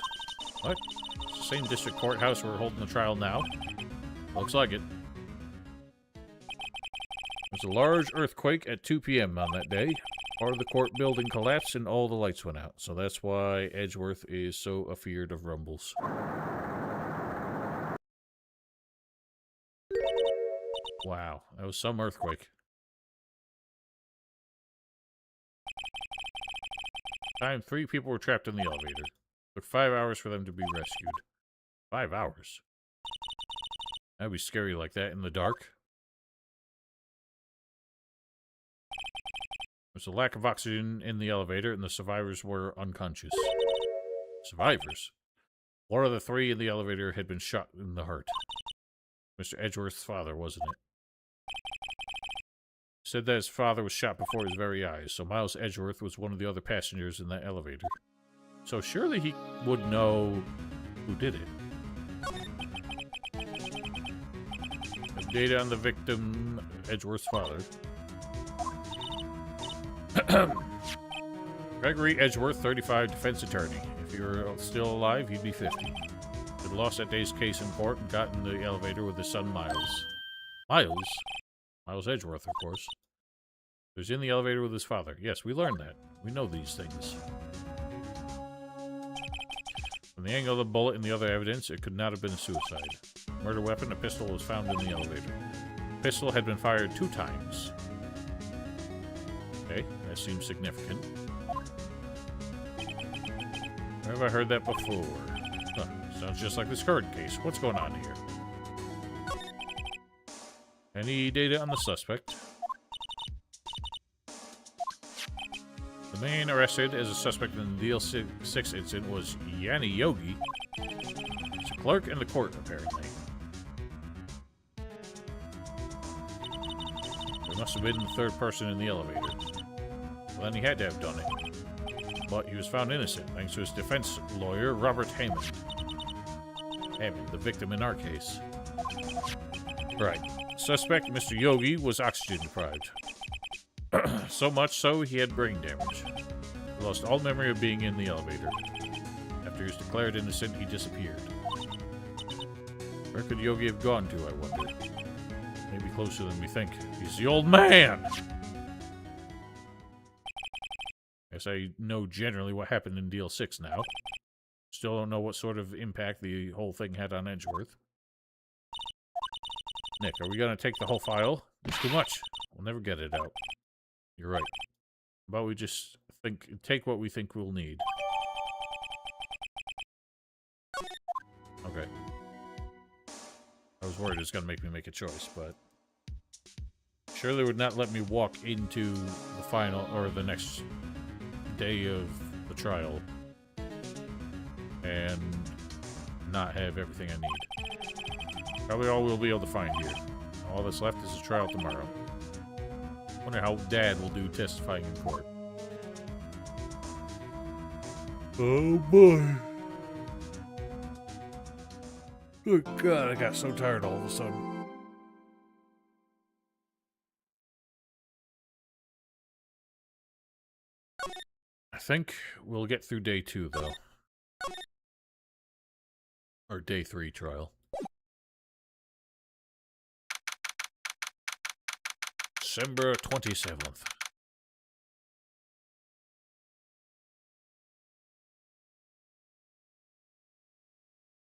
What? It's the same district courthouse we're holding the trial now? Looks like it. There's a large earthquake at 2 p.m. on that day. Part of the court building collapsed and all the lights went out. So that's why Edgeworth is so afeared of rumbles. Wow, that was some earthquake. Time 3 people were trapped in the elevator. Took 5 hours for them to be rescued. 5 hours? That'd be scary like that in the dark. There's a lack of oxygen in the elevator, and the survivors were unconscious. Survivors? One of the three in the elevator had been shot in the heart. Mr. Edgeworth's father, wasn't it? Said that his father was shot before his very eyes, so Miles Edgeworth was one of the other passengers in that elevator. So surely he would know who did it. Data on the victim, Edgeworth's father. Gregory Edgeworth, 35, defense attorney. If he were still alive, he'd be 50. He'd lost that day's case in court and got in the elevator with his son Miles. Miles? Miles Edgeworth, of course. He was in the elevator with his father. Yes, we learned that. We know these things. From the angle of the bullet and the other evidence, it could not have been a suicide. Murder weapon, a pistol, was found in the elevator. The pistol had been fired 2 times. Okay, that seems significant. Where have I heard that before? Huh, sounds just like this current case. What's going on here? Any data on the suspect? The man arrested as a suspect in the Deal 6 incident was Yanni Yogi. He's a clerk in the court, apparently. There must have been the third person in the elevator. Well, then he had to have done it. But he was found innocent, thanks to his defense lawyer, Robert Hammond. Hammond, the victim in our case. Right. Suspect, Mr. Yogi, was oxygen deprived. So much so, he had brain damage. He lost all memory of being in the elevator. After he was declared innocent, he disappeared. Where could Yogi have gone to, I wonder? Maybe closer than we think. He's the old man! Guess I know generally what happened in Deal 6 now. Still don't know what sort of impact the whole thing had on Edgeworth. Nick, are we gonna take the whole file? It's too much. We'll never get it out. You're right. But we just take what we think we'll need. Okay. I was worried it was gonna make me make a choice, but surely would not let me walk into the final or the next day of the trial and not have everything I need. Probably all we'll be able to find here. All that's left is a trial tomorrow. Wonder how Dad will do testifying in court. Oh boy. Good God, I got so tired all of a sudden. I think we'll get through day 2, though. Or day 3 trial. December 27th.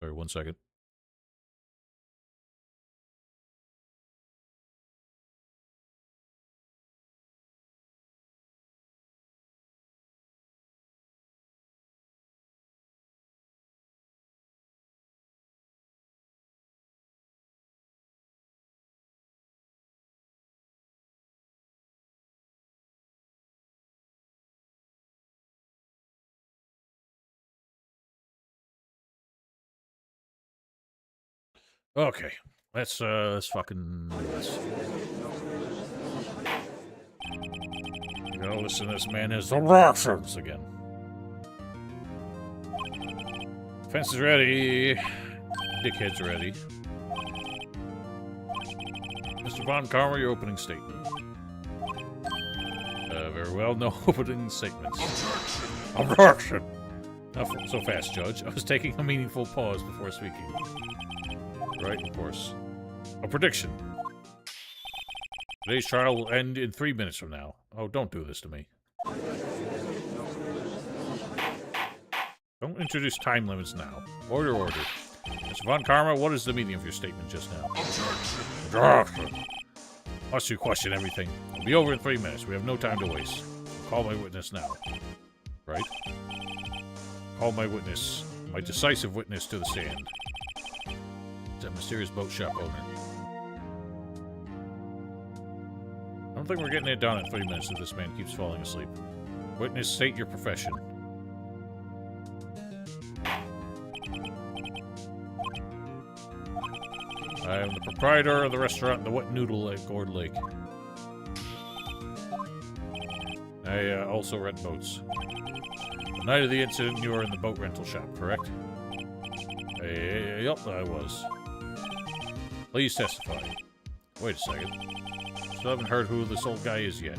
Sorry, 1 second. Okay, let's fucking do this. You gotta listen to this man has the Russians again. Fence is ready. Dickhead's ready. Mr. Von Karmer, your opening statement. Very well, no opening statements. Objection! Not so fast, Judge. I was taking a meaningful pause before speaking. Right, of course. A prediction. Today's trial will end in 3 minutes from now. Oh, don't do this to me. Don't introduce time limits now. Order. Mr. Von Karma, what is the meaning of your statement just now? Objection. Must you question everything? It'll be over in 3 minutes. We have no time to waste. Call my witness now. Right? Call my witness. My decisive witness to the stand. a mysterious boat shop owner. I don't think we're getting it done in 3 minutes if this man keeps falling asleep. Witness, state your profession. I am the proprietor of the restaurant The Wet Noodle at Gourd Lake. I also rent boats. The night of the incident, you were in the boat rental shop, correct? Yep, I was. Please testify. Wait a second. Still haven't heard who this old guy is yet.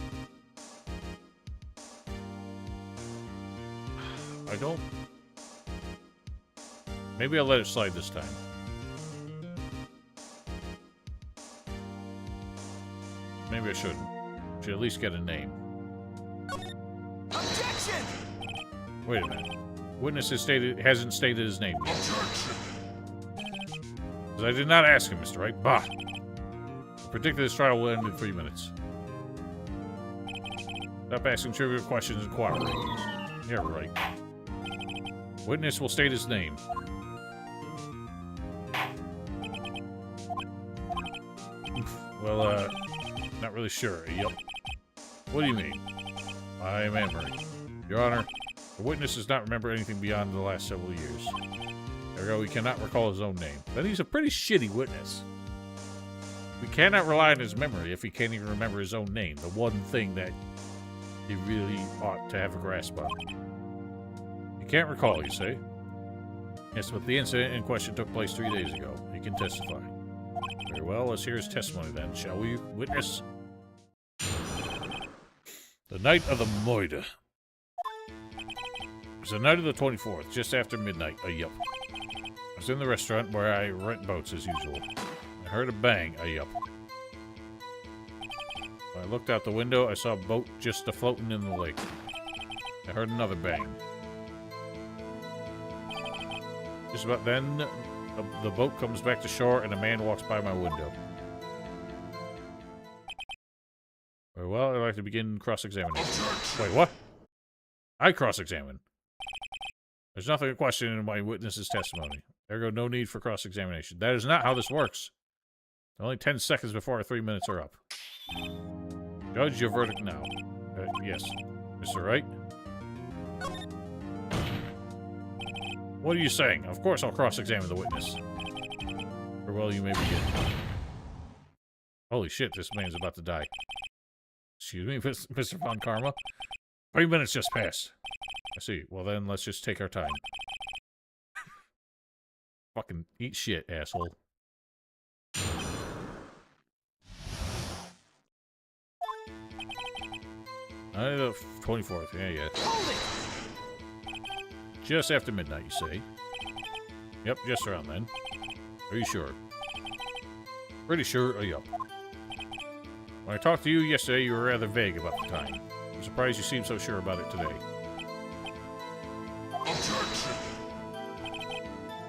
I don't... Maybe I'll let it slide this time. Maybe I shouldn't. Should at least get a name. Objection! Wait a minute. Witness hasn't stated his name yet. Because I did not ask him, Mr. Wright. Bah! I predict this trial will end in 3 minutes. Stop asking trivial questions and cooperate. Yeah, right. Witness will state his name. Well, not really sure. Yup. What do you mean? I am Amory. Your Honor, the witness does not remember anything beyond the last several years. Ergo, he cannot recall his own name. Then he's a pretty shitty witness. We cannot rely on his memory if he can't even remember his own name, the one thing that he really ought to have a grasp on. He can't recall, you say? Yes, but the incident in question took place 3 days ago. He can testify. Very well, let's hear his testimony then, shall we, witness? The night of the moida. It was the night of the 24th, just after midnight. Yup. I was in the restaurant where I rent boats as usual. I heard a bang. Yup. When I looked out the window, I saw a boat just a-floating in the lake. I heard another bang. Just about then, the boat comes back to shore and a man walks by my window. Very well, I'd like to begin cross-examination. Wait, what? I cross-examine. There's nothing to question in my witness's testimony. Ergo, no need for cross-examination. That is not how this works. Only 10 seconds before our 3 minutes are up. Judge, your verdict now. Yes. Mr. Wright? What are you saying? Of course I'll cross-examine the witness. Or well, you may begin. Holy shit, this man's about to die. Excuse me, Mr. Von Karma? 3 minutes just passed. I see. Well then, let's just take our time. Fucking eat shit, asshole. The 24th, yeah. Just after midnight, you say? Yep, just around then. Are you sure? Pretty sure, yup. When I talked to you yesterday, you were rather vague about the time. I'm surprised you seem so sure about it today. Objection!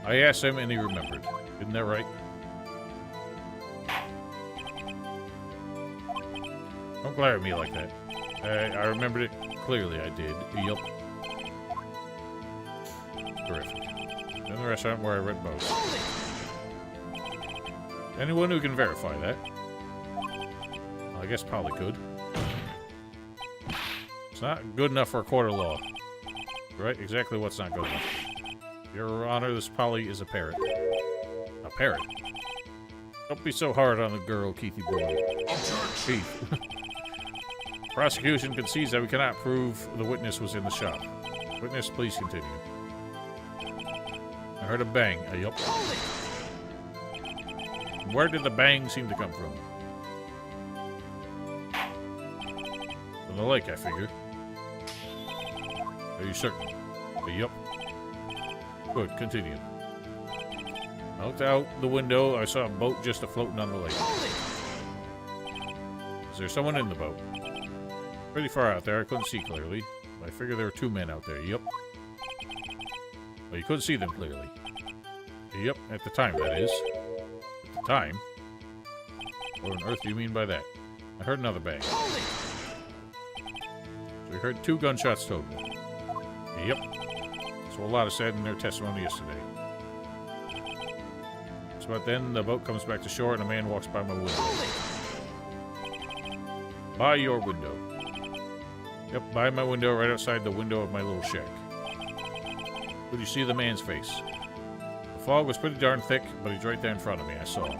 I asked him and he remembered. Isn't that right? Don't glare at me like that. I remembered it clearly, I did. Yup. Terrific. In the restaurant where I rent boats. Anyone who can verify that? Well, I guess Polly could. It's not good enough for a court of law. Right? Exactly what's not good enough. Your Honor, this Polly is a parrot. A parrot? Don't be so hard on the girl, Keithy boy. Keith. Prosecution concedes that we cannot prove the witness was in the shop. Witness, please continue. I heard a bang. Yup. Where did the bang seem to come from? From the lake, I figure. Are you certain? Yup. Good, continue. I looked out the window. I saw a boat just a-floating on the lake. Is there someone in the boat? Pretty far out there. I couldn't see clearly. I figure there were 2 men out there. Yup. Well, you couldn't see them clearly. Yep, at the time, that is. At the time? What on earth do you mean by that? I heard another bang. So we heard 2 gunshots total. Yep. So a lot of said in their testimony yesterday. about then the boat comes back to shore and a man walks by my window. Hold it! By your window. Yep, by my window, right outside the window of my little shack. Could you see the man's face? The fog was pretty darn thick, but he's right there in front of me. I saw him.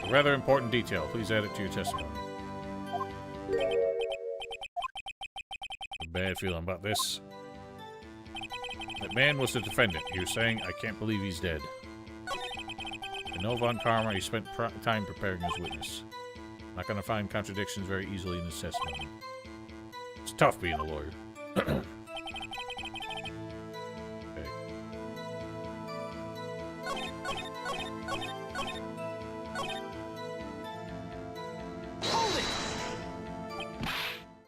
A rather important detail. Please add it to your testimony. A bad feeling about this. That man was the defendant. He was saying, I can't believe he's dead. I know Von Karma, he spent time preparing his witness. Not going to find contradictions very easily in his testimony. It's tough being a lawyer. Okay. Hold it!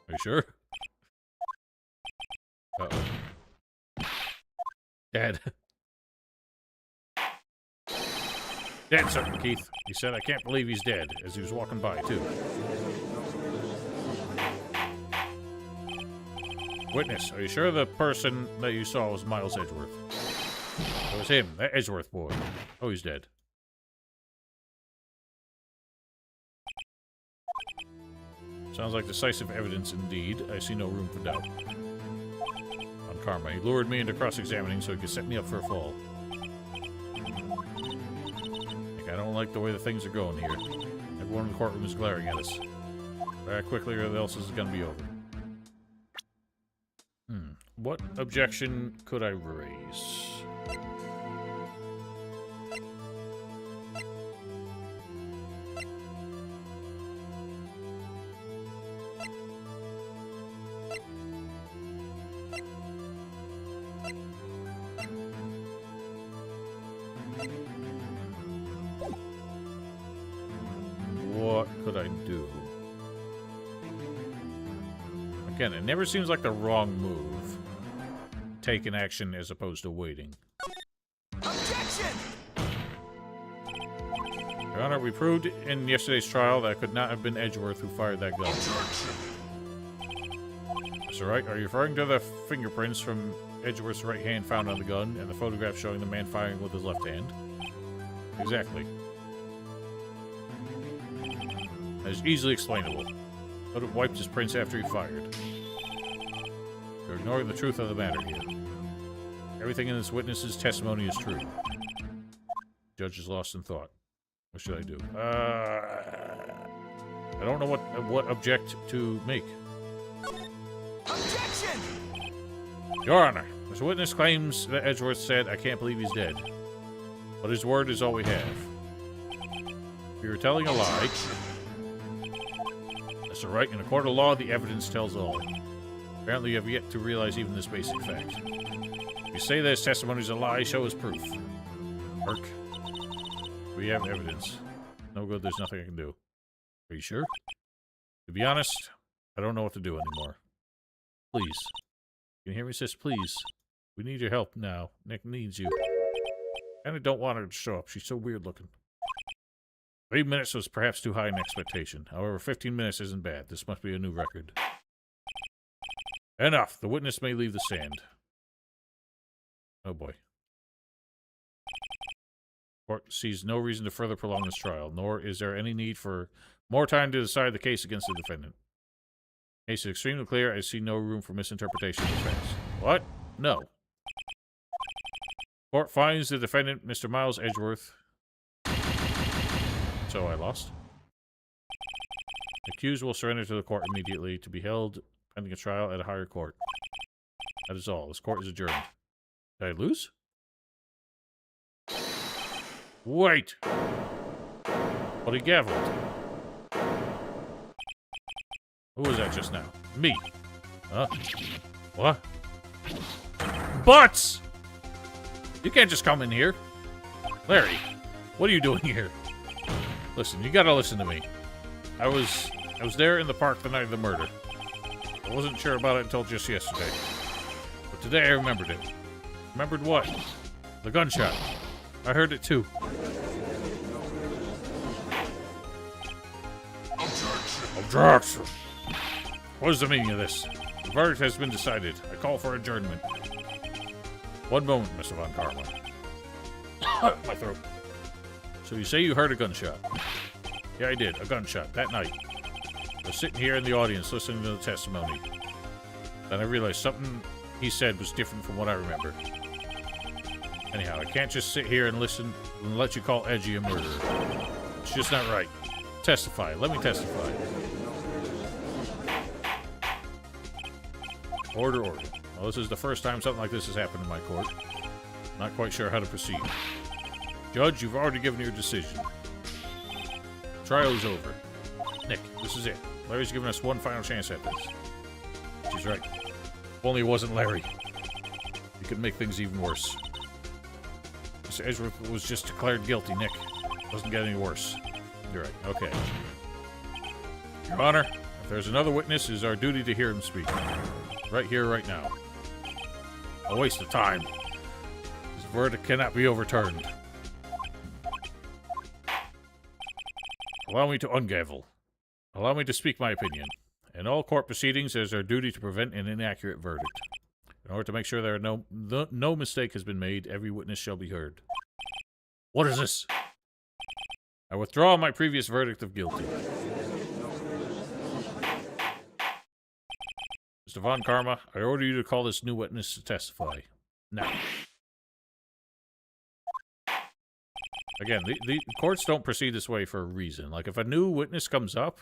Are you sure? Uh-oh. Dead. Dead, sir, Keith. He said, I can't believe he's dead, as he was walking by, too. Witness, are you sure the person that you saw was Miles Edgeworth? It was him, that Edgeworth boy. Oh, he's dead. Sounds like decisive evidence indeed. I see no room for doubt. On Karma, he lured me into cross-examining so he could set me up for a fall. I don't like the way the things are going here. Everyone in the courtroom is glaring at us. Very quickly or else this is going to be over. What objection could I raise? What could I do? Again, it never seems like the wrong move. Taking action as opposed to waiting. Objection! Your Honor, we proved in yesterday's trial that it could not have been Edgeworth who fired that gun. Mr. Wright, are you referring to the fingerprints from Edgeworth's right hand found on the gun and the photograph showing the man firing with his left hand? Exactly. That is easily explainable. But it wiped his prints after he fired. You're ignoring the truth of the matter here. Everything in this witness's testimony is true. Judge is lost in thought. What should I do? I don't know what object to make. Objection! Your Honor, this witness claims that Edgeworth said, I can't believe he's dead. But his word is all we have. If you're telling a lie, Mr. Wright, in a court of law, the evidence tells all. Apparently you have yet to realize even this basic fact. If you say that his testimony is a lie, show us proof. Burke. We have evidence. No good, there's nothing I can do. Are you sure? To be honest, I don't know what to do anymore. Please. Can you hear me, sis? Please. We need your help now. Nick needs you. And I don't want her to show up. She's so weird looking. 3 minutes was perhaps too high an expectation. However, 15 minutes isn't bad. This must be a new record. Enough. The witness may leave the stand. Oh boy. Court sees no reason to further prolong this trial, nor is there any need for more time to decide the case against the defendant. The case is extremely clear. I see no room for misinterpretation of the facts. What? No. Court finds the defendant, Mr. Miles Edgeworth. So I lost. The accused will surrender to the court immediately to be held pending a trial at a higher court. That is all. This court is adjourned. Did I lose? Wait! But he gavelled. Who was that just now? Me. Huh? What? Butts! You can't just come in here. Larry, what are you doing here? Listen, you gotta listen to me. I was there in the park the night of the murder. I wasn't sure about it until just yesterday. But today I remembered it. Remembered what? The gunshot. I heard it too. Objection! What is the meaning of this? The verdict has been decided. I call for adjournment. One moment, Mr. Von Karma. My throat. So you say you heard a gunshot? Yeah, I did. A gunshot that night. I was sitting here in the audience listening to the testimony. Then I realized something he said was different from what I remember. Anyhow, I can't just sit here and listen and let you call Edgy a murderer. It's just not right. Testify. Let me testify. Order. Well, this is the first time something like this has happened in my court. Not quite sure how to proceed. Judge, you've already given your decision. Trial is over. Nick, this is it. Larry's given us one final chance at this. She's right. If only it wasn't Larry. He could make things even worse. Mr. Edgeworth was just declared guilty, Nick. Doesn't get any worse. You're right. Okay. Your Honor, if there's another witness, it is our duty to hear him speak. Right here, right now. A waste of time. His verdict cannot be overturned. Allow me to ungavel. Allow me to speak my opinion. In all court proceedings, it is our duty to prevent an inaccurate verdict. In order to make sure there are no mistake has been made, every witness shall be heard. What is this? I withdraw my previous verdict of guilty. Mr. Von Karma, I order you to call this new witness to testify. Now. Again, the courts don't proceed this way for a reason. Like, if a new witness comes up,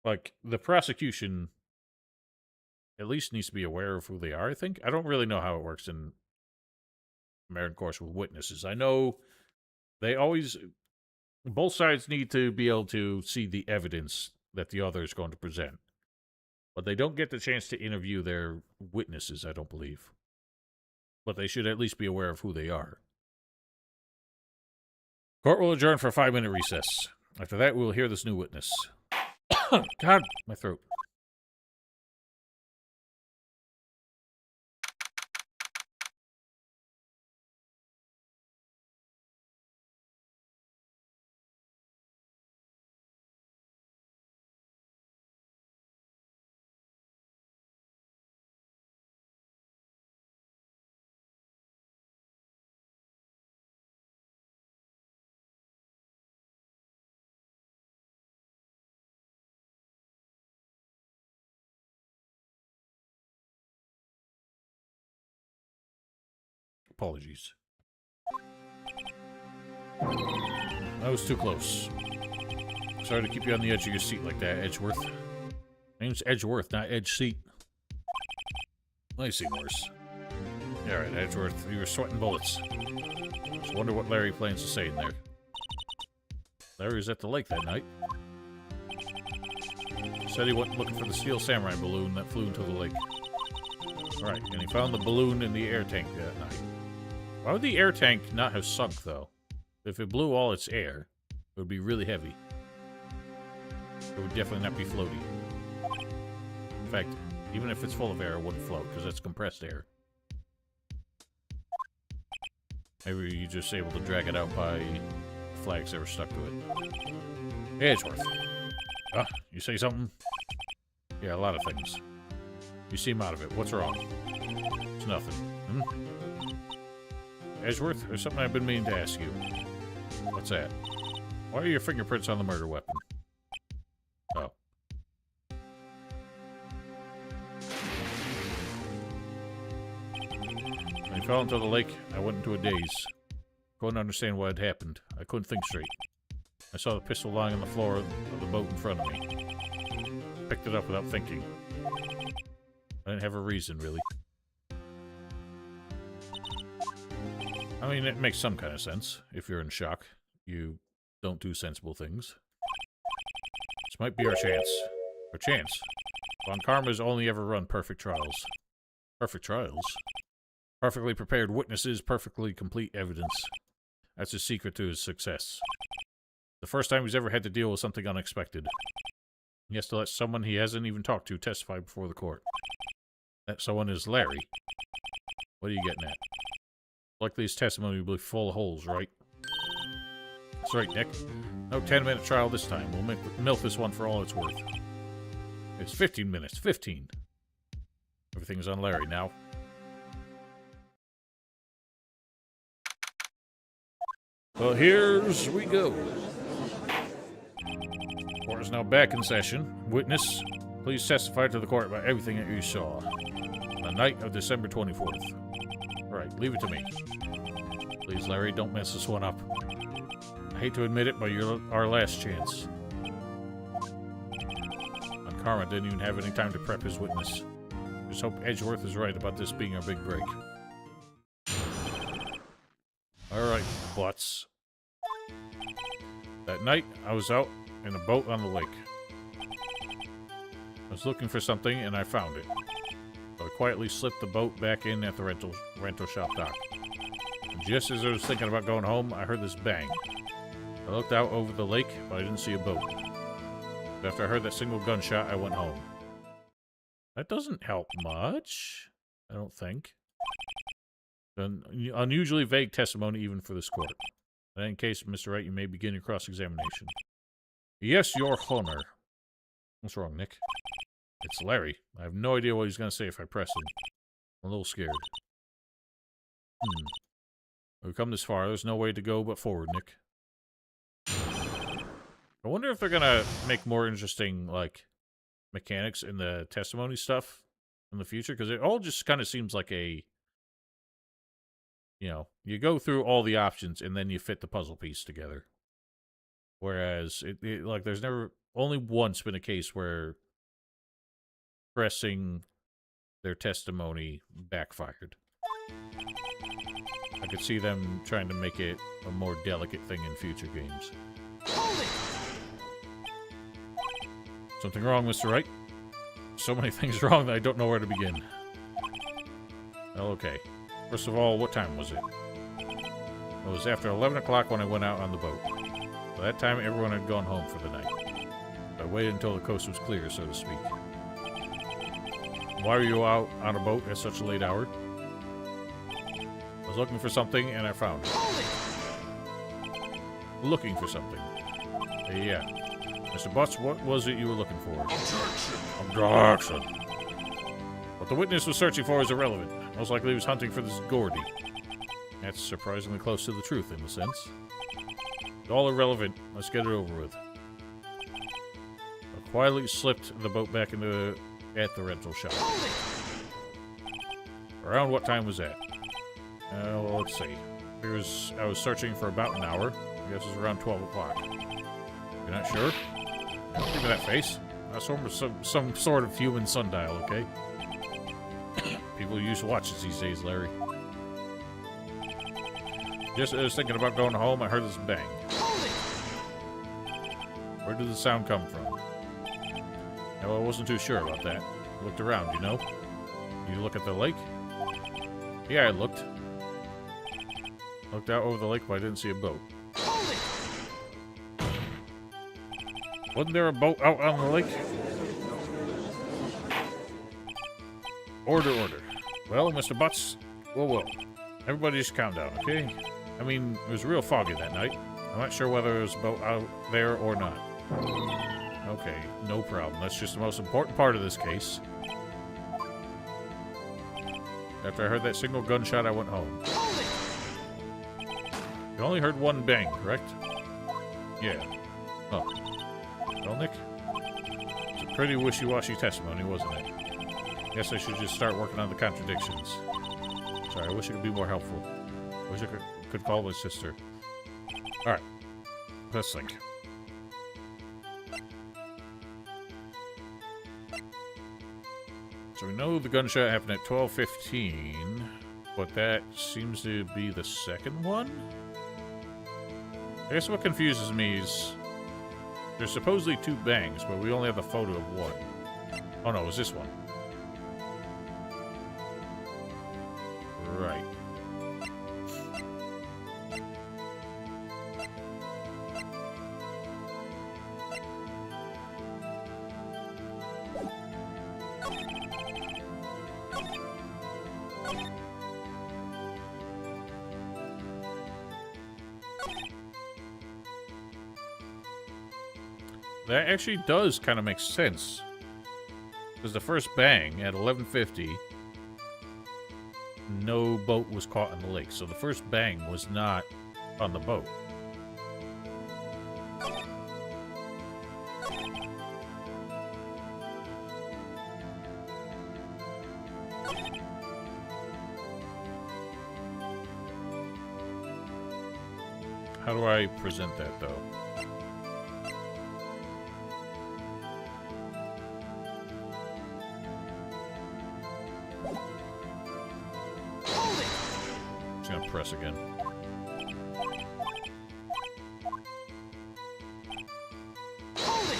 like, the prosecution at least needs to be aware of who they are, I think. I don't really know how it works in American courts with witnesses. I know they always... Both sides need to be able to see the evidence that the other is going to present. But they don't get the chance to interview their witnesses, I don't believe. But they should at least be aware of who they are. Court will adjourn for a 5-minute recess. After that, we will hear this new witness. God, my throat. Apologies. That was too close. Sorry to keep you on the edge of your seat like that, Edgeworth. Name's Edgeworth, not Edge Seat. I've seen worse. Alright, Edgeworth, you were sweating bullets. Just wonder what Larry plans to say in there. Larry was at the lake that night. He said he went looking for the Steel Samurai balloon that flew into the lake. Right, and he found the balloon in the air tank that night. Why would the air tank not have sunk, though? If it blew all its air, it would be really heavy. It would definitely not be floaty. In fact, even if it's full of air, it wouldn't float, because it's compressed air. Maybe you're just able to drag it out by flags that were stuck to it. Hey, Edgeworth. You say something? Yeah, a lot of things. You seem out of it. What's wrong? It's nothing. Edgeworth, there's something I've been meaning to ask you. What's that? Why are your fingerprints on the murder weapon? Oh. When I fell into the lake, I went into a daze. Couldn't understand what had happened. I couldn't think straight. I saw the pistol lying on the floor of the boat in front of me. Picked it up without thinking. I didn't have a reason, really. I mean, it makes some kind of sense. If you're in shock, you don't do sensible things. This might be our chance. Our chance? Von Karma's only ever run perfect trials. Perfect trials? Perfectly prepared witnesses, perfectly complete evidence. That's his secret to his success. The first time he's ever had to deal with something unexpected. He has to let someone he hasn't even talked to testify before the court. That someone is Larry. What are you getting at? Likely his testimony will be full of holes, right? That's right, Nick. No 10-minute trial this time. We'll milk this one for all it's worth. It's 15 minutes. 15. Everything's on Larry now. Well, here's we go. Court is now back in session. Witness, please testify to the court about everything that you saw on the night of December 24th. All right, leave it to me. Please, Larry, don't mess this one up. I hate to admit it, but you're our last chance. And Karma didn't even have any time to prep his witness. Just hope Edgeworth is right about this being our big break. Alright, butts. That night, I was out in a boat on the lake. I was looking for something, and I found it. So I quietly slipped the boat back in at the rental shop dock. And just as I was thinking about going home, I heard this bang. I looked out over the lake, but I didn't see a boat. But after I heard that single gunshot, I went home. That doesn't help much, I don't think. An unusually vague testimony even for this court. In case, Mr. Wright, you may begin your cross-examination. Yes, Your Honor. What's wrong, Nick? It's Larry. I have no idea what he's going to say if I press him. I'm a little scared. We've come this far. There's no way to go but forward, Nick. I wonder if they're going to make more interesting, like, mechanics in the testimony stuff in the future, because it all just kind of seems like a, you know, you go through all the options and then you fit the puzzle piece together. Whereas, like, there's never, only once been a case where pressing their testimony backfired. I could see them trying to make it a more delicate thing in future games. Something wrong, Mr. Wright? So many things wrong that I don't know where to begin. Well, okay. First of all, what time was it? It was after 11 o'clock when I went out on the boat. By that time, everyone had gone home for the night. I waited until the coast was clear, so to speak. Why were you out on a boat at such a late hour? I was looking for something, and I found it. Looking for something. Yeah. Mr. Butts, what was it you were looking for? Objection. What the witness was searching for is irrelevant. Most likely he was hunting for this Gordy. That's surprisingly close to the truth, in a sense. It's all irrelevant. Let's get it over with. I quietly slipped the boat back at the rental shop. Around what time was that? Well, let's see. I was searching for about an hour. I guess it was around 12 o'clock. You're not sure? Give me that face. That's some sort of human sundial, okay? People use watches these days, Larry. Just as I was thinking about going home, I heard this bang. Where did the sound come from? No, I wasn't too sure about that. I looked around, you know? You look at the lake? Yeah, I looked. Looked out over the lake, but I didn't see a boat. Wasn't there a boat out on the lake? Order, order. Well, Mr. Butts, whoa. Everybody just calm down, okay? I mean, it was real foggy that night. I'm not sure whether there was a boat out there or not. Okay, no problem. That's just the most important part of this case. After I heard that single gunshot, I went home. You only heard one bang, correct? Yeah. Oh. Well, Nick? It's a pretty wishy-washy testimony, wasn't it? Guess I should just start working on the contradictions. Sorry, I wish I could be more helpful. Wish I could call my sister. Alright. Let's think. So we know the gunshot happened at 12:15, but that seems to be the second one? I guess what confuses me is there's supposedly two bangs, but we only have a photo of one. Oh no, it was this one. Right. That actually does kind of make sense. Because the first bang at 11:50, no boat was caught in the lake. So the first bang was not on the boat. How do I present that, though? Hold it! Just gonna press again. Hold it!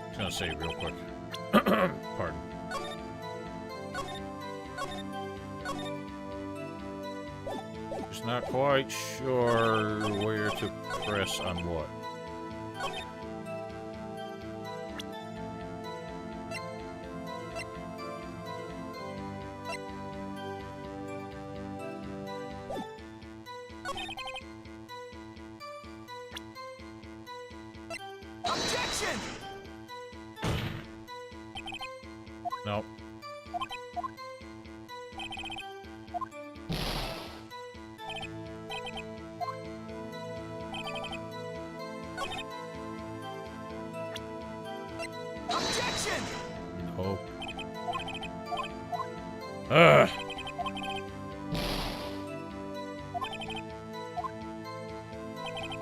Just gonna save real quick. Pardon. Just not quite sure where to press on what. Objection! No. Objection! Hope. Ugh.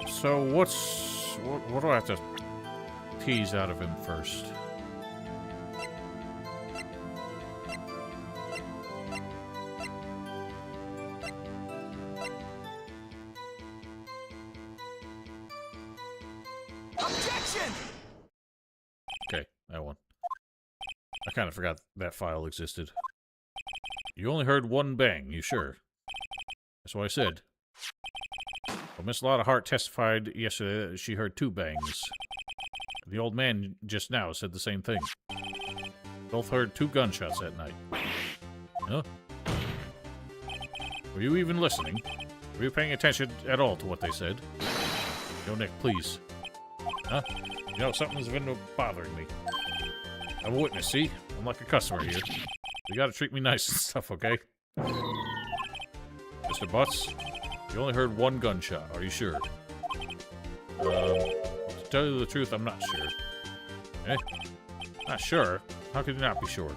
So what do I have to tease out of him first? Objection! Okay, that one. I kind of forgot that file existed. You only heard one bang, you sure? That's what I said. Well, Miss Lotta Hart testified yesterday that she heard 2 bangs. The old man just now said the same thing. Both heard 2 gunshots that night. Huh? Were you even listening? Were you paying attention at all to what they said? Yo, Nick, please. Huh? You know, something's been bothering me. I'm a witness, see? I'm like a customer here. You gotta treat me nice and stuff, okay? Mr. Butts, you only heard 1 gunshot. Are you sure? To tell you the truth, I'm not sure. Eh? Not sure? How could you not be sure?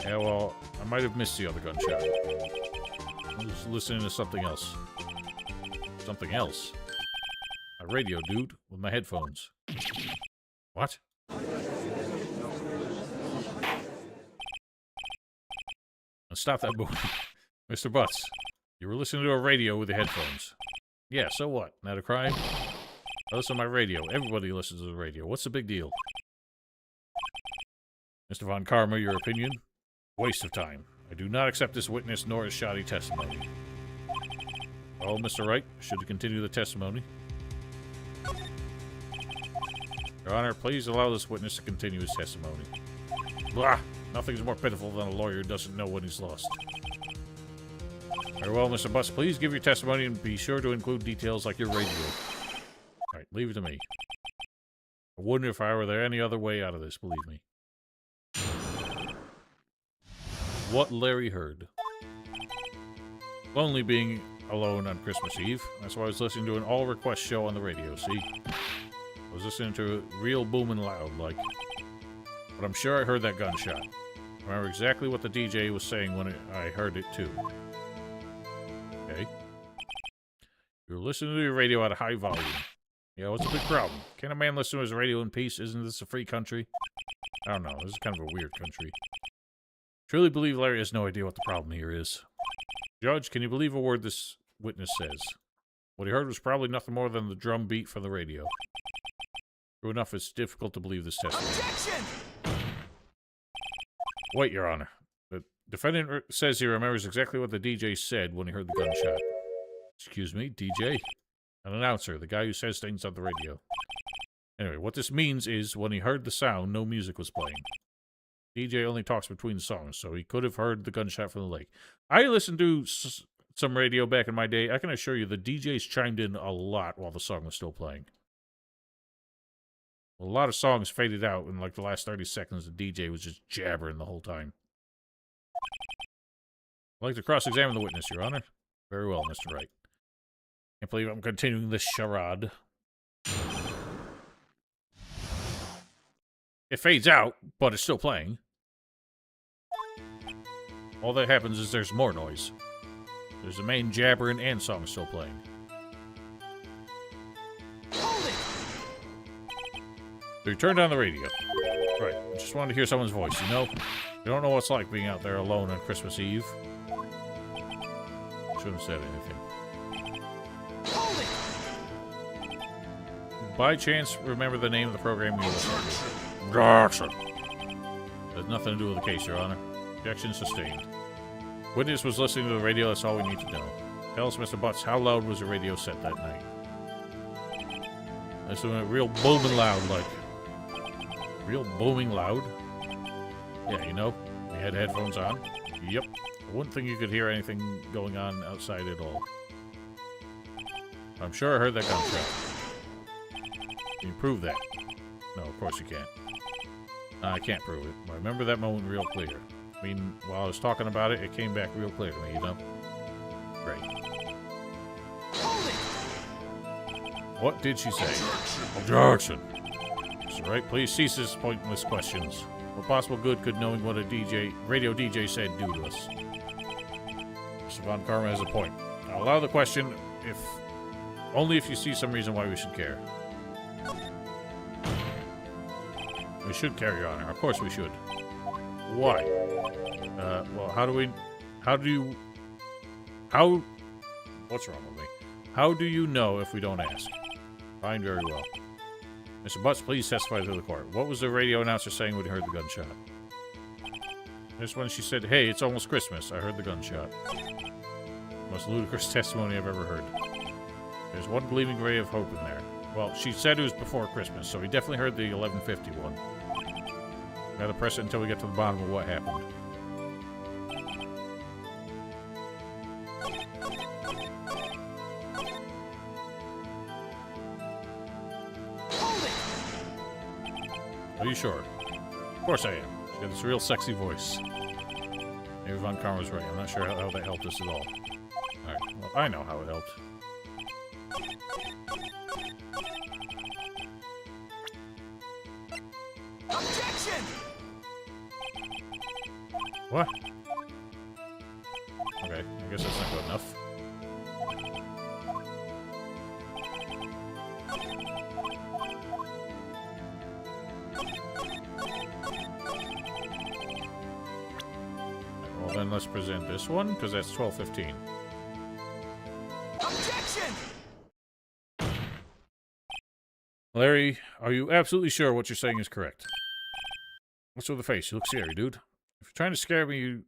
Yeah, well, I might have missed the other gunshot. I was listening to something else. Something else? A radio, dude, with my headphones. What? Now stop that movie. Mr. Butts, you were listening to a radio with the headphones. Yeah, so what? Not a crime? I listen to my radio. Everybody listens to the radio. What's the big deal? Mr. Von Karma, your opinion? Waste of time. I do not accept this witness nor his shoddy testimony. Well, Mr. Wright, should we continue the testimony? Your Honor, please allow this witness to continue his testimony. Blah! Nothing's more pitiful than a lawyer who doesn't know when he's lost. Very well, Mr. Butts, please give your testimony and be sure to include details like your radio. Alright, leave it to me. I wouldn't if I were there any other way out of this, believe me. What Larry heard. Lonely being alone on Christmas Eve. That's why I was listening to an all-request show on the radio, see? I was listening to it real booming loud, like. But I'm sure I heard that gunshot. I remember exactly what the DJ was saying when I heard it, too. Okay. You were listening to your radio at a high volume. Yeah, what's the big problem? Can't a man listen to his radio in peace? Isn't this a free country? I don't know. This is kind of a weird country. Truly believe Larry has no idea what the problem here is. Judge, can you believe a word this witness says? What he heard was probably nothing more than the drum beat from the radio. True enough, it's difficult to believe this testimony. Objection! Wait, Your Honor. The defendant says he remembers exactly what the DJ said when he heard the gunshot. Excuse me, DJ? An announcer, the guy who says things on the radio. Anyway, what this means is, when he heard the sound, no music was playing. DJ only talks between songs, so he could have heard the gunshot from the lake. I listened to some radio back in my day. I can assure you the DJs chimed in a lot while the song was still playing. A lot of songs faded out in like the last 30 seconds. The DJ was just jabbering the whole time. I'd like to cross-examine the witness, Your Honor. Very well, Mr. Wright. Can't believe I'm continuing this charade. It fades out, but it's still playing. All that happens is there's more noise. There's the main jabbering and song still playing. Hold it! So you turned on the radio. Right, I just wanted to hear someone's voice, you know? You don't know what it's like being out there alone on Christmas Eve. Shouldn't have said anything. Hold it! By chance, remember the name of the program you listened to? Objection. Has nothing to do with the case, Your Honor. Objection sustained. Witness was listening to the radio, that's all we need to know. Tell us, Mr. Butts, how loud was the radio set that night? That's when it real booming loud, like. Real booming loud? Yeah, you know, you had headphones on. Yep. I wouldn't think you could hear anything going on outside at all. I'm sure I heard that gunshot. Can you prove that? No, of course you can't. I can't prove it. I remember that moment real clear. I mean, while I was talking about it, it came back real clear to me, you know? Great. Hold it! What did she say? Objection! Mr. Wright, please cease this pointless questions. What possible good could knowing what a radio DJ said do to us? Mr. Von Karma has a point. I'll allow the question only if you see some reason why we should care. We should care, Your Honor. Of course we should. Why? Well, what's wrong with me? How do you know if we don't ask? Fine, very well. Mr. Butts, please testify to the court. What was the radio announcer saying when he heard the gunshot? Just when she said, hey, it's almost Christmas, I heard the gunshot. Most ludicrous testimony I've ever heard. There's one gleaming ray of hope in there. Well, she said it was before Christmas, so he definitely heard the 11:50 one. Gotta press it until we get to the bottom of what happened. Are you sure? Of course I am. She got this real sexy voice. Maybe Von Karma's right. I'm not sure how that helped us at all. Alright, well, I know how it helped. Objection! What? Okay, I guess that's not good enough. Well, then let's present this one, because that's 12:15. Objection! Larry, are you absolutely sure what you're saying is correct? What's with the face? You look scary, dude. If you're trying to scare me,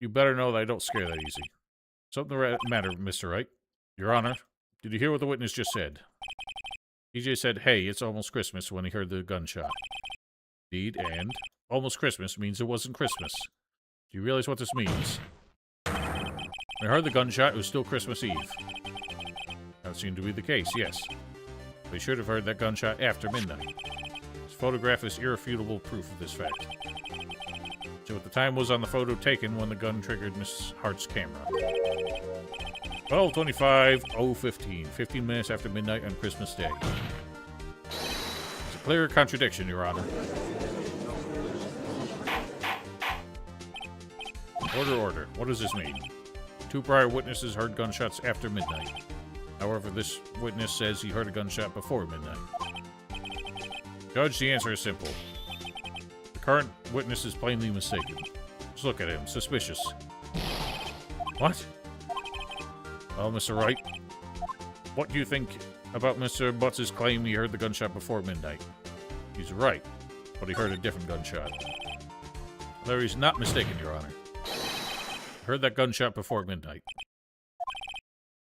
you better know that I don't scare that easy. Something the matter, Mr. Wright. Your Honor, did you hear what the witness just said? EJ said, hey, it's almost Christmas when he heard the gunshot. Indeed, and almost Christmas means it wasn't Christmas. Do you realize what this means? When I heard the gunshot, it was still Christmas Eve. That seemed to be the case, yes. They should have heard that gunshot after midnight. This photograph is irrefutable proof of this fact. So what the time was on the photo taken when the gun triggered Miss Hart's camera. 12:25:015, 15 minutes after midnight on Christmas Day. It's a clear contradiction, Your Honor. Order. What does this mean? 2 prior witnesses heard gunshots after midnight. However, this witness says he heard a gunshot before midnight. Judge, the answer is simple. The current witness is plainly mistaken. Just look at him. Suspicious. What? Well, Mr. Wright, what do you think about Mr. Butts' claim he heard the gunshot before midnight? He's right, but he heard a different gunshot. Larry's not mistaken, Your Honor. Heard that gunshot before midnight.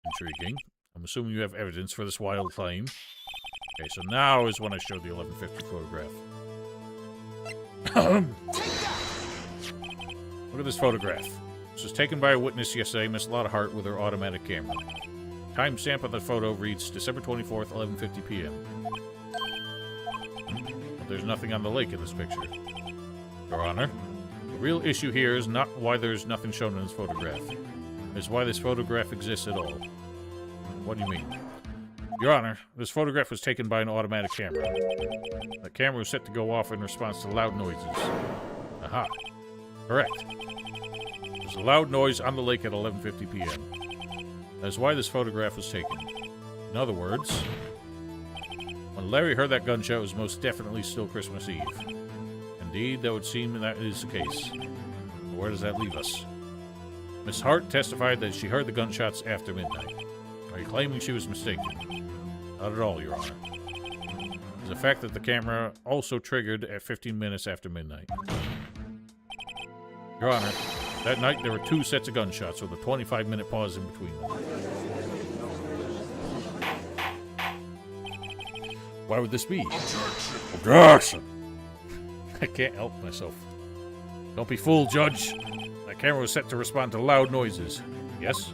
Intriguing. I'm assuming you have evidence for this wild claim. Okay, so now is when I showed the 11:50 photograph. Look at this photograph. This was taken by a witness yesterday, Miss Lotta Hart, with her automatic camera. Timestamp of the photo reads December 24th, 11:50 p.m. But there's nothing on the lake in this picture. Your Honor, real issue here is not why there's nothing shown in this photograph. It's why this photograph exists at all. What do you mean? Your Honor, this photograph was taken by an automatic camera. The camera was set to go off in response to loud noises. Aha. Correct. There's a loud noise on the lake at 11:50 p.m. That's why this photograph was taken. In other words, when Larry heard that gunshot, it was most definitely still Christmas Eve. Indeed, that would seem that is the case. But where does that leave us? Miss Hart testified that she heard the gunshots after midnight. Are you claiming she was mistaken? Not at all, Your Honor. It's the fact that the camera also triggered at 15 minutes after midnight. Your Honor, that night there were 2 sets of gunshots with a 25-minute pause in between them. Why would this be? Objection! I can't help myself. Don't be fooled, Judge. That camera was set to respond to loud noises. Yes?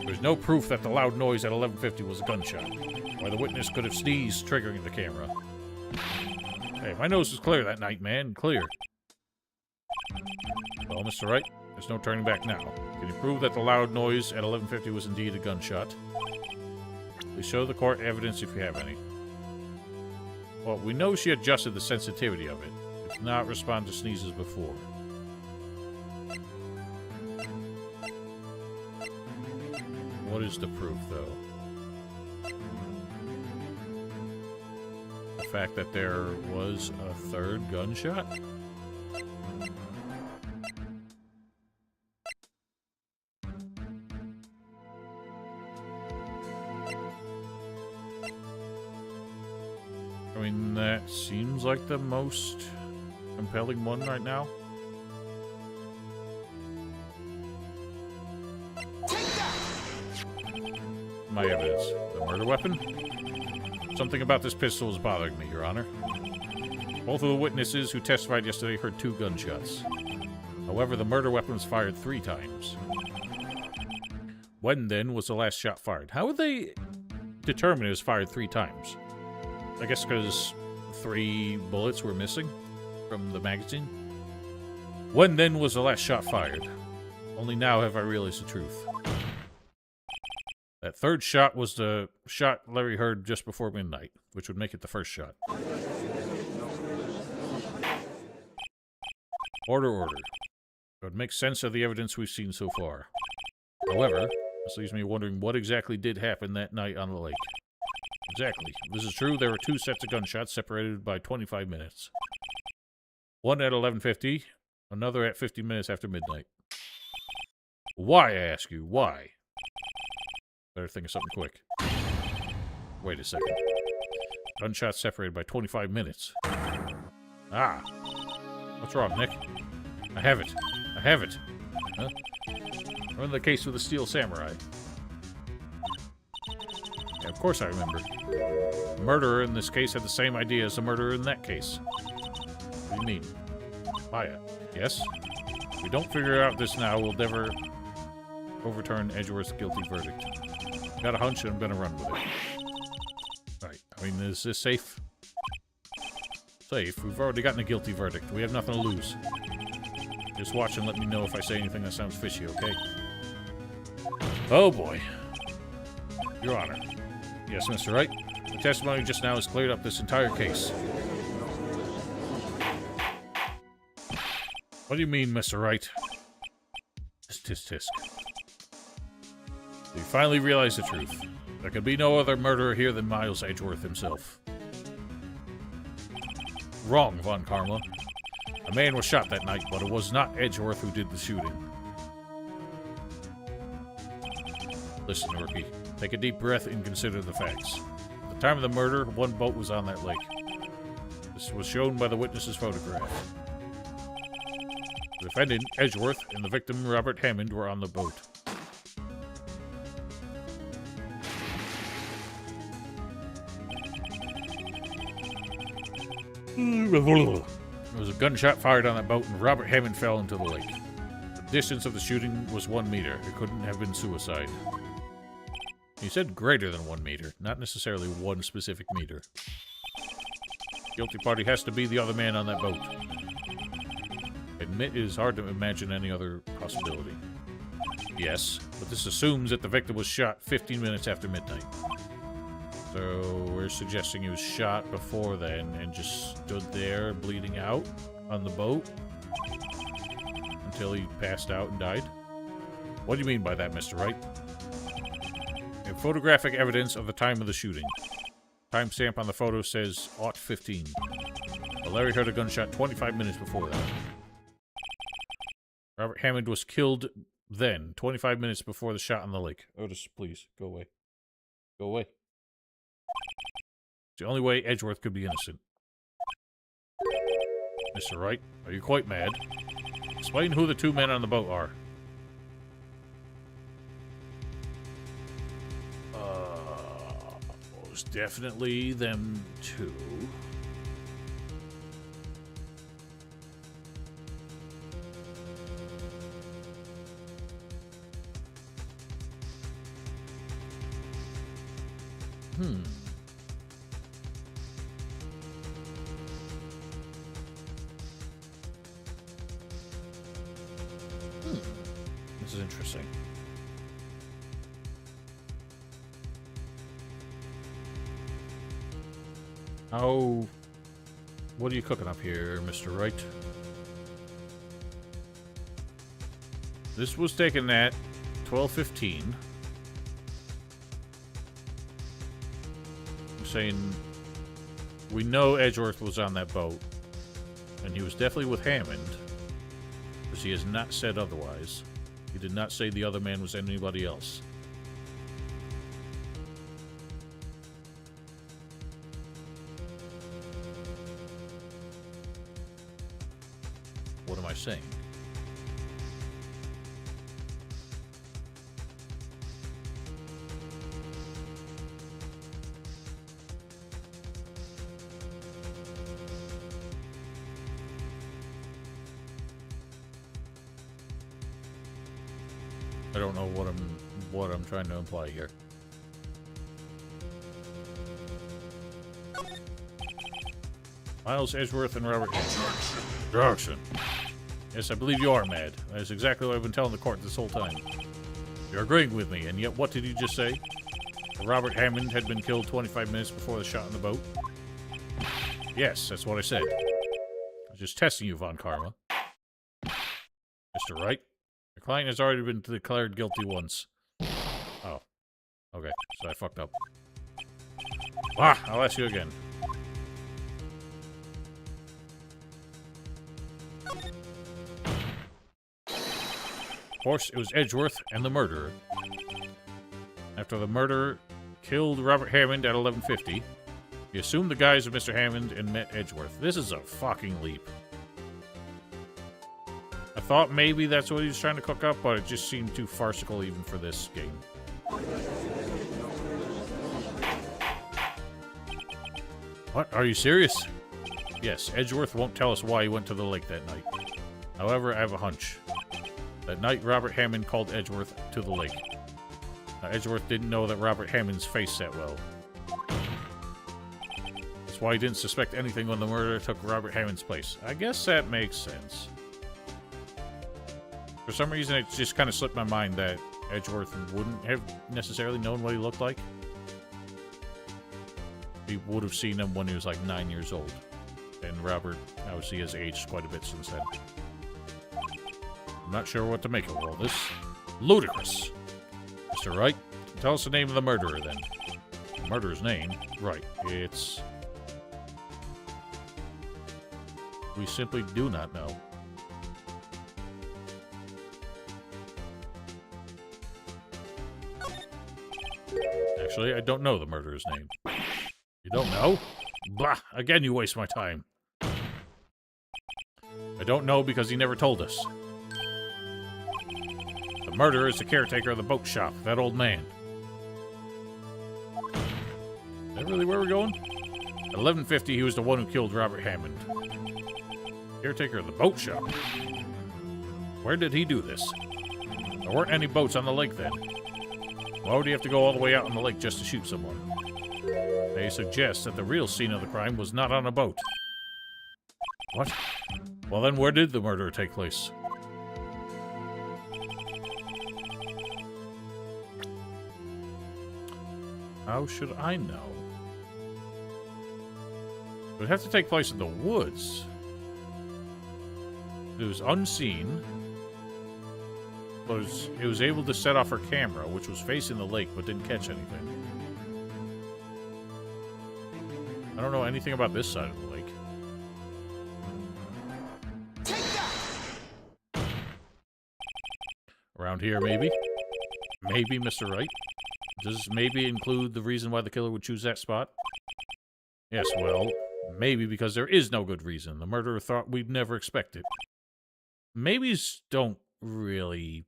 There's no proof that the loud noise at 11:50 was a gunshot. Why the witness could have sneezed, triggering the camera. Hey, my nose was clear that night, man. Clear. Well, Mr. Wright, there's no turning back now. Can you prove that the loud noise at 11:50 was indeed a gunshot? Please show the court evidence if you have any. Well, we know she adjusted the sensitivity of it. It did not respond to sneezes before. What is the proof, though? The fact that there was a third gunshot? I mean, that seems like the most compelling one right now. My evidence. The murder weapon? Something about this pistol is bothering me, Your Honor. Both of the witnesses who testified yesterday heard 2 gunshots. However, the murder weapon was fired 3 times. When, then, was the last shot fired? How would they determine it was fired 3 times? I guess because 3 bullets were missing from the magazine? When, then, was the last shot fired? Only now have I realized the truth. That third shot was the shot Larry heard just before midnight, which would make it the first shot. Order. It would make sense of the evidence we've seen so far. However, this leaves me wondering what exactly did happen that night on the lake. Exactly. If this is true, there were 2 sets of gunshots separated by 25 minutes. One at 11:50, another at 50 minutes after midnight. Why, I ask you, why? Better think of something quick. Wait a second. Gunshots separated by 25 minutes. Ah! What's wrong, Nick? I have it. Huh? Remember the case with the Steel Samurai? Yeah, of course I remember. The murderer in this case had the same idea as the murderer in that case. What do you mean? Maya, yes? If we don't figure out this now, we'll never overturn Edgeworth's guilty verdict. Got a hunch and I'm gonna run with it. Right, I mean, is this safe? Safe? We've already gotten a guilty verdict. We have nothing to lose. Just watch and let me know if I say anything that sounds fishy, okay? Oh boy. Your Honor. Yes, Mr. Wright? The testimony just now has cleared up this entire case. What do you mean, Mr. Wright? Tisk, tisk. We finally realized the truth. There could be no other murderer here than Miles Edgeworth himself. Wrong, Von Karma. A man was shot that night, but it was not Edgeworth who did the shooting. Listen, rookie. Take a deep breath and consider the facts. At the time of the murder, 1 boat was on that lake. This was shown by the witness's photograph. The defendant, Edgeworth, and the victim, Robert Hammond, were on the boat. There was a gunshot fired on that boat, and Robert Hammond fell into the lake. The distance of the shooting was 1 meter. It couldn't have been suicide. He said greater than 1 meter, not necessarily 1 specific meter. Guilty party has to be the other man on that boat. Admit it is hard to imagine any other possibility. Yes, but this assumes that the victim was shot 15 minutes after midnight. So we're suggesting he was shot before then and just stood there bleeding out on the boat until he passed out and died? What do you mean by that, Mr. Wright? We have photographic evidence of the time of the shooting. Timestamp on the photo says 15. But Larry heard a gunshot 25 minutes before that. Robert Hammond was killed then, 25 minutes before the shot on the lake. Otis, please, go away. Go away. It's the only way Edgeworth could be innocent. Mr. Wright, are you quite mad? Explain who the two men on the boat are. Most definitely them two. This is interesting. How... What are you cooking up here, Mr. Wright? This was taken at 12:15. I'm saying we know Edgeworth was on that boat, and he was definitely with Hammond, because he has not said otherwise. He did not say the other man was anybody else. What am I saying? I don't know what I'm trying to imply here. Miles Edgeworth and Robert Jackson. Yes, I believe you are mad. That is exactly what I've been telling the court this whole time. You're agreeing with me, and yet what did you just say? That Robert Hammond had been killed 25 minutes before the shot in the boat? Yes, that's what I said. I was just testing you, Von Karma. Mr. Wright? Your client has already been declared guilty once. Oh. Okay, so I fucked up. I'll ask you again. Of course, it was Edgeworth and the murderer. After the murderer killed Robert Hammond at 11:50, he assumed the guise of Mr. Hammond and met Edgeworth. This is a fucking leap. I thought maybe that's what he was trying to cook up, but it just seemed too farcical even for this game. What? Are you serious? Yes, Edgeworth won't tell us why he went to the lake that night. However, I have a hunch. That night, Robert Hammond called Edgeworth to the lake. Now, Edgeworth didn't know that Robert Hammond's face that well. That's why he didn't suspect anything when the murderer took Robert Hammond's place. I guess that makes sense. For some reason, it just kind of slipped my mind that Edgeworth wouldn't have necessarily known what he looked like. He would have seen him when he was like 9 years old. And Robert, obviously, has aged quite a bit since then. I'm not sure what to make of all this. Ludicrous. Mr. Wright, tell us the name of the murderer, then. The murderer's name? Right. It's... We simply do not know. Actually, I don't know the murderer's name. You don't know? Blah! Again, you waste my time. I don't know because he never told us. The murderer is the caretaker of the boat shop, that old man. Is that really where we're going? At 11:50, he was the one who killed Robert Hammond. Caretaker of the boat shop? Where did he do this? There weren't any boats on the lake then. Why would he have to go all the way out on the lake just to shoot someone? They suggest that the real scene of the crime was not on a boat. What? Well, then where did the murder take place? How should I know? It would have to take place in the woods. It was unseen. But it was able to set off her camera, which was facing the lake, but didn't catch anything. I don't know anything about this side of the lake. Take that! Around here, maybe? Maybe, Mr. Wright? Does maybe include the reason why the killer would choose that spot? Yes, well, maybe because there is no good reason. The murderer thought we'd never expect it. Maybes don't really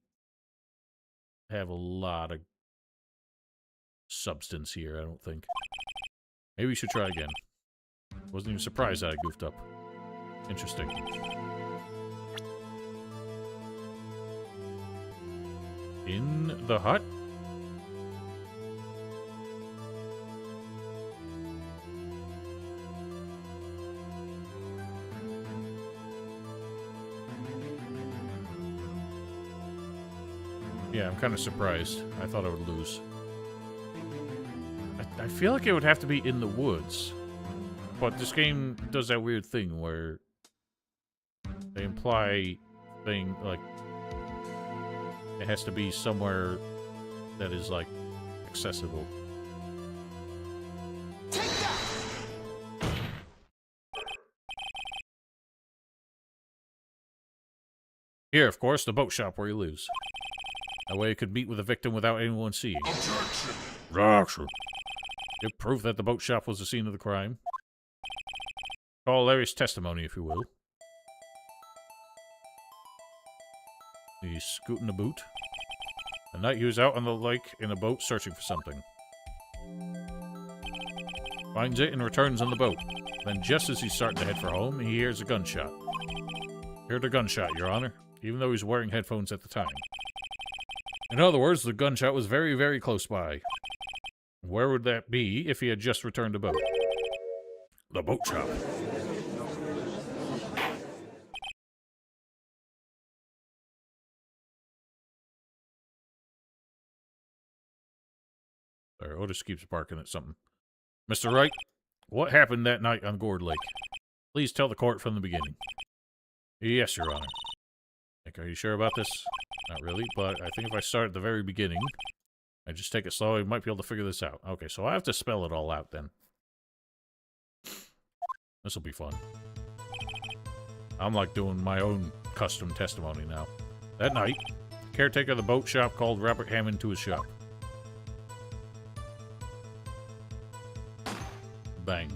have a lot of substance here, I don't think. Maybe we should try again. Wasn't even surprised that I goofed up. Interesting. In the hut? Yeah, I'm kind of surprised. I thought I would lose. I feel like it would have to be in the woods. But this game does that weird thing where they imply like it has to be somewhere that is like accessible. Take that! Here, of course, the boat shop where he lives. That way he could meet with the victim without anyone seeing. Objection. Objection. Give proof that the boat shop was the scene of the crime. Call Larry's testimony, if you will. He's scooting a boot. The night he was out on the lake in a boat searching for something. Finds it and returns on the boat. Then just as he's starting to head for home, he hears a gunshot. Heard a gunshot, Your Honor, even though he's wearing headphones at the time. In other words, the gunshot was very, very close by. Where would that be if he had just returned a boat? The boat shop. Sorry, Otis keeps barking at something. Mr. Wright, what happened that night on Gourd Lake? Please tell the court from the beginning. Yes, Your Honor. Are you sure about this? Not really, but I think if I start at the very beginning, I just take it slow, I might be able to figure this out. Okay, so I have to spell it all out then. This will be fun. I'm like doing my own custom testimony now. That night, the caretaker of the boat shop called Robert Hammond to his shop. Bang.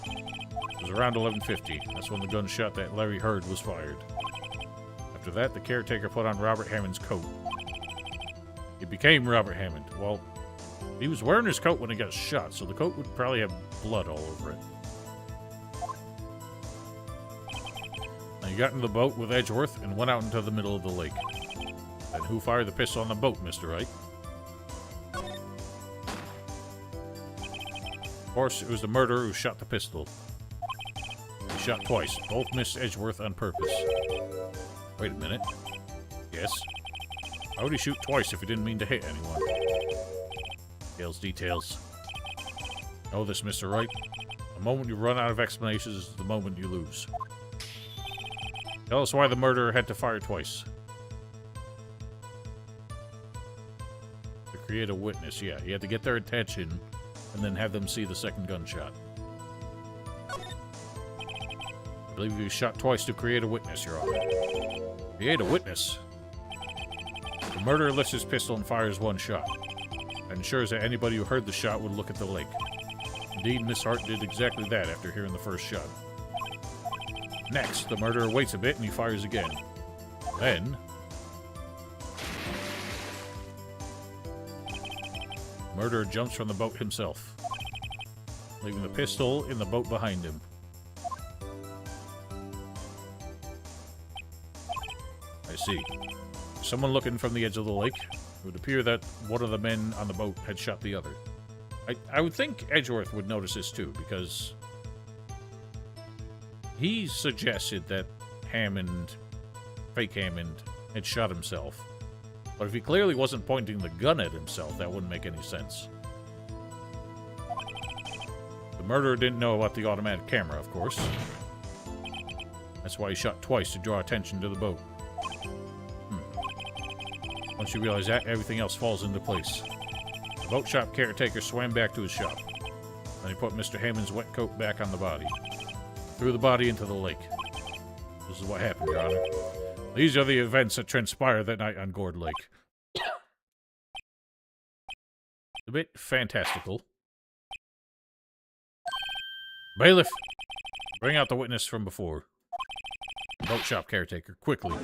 It was around 11:50. That's when the gunshot that Larry heard was fired. After that, the caretaker put on Robert Hammond's coat. He became Robert Hammond. Well, he was wearing his coat when he got shot, so the coat would probably have blood all over it. Now he got into the boat with Edgeworth and went out into the middle of the lake. Then who fired the pistol on the boat, Mr. Wright? Of course, it was the murderer who shot the pistol. He shot twice. Both missed Edgeworth on purpose. Wait a minute. Yes. How would he shoot twice if he didn't mean to hit anyone? Details. Know this, Mr. Wright. The moment you run out of explanations is the moment you lose. Tell us why the murderer had to fire twice. To create a witness, yeah. He had to get their attention and then have them see the second gunshot. I believe he shot twice to create a witness, Your Honor. Create a witness? The murderer lifts his pistol and fires one shot, and ensures that anybody who heard the shot would look at the lake. Indeed, Miss Hart did exactly that after hearing the first shot. Next, the murderer waits a bit and he fires again. Then, the murderer jumps from the boat himself, leaving the pistol in the boat behind him. I see. Someone looking from the edge of the lake. It would appear that one of the men on the boat had shot the other. I would think Edgeworth would notice this too, because he suggested that fake Hammond, had shot himself. But if he clearly wasn't pointing the gun at himself, that wouldn't make any sense. The murderer didn't know about the automatic camera, of course. That's why he shot twice, to draw attention to the boat. Once you realize that, everything else falls into place. The boat shop caretaker swam back to his shop. Then he put Mr. Hammond's wet coat back on the body. Threw the body into the lake. This is what happened, Your Honor. These are the events that transpired that night on Gourd Lake. A bit fantastical. Bailiff, bring out the witness from before. Boat shop caretaker, quickly.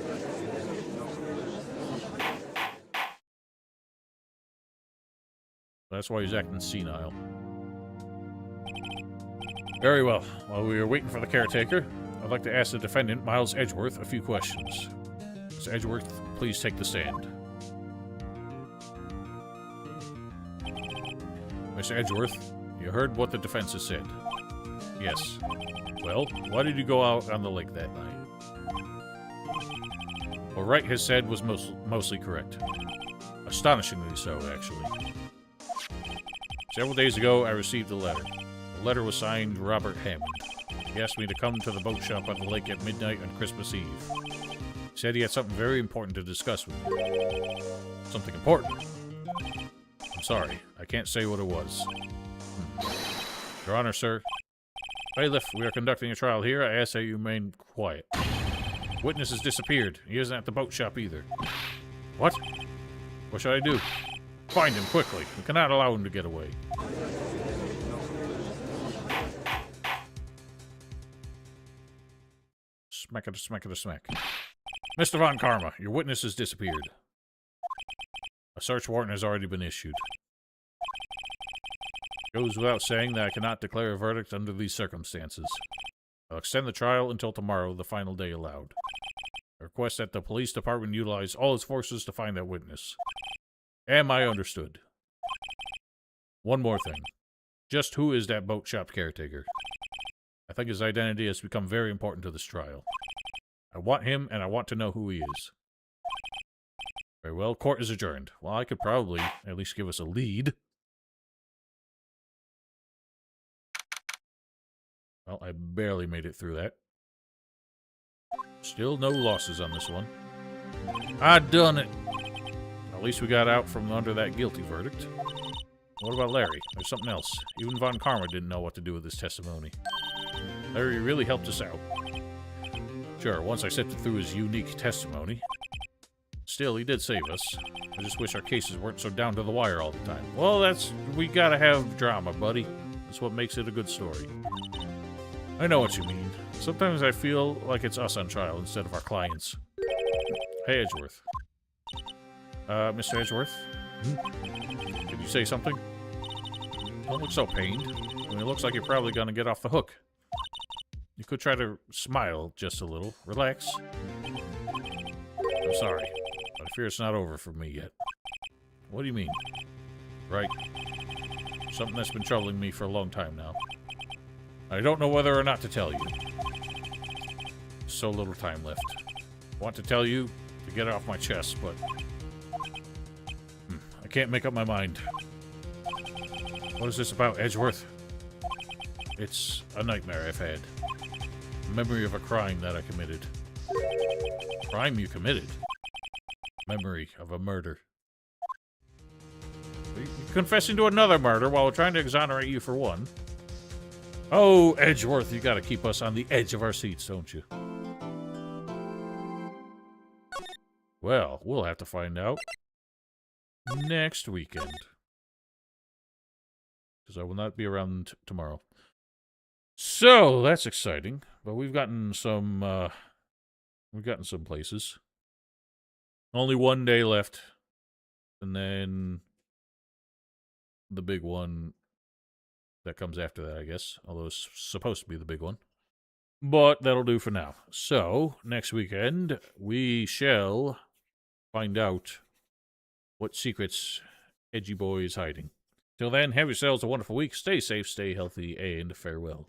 That's why he's acting senile. Very well. While we are waiting for the caretaker, I'd like to ask the defendant, Miles Edgeworth, a few questions. Mr. Edgeworth, please take the stand. Mr. Edgeworth, you heard what the defense has said. Yes. Well, why did you go out on the lake that night? What Wright has said was mostly correct. Astonishingly so, actually. Several days ago, I received a letter. The letter was signed Robert Hammond. He asked me to come to the boat shop on the lake at midnight on Christmas Eve. He said he had something very important to discuss with me. Something important? I'm sorry, I can't say what it was. Your Honor, sir. Bailiff, we are conducting a trial here. I ask that you remain quiet. Witness has disappeared. He isn't at the boat shop either. What? What should I do? Find him quickly. We cannot allow him to get away. Smack it, smack it, smack. Mr. Von Karma, your witness has disappeared. A search warrant has already been issued. It goes without saying that I cannot declare a verdict under these circumstances. I'll extend the trial until tomorrow, the final day allowed. I request that the police department utilize all its forces to find that witness. Am I understood? One more thing. Just who is that boat shop caretaker? I think his identity has become very important to this trial. I want him, and I want to know who he is. Very well, court is adjourned. Well, I could probably at least give us a lead. Well, I barely made it through that. Still no losses on this one. I done it! At least we got out from under that guilty verdict. What about Larry? There's something else. Even Von Karma didn't know what to do with his testimony. Larry really helped us out. Sure, once I sifted through his unique testimony. Still, he did save us. I just wish our cases weren't so down to the wire all the time. Well, we gotta have drama, buddy. That's what makes it a good story. I know what you mean. Sometimes I feel like it's us on trial instead of our clients. Hey, Edgeworth. Mr. Edgeworth? Did you say something? Don't look so pained. I mean, it looks like you're probably gonna get off the hook. You could try to smile just a little. Relax. I'm sorry, but I fear it's not over for me yet. What do you mean? Right. Something that's been troubling me for a long time now. I don't know whether or not to tell you. So little time left. I want to tell you to get it off my chest, but I can't make up my mind. What is this about, Edgeworth? It's a nightmare I've had. A memory of a crime that I committed. Crime you committed? Memory of a murder. You're confessing to another murder while we're trying to exonerate you for one. Oh, Edgeworth, you gotta keep us on the edge of our seats, don't you? Well, we'll have to find out next weekend. Because I will not be around tomorrow. So, that's exciting. But we've gotten some places. Only one day left. And then the big one that comes after that, I guess. Although it's supposed to be the big one. But that'll do for now. So, next weekend, we shall find out what secrets Edgy Boy is hiding. Till then, have yourselves a wonderful week. Stay safe, stay healthy, and farewell.